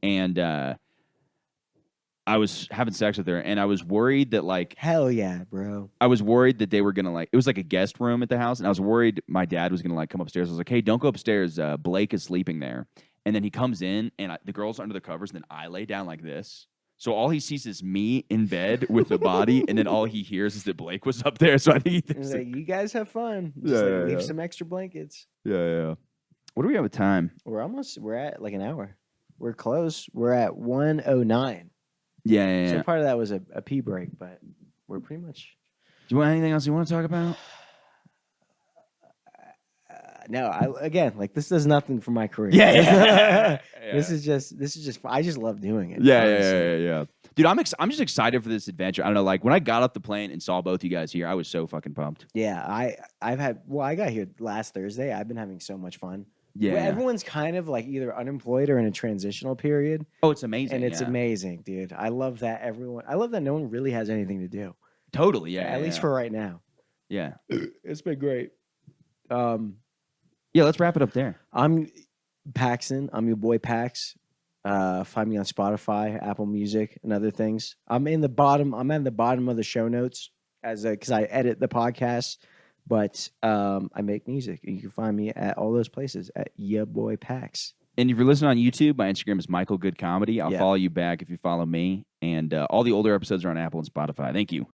[SPEAKER 4] and I was having sex with her, and I was worried that like
[SPEAKER 5] Hell yeah, bro.
[SPEAKER 4] I was worried that they were gonna like it was like a guest room at the house, and I was worried my dad was gonna like come upstairs. I was like, hey, don't go upstairs. Blake is sleeping there, and then he comes in, and the girl's under the covers, and then I lay down like this. So all he sees is me in bed with the body, and then all he hears is that Blake was up there. So I think he thinks
[SPEAKER 5] It's like, you guys have fun.
[SPEAKER 4] Yeah,
[SPEAKER 5] Just
[SPEAKER 4] yeah,
[SPEAKER 5] leave
[SPEAKER 4] yeah.
[SPEAKER 5] some extra blankets.
[SPEAKER 4] yeah. What do we have with time?
[SPEAKER 5] We're at like an hour. We're close. We're at 1:09.
[SPEAKER 4] Yeah.
[SPEAKER 5] So part of that was a pee break, but we're pretty much.
[SPEAKER 4] Do you want anything else you want to talk about?
[SPEAKER 5] No, again, like this does nothing for my career.
[SPEAKER 4] Yeah.
[SPEAKER 5] This is just. I just love doing it.
[SPEAKER 4] Yeah.
[SPEAKER 5] honestly.
[SPEAKER 4] Dude, I'm just excited for this adventure. I don't know, like when I got off the plane and saw both you guys here, I was so fucking pumped.
[SPEAKER 5] Yeah, I got here last Thursday. I've been having so much fun.
[SPEAKER 4] Yeah.
[SPEAKER 5] everyone's kind of like either unemployed or in a transitional period,
[SPEAKER 4] Oh, it's amazing.
[SPEAKER 5] and it's
[SPEAKER 4] yeah.
[SPEAKER 5] amazing, dude. I love that I love that no one really has anything to do.
[SPEAKER 4] Totally. Yeah.
[SPEAKER 5] At least for right now.
[SPEAKER 4] Yeah.
[SPEAKER 5] It's been great.
[SPEAKER 4] Yeah. Let's wrap it up there.
[SPEAKER 5] I'm Paxton. I'm your boy Pax. Find me on Spotify, Apple Music, and other things. I'm at the bottom of the show notes because I edit the podcast, but I make music. You can find me at all those places at your boy Pax.
[SPEAKER 4] And if you're listening on YouTube, my Instagram is Michael Good Comedy. I'll
[SPEAKER 5] Yeah.
[SPEAKER 4] follow you back if you follow me. And all the older episodes are on Apple and Spotify. Thank you.